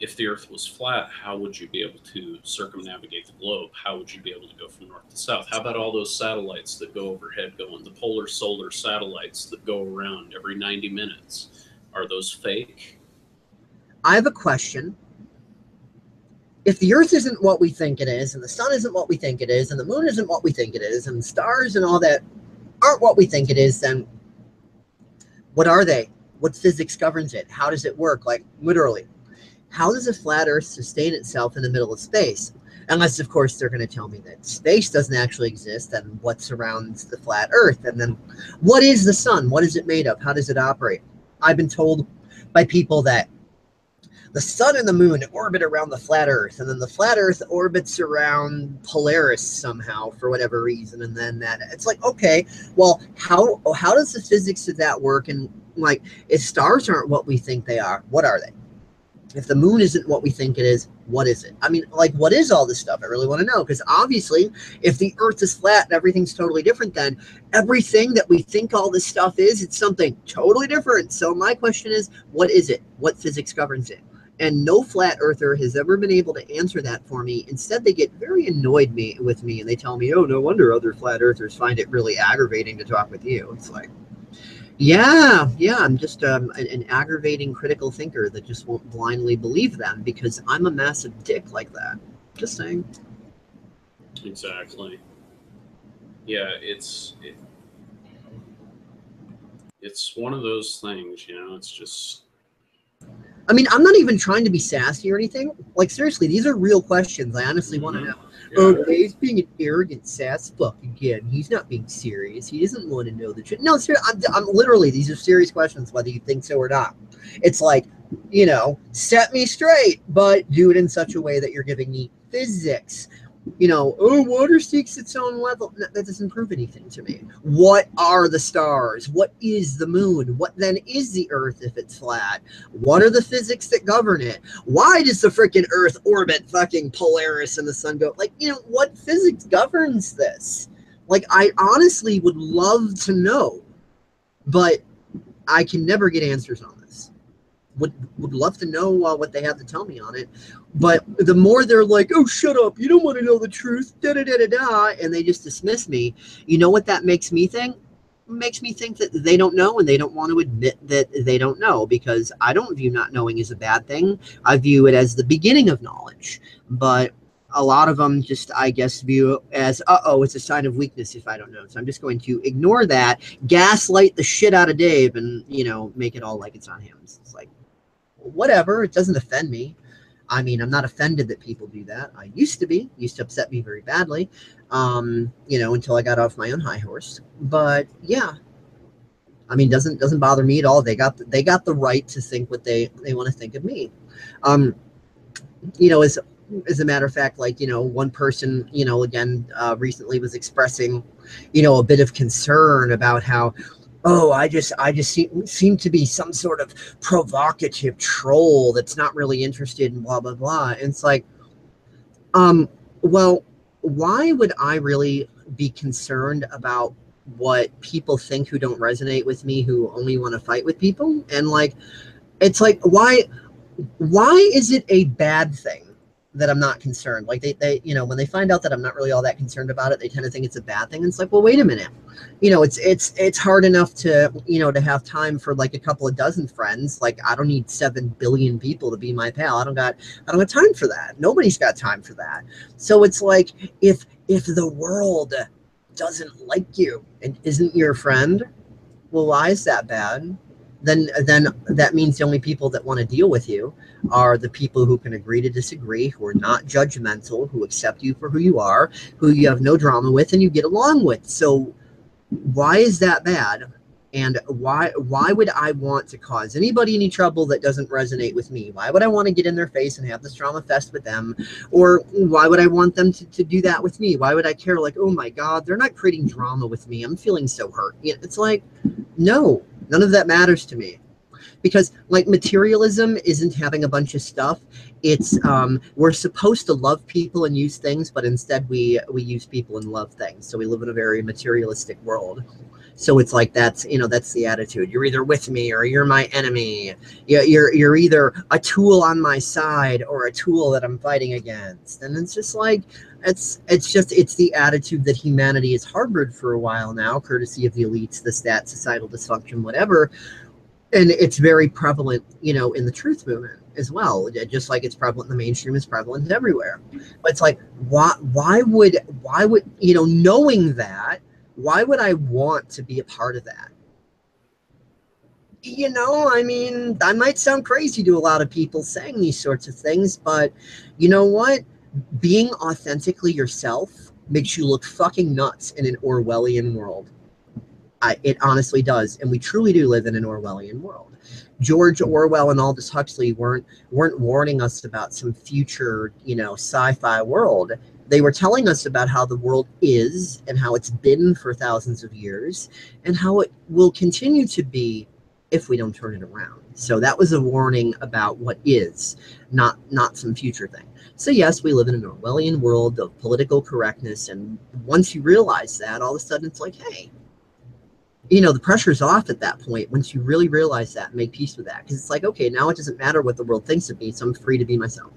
[SPEAKER 2] if the Earth was flat, how would you be able to circumnavigate the globe? How would you be able to go from north to south? How about all those satellites that go overhead, the polar solar satellites that go around every 90 minutes? Are those fake?
[SPEAKER 1] I have a question. If the Earth isn't what we think it is, and the sun isn't what we think it is, and the moon isn't what we think it is, and the stars and all that aren't what we think it is, then what are they? What physics governs it? How does it work? Like, literally, how does a flat Earth sustain itself in the middle of space? Unless, of course, they're going to tell me that space doesn't actually exist and what surrounds the flat Earth. And then what is the sun? What is it made of? How does it operate? I've been told by people that the sun and the moon orbit around the flat Earth, and then the flat Earth orbits around Polaris somehow for whatever reason, and then that it's like, okay, well, how does the physics of that work? And like, if stars aren't what we think they are, what are they? If the moon isn't what we think it is, what is it? I mean, like, what is all this stuff? I really want to know, because obviously, if the Earth is flat and everything's totally different, then everything that we think all this stuff is, it's something totally different. So my question is, what is it? What physics governs it? And no flat earther has ever been able to answer that for me. Instead, they get very annoyed with me, and they tell me, oh, no wonder other flat earthers find it really aggravating to talk with you. It's like, yeah, I'm just an aggravating critical thinker that just won't blindly believe them because I'm a massive dick like that. Just saying.
[SPEAKER 2] Exactly. Yeah, it's one of those things, you know. It's just
[SPEAKER 1] I mean, I'm not even trying to be sassy or anything. Like, seriously, these are real questions. I honestly want to know.
[SPEAKER 2] yeah.
[SPEAKER 1] Okay, he's being an arrogant sass fuck again. He's not being serious. He doesn't want to know the truth. No, I'm literally, these are serious questions, whether you think so or not. It's like, you know, set me straight, but do it in such a way that you're giving me physics. You know, oh, water seeks its own level. No, that doesn't prove anything to me. What are the stars? What is the moon? What then is the Earth if it's flat? What are the physics that govern it? Why does the freaking Earth orbit fucking Polaris and the sun go? Like, you know, what physics governs this? Like, I honestly would love to know, but I can never get answers on this. Would love to know what they have to tell me on it, but the more they're like, oh, shut up, you don't want to know the truth, da da da da da, and they just dismiss me. You know what that makes me think? Makes me think that they don't know, and they don't want to admit that they don't know, because I don't view not knowing as a bad thing. I view it as the beginning of knowledge, but a lot of them just, I guess, view it as, uh-oh, it's a sign of weakness if I don't know. So I'm just going to ignore that, gaslight the shit out of Dave, and, you know, make it all like it's on him. It's like, whatever, it doesn't offend me. I mean, I'm not offended that people do that. I used to upset me very badly, you know, until I got off my own high horse. But yeah, I mean, doesn't bother me at all. They got the right to think what they want to think of me. You know, as a matter of fact, like, you know, one person, you know, again, recently was expressing, you know, a bit of concern about how, oh, I just seem to be some sort of provocative troll that's not really interested in blah blah blah. And it's like, well, why would I really be concerned about what people think who don't resonate with me, who only want to fight with people? And like, it's like, why is it a bad thing that I'm not concerned? Like, they you know, when they find out that I'm not really all that concerned about it, they tend to think it's a bad thing. And it's like, well, wait a minute. You know, it's hard enough to, you know, to have time for like a couple of dozen friends. Like, I don't need 7 billion people to be my pal. I don't got time for that. Nobody's got time for that. So it's like, if the world doesn't like you and isn't your friend, well, why is that bad? Then that means the only people that want to deal with you are the people who can agree to disagree, who are not judgmental, who accept you for who you are, who you have no drama with and you get along with. So why is that bad? And why would I want to cause anybody any trouble that doesn't resonate with me? Why would I want to get in their face and have this drama fest with them? Or why would I want them to do that with me? Why would I care? Like, oh my God, they're not creating drama with me. I'm feeling so hurt. It's like, no, none of that matters to me. Because like, materialism isn't having a bunch of stuff. It's we're supposed to love people and use things, but instead we use people and love things. So we live in a very materialistic world. So it's like, that's, you know, that's the attitude. You're either with me or you're my enemy. You're either a tool on my side or a tool that I'm fighting against. And it's just like, it's the attitude that humanity has harbored for a while now, courtesy of the elites, the stats, societal dysfunction, whatever. And it's very prevalent, you know, in the truth movement as well. Just like it's prevalent in the mainstream, it's prevalent everywhere. But it's like, why would, you know, knowing that, why would I want to be a part of that? You know, I mean, I might sound crazy to a lot of people saying these sorts of things, but you know what? Being authentically yourself makes you look fucking nuts in an Orwellian world. It honestly does, and we truly do live in an Orwellian world. George Orwell and Aldous Huxley weren't warning us about some future, you know, sci-fi world. They were telling us about how the world is and how it's been for thousands of years and how it will continue to be if we don't turn it around. So that was a warning about what is, not some future thing. So yes, we live in an Orwellian world of political correctness, and once you realize that, all of a sudden it's like, hey, you know, the pressure's off at that point once you really realize that and make peace with that. Because it's like, okay, now it doesn't matter what the world thinks of me, so I'm free to be myself.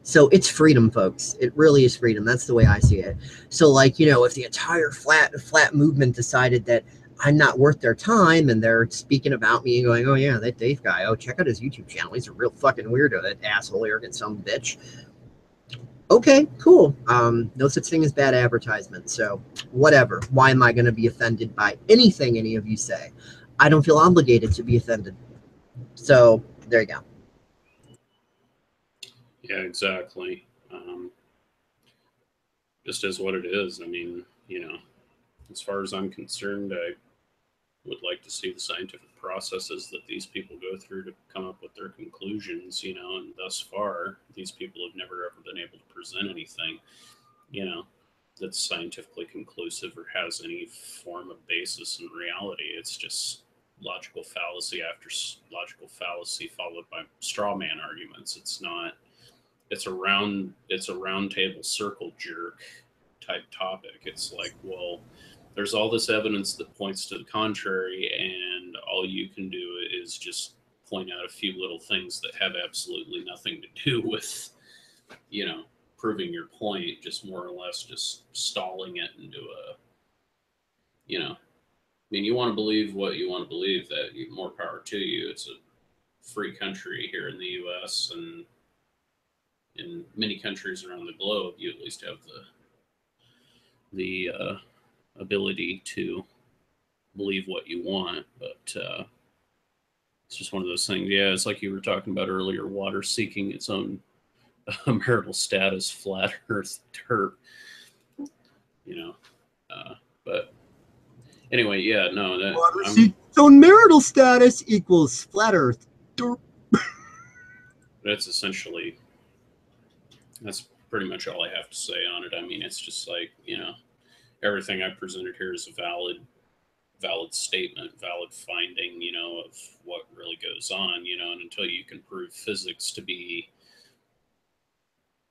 [SPEAKER 1] So it's freedom, folks. It really is freedom. That's the way I see it. So, like, you know, if the entire flat movement decided that I'm not worth their time and they're speaking about me and going, oh yeah, that Dave guy, oh, check out his YouTube channel, he's a real fucking weirdo, that asshole, arrogant son of a bitch. Okay, cool. No such thing as bad advertisement. So whatever. Why am I going to be offended by anything any of you say? I don't feel obligated to be offended. So there you go.
[SPEAKER 2] Yeah, exactly. Just is what it is. I mean, as far as I'm concerned, I would like to see the scientific processes that these people go through to come up with their conclusions, and thus far, these people have never ever been able to present anything, you know, that's scientifically conclusive or has any form of basis in reality. It's just logical fallacy after logical fallacy followed by straw man arguments. It's a round table circle jerk type topic. It's like, well, there's all this evidence that points to the contrary, and all you can do is just point out a few little things that have absolutely nothing to do with, you know, proving your point, just more or less just stalling it into a, I mean, you want to believe what you want to believe, that more power to you. It's a free country here in the U.S., and in many countries around the globe, you at least have the ability to believe what you want. But it's just one of those things. Yeah, it's like you were talking about earlier, water seeking its own marital status, flat earth terp, you know. But anyway, yeah, no, that
[SPEAKER 1] Water seeking its own marital status equals flat earth.
[SPEAKER 2] That's essentially, that's pretty much all I have to say on it. I mean, it's just like, everything I presented here is a valid statement, valid finding, of what really goes on, and until you can prove physics to be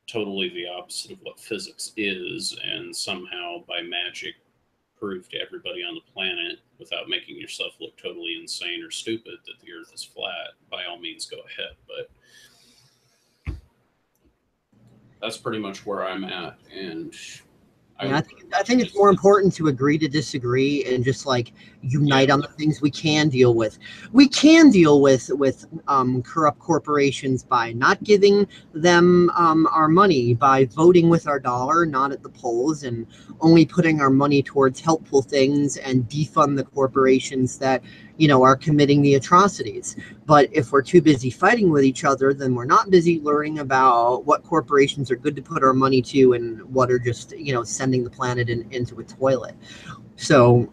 [SPEAKER 2] totally the opposite of what physics is, and somehow by magic prove to everybody on the planet without making yourself look totally insane or stupid that the earth is flat, by all means go ahead. But that's pretty much where I'm at. And
[SPEAKER 1] Yeah, I think it's more important to agree to disagree and just like unite on the things we can deal with. We can deal with corrupt corporations by not giving them our money, by voting with our dollar, not at the polls, and only putting our money towards helpful things, and defund the corporations that are committing the atrocities. But if we're too busy fighting with each other, then we're not busy learning about what corporations are good to put our money to and what are just, sending the planet into a toilet. So,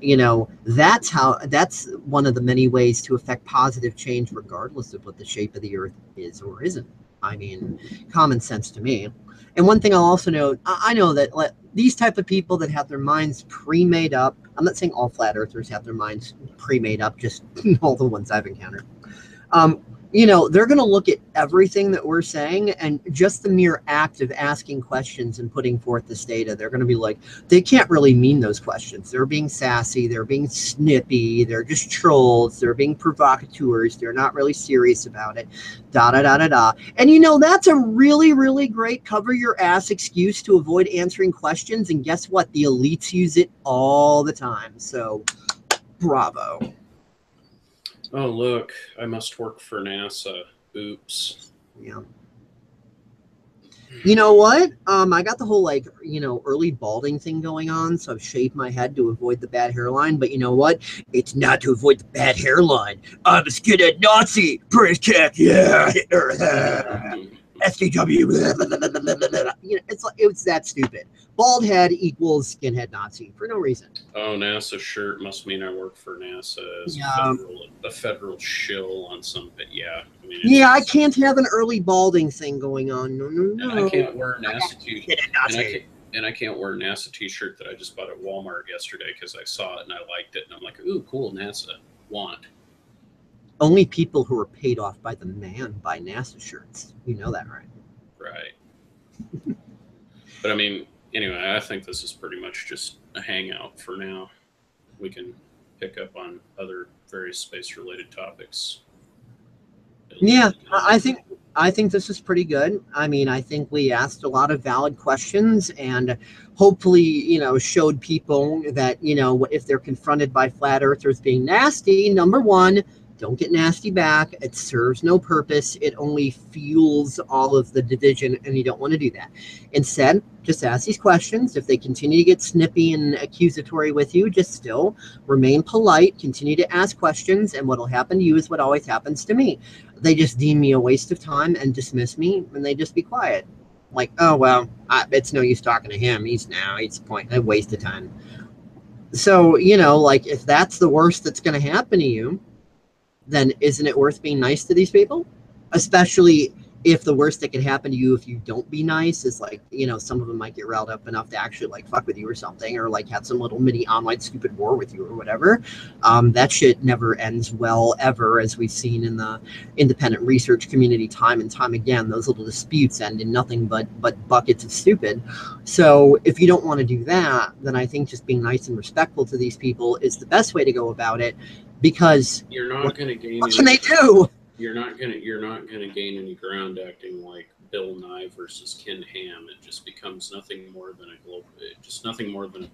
[SPEAKER 1] that's one of the many ways to affect positive change, regardless of what the shape of the earth is or isn't. I mean, common sense to me. And one thing I'll also note, I know that these type of people that have their minds pre-made up, I'm not saying all flat earthers have their minds pre-made up, just all the ones I've encountered. They're going to look at everything that we're saying, and just the mere act of asking questions and putting forth this data, they're going to be like, they can't really mean those questions. They're being sassy. They're being snippy. They're just trolls. They're being provocateurs. They're not really serious about it. Da da da da da. And that's a really, really great cover your ass excuse to avoid answering questions. And guess what? The elites use it all the time. So, bravo.
[SPEAKER 2] Oh, look, I must work for NASA. Oops.
[SPEAKER 1] Yeah. You know what? I got the whole early balding thing going on, so I've shaved my head to avoid the bad hairline. But you know what? It's not to avoid the bad hairline. I'm a skinhead Nazi. British kick, yeah. SJW. It's that stupid. Bald head equals skinhead Nazi for no reason.
[SPEAKER 2] Oh, NASA shirt must mean I work for NASA as a federal shill on some. But yeah, I mean,
[SPEAKER 1] I can't have an early balding thing going on. No.
[SPEAKER 2] And I can't wear a NASA t-shirt. And I can't wear a NASA t-shirt that I just bought at Walmart yesterday because I saw it and I liked it, and I'm like, ooh, cool, NASA. Want.
[SPEAKER 1] Only people who are paid off by the man buy NASA shirts. You know that, right?
[SPEAKER 2] Right. But I mean, anyway, I think this is pretty much just a hangout for now. We can pick up on other various space-related topics.
[SPEAKER 1] Yeah, I think this is pretty good. I mean, I think we asked a lot of valid questions and hopefully, showed people that, if they're confronted by flat earthers being nasty, number one, Don't get nasty back. It serves no purpose. It only fuels all of the division, and you don't want to do that. Instead, just ask these questions. If they continue to get snippy and accusatory with you, just still remain polite, continue to ask questions, and what will happen to you is what always happens to me. They just deem me a waste of time and dismiss me, and they just be quiet. Like, oh, well, it's no use talking to him. He's a waste of time. So, like, if that's the worst that's going to happen to you, then isn't it worth being nice to these people? Especially if the worst that could happen to you if you don't be nice is like, some of them might get riled up enough to actually like fuck with you or something, or like have some little mini online stupid war with you or whatever. That shit never ends well ever, as we've seen in the independent research community time and time again. Those little disputes end in nothing but buckets of stupid. So if you don't want to do that, then I think just being nice and respectful to these people is the best way to go about it. Because
[SPEAKER 2] you're not going to gain.
[SPEAKER 1] What can they do?
[SPEAKER 2] You're not going to gain any ground acting like Bill Nye versus Ken Ham. It just becomes nothing more than a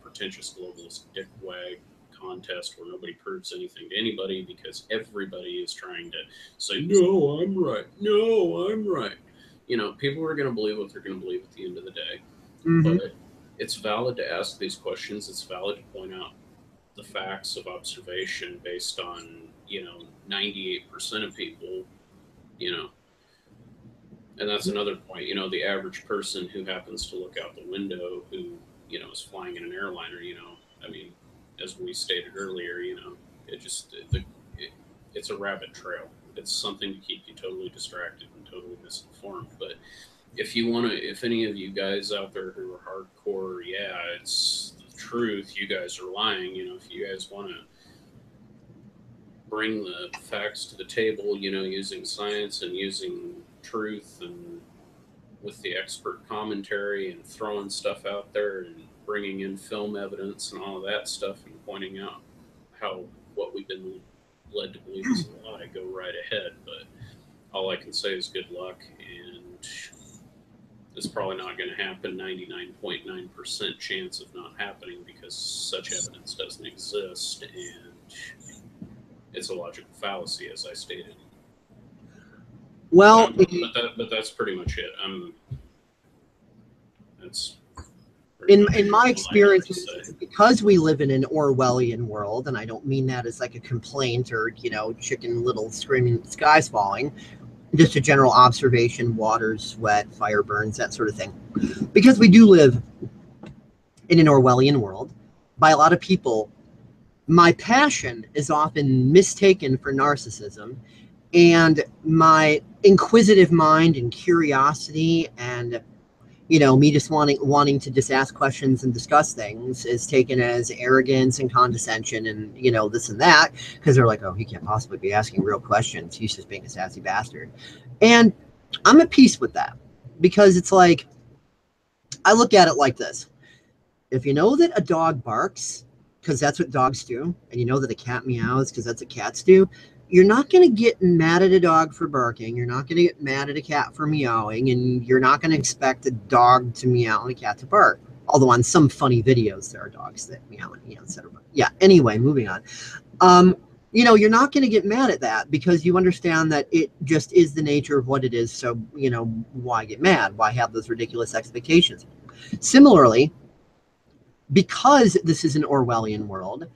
[SPEAKER 2] pretentious globalist dickwag contest where nobody proves anything to anybody because everybody is trying to say, "No, I'm right. No, I'm right." People are going to believe what they're going to believe at the end of the day.
[SPEAKER 1] Mm-hmm.
[SPEAKER 2] But it's valid to ask these questions. It's valid to point out the facts of observation based on 98% of people, and that's another point. The average person who happens to look out the window who is flying in an airliner, I mean, as we stated earlier, it's a rabbit trail. It's something to keep you totally distracted and totally misinformed. But if any of you guys out there who are hardcore, it's truth, you guys are lying. If you guys want to bring the facts to the table, using science and using truth and with the expert commentary and throwing stuff out there and bringing in film evidence and all of that stuff and pointing out what we've been led to believe is a lie, go right ahead. But all I can say is good luck, and it's probably not going to happen. 99.9% chance of not happening because such evidence doesn't exist, and it's a logical fallacy, as I stated.
[SPEAKER 1] Well,
[SPEAKER 2] but that's pretty much it. That's
[SPEAKER 1] in my experience, because we live in an Orwellian world, and I don't mean that as like a complaint or chicken little screaming sky's falling. Just a general observation: waters wet, fire burns, that sort of thing. Because we do live in an Orwellian world, by a lot of people, my passion is often mistaken for narcissism, and my inquisitive mind and curiosity and me just wanting to just ask questions and discuss things is taken as arrogance and condescension and this and that, because they're like, oh, he can't possibly be asking real questions, he's just being a sassy bastard. And I'm at peace with that, because it's like, I look at it like this: if you know that a dog barks because that's what dogs do, and that a cat meows because that's what cats do, you're not going to get mad at a dog for barking. You're not going to get mad at a cat for meowing, and you're not going to expect a dog to meow and a cat to bark. Although on some funny videos, there are dogs that meow and etc. Yeah, anyway, moving on. You're not going to get mad at that because you understand that it just is the nature of what it is. So, why get mad? Why have those ridiculous expectations? Similarly, because this is an Orwellian world,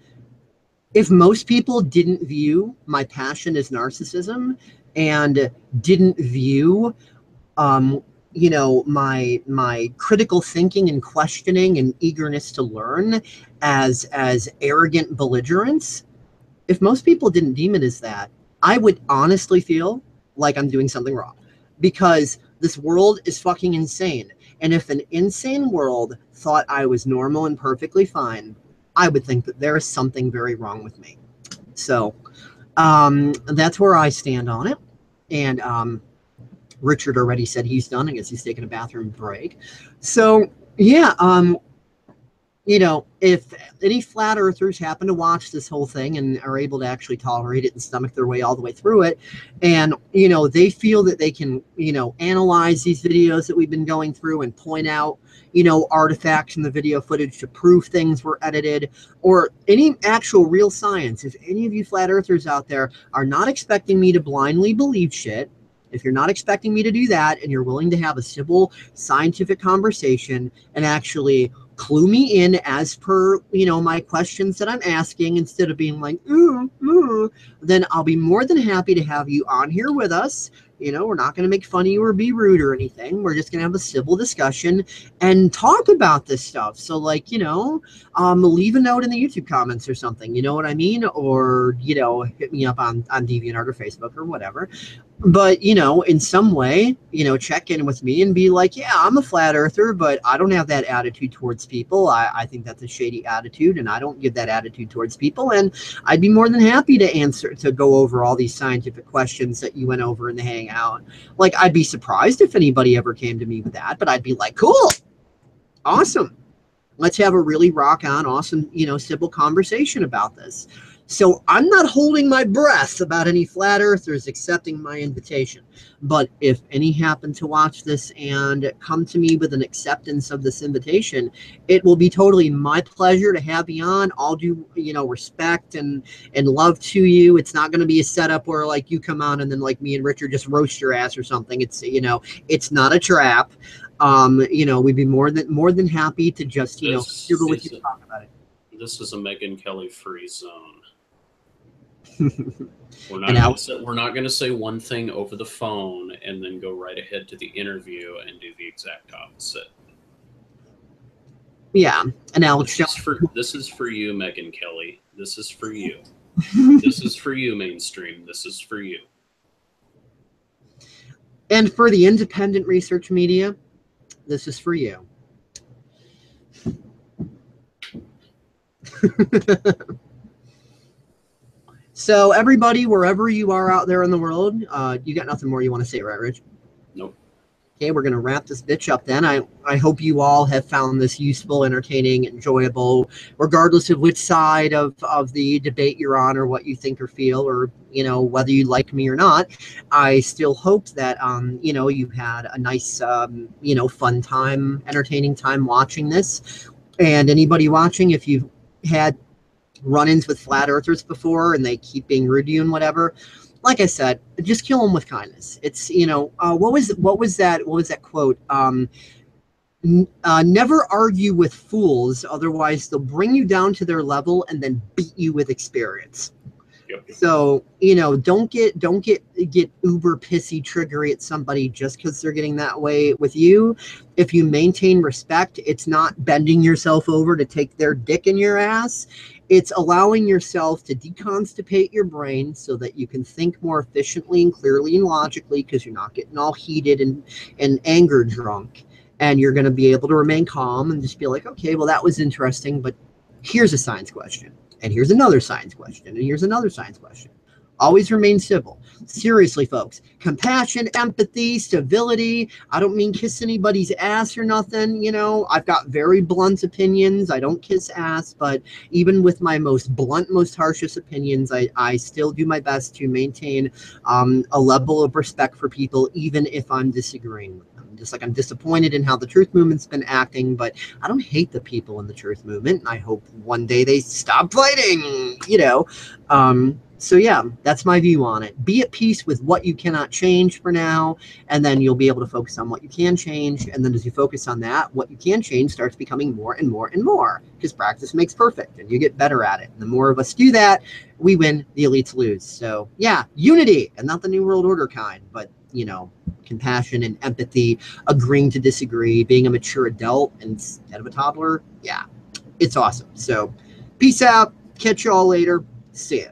[SPEAKER 1] if most people didn't view my passion as narcissism and didn't view my critical thinking and questioning and eagerness to learn as arrogant belligerence, if most people didn't deem it as that, I would honestly feel like I'm doing something wrong, because this world is fucking insane. And if an insane world thought I was normal and perfectly fine, I would think that there is something very wrong with me. So that's where I stand on it. And Richard already said he's done. I guess he's taking a bathroom break. So yeah, you know, if any flat earthers happen to watch this whole thing and are able to actually tolerate it and stomach their way all the way through it, and, you know, they feel that they can, you know, analyze these videos that we've been going through and point out, you know, artifacts in the video footage to prove things were edited, or any actual real science, if any of you flat earthers out there are not expecting me to blindly believe shit, if you're not expecting me to do that, and you're willing to have a civil scientific conversation and actually clue me in as per, you know, my questions that I'm asking, instead of being like, then I'll be more than happy to have you on here with us. You know, we're not going to make fun of you or be rude or anything. We're just going to have a civil discussion and talk about this stuff. So, like, you know, leave a note in the YouTube comments or something. You know what I mean? Or, you know, hit me up on DeviantArt or Facebook or whatever. But, you know, in some way, you know, check in with me and be like, yeah, I'm a flat earther, but I don't have that attitude towards people. I think that's a shady attitude, and I don't give that attitude towards people. And I'd be more than happy to go over all these scientific questions that you went over in the hangout. Like, I'd be surprised if anybody ever came to me with that, but I'd be like, cool, awesome. Let's have a really rock on, awesome, you know, civil conversation about this. So I'm not holding my breath about any flat earthers accepting my invitation. But if any happen to watch this and come to me with an acceptance of this invitation, it will be totally my pleasure to have you on. All due, you know, respect and love to you. It's not going to be a setup where, like, you come on and then, like, me and Richard just roast your ass or something. It's, you know, it's not a trap. You know, we'd be more than happy to just, you know, go with you to talk about it.
[SPEAKER 2] This is a Megyn Kelly free zone. We're not going to say one thing over the phone and then go right ahead to the interview and do the exact opposite.
[SPEAKER 1] Yeah, and Alex,
[SPEAKER 2] this is for you, Megyn Kelly. This is for you. This is for you, mainstream. This is for you.
[SPEAKER 1] And for the independent research media, this is for you. So everybody, wherever you are out there in the world, you got nothing more you want to say, right, Rich?
[SPEAKER 2] Nope.
[SPEAKER 1] Okay, we're going to wrap this bitch up then. I hope you all have found this useful, entertaining, enjoyable, regardless of which side of the debate you're on or what you think or feel, or, you know, whether you like me or not. I still hope that, you know, you had a nice, you know, fun time, entertaining time watching this. And anybody watching, if you've had run-ins with flat earthers before and they keep being rude to you and whatever, like I said, just kill them with kindness. It's, you know, what was that quote? Never argue with fools, otherwise they'll bring you down to their level and then beat you with experience.
[SPEAKER 2] Yep.
[SPEAKER 1] So, you know, don't get uber pissy, triggery at somebody just because they're getting that way with you. If you maintain respect, it's not bending yourself over to take their dick in your ass. It's allowing yourself to deconstipate your brain so that you can think more efficiently and clearly and logically, because you're not getting all heated and anger drunk. And you're going to be able to remain calm and just be like, okay, well, that was interesting, but here's a science question. And here's another science question. And here's another science question. Always remain civil. Seriously, folks. Compassion, empathy, civility. I don't mean kiss anybody's ass or nothing. You know, I've got very blunt opinions. I don't kiss ass. But even with my most blunt, most harshest opinions, I still do my best to maintain a level of respect for people, even if I'm disagreeing with them. Just like I'm disappointed in how the truth movement's been acting, but I don't hate the people in the truth movement. I hope one day they stop fighting, you know. So yeah, that's my view on it. Be at peace with what you cannot change for now, and then you'll be able to focus on what you can change. And then as you focus on that, what you can change starts becoming more and more and more, because practice makes perfect and you get better at it. And the more of us do that, we win, the elites lose. So yeah, unity, and not the New World Order kind, but, you know, compassion and empathy, agreeing to disagree, being a mature adult instead of a toddler. Yeah, it's awesome. So peace out. Catch you all later. See ya.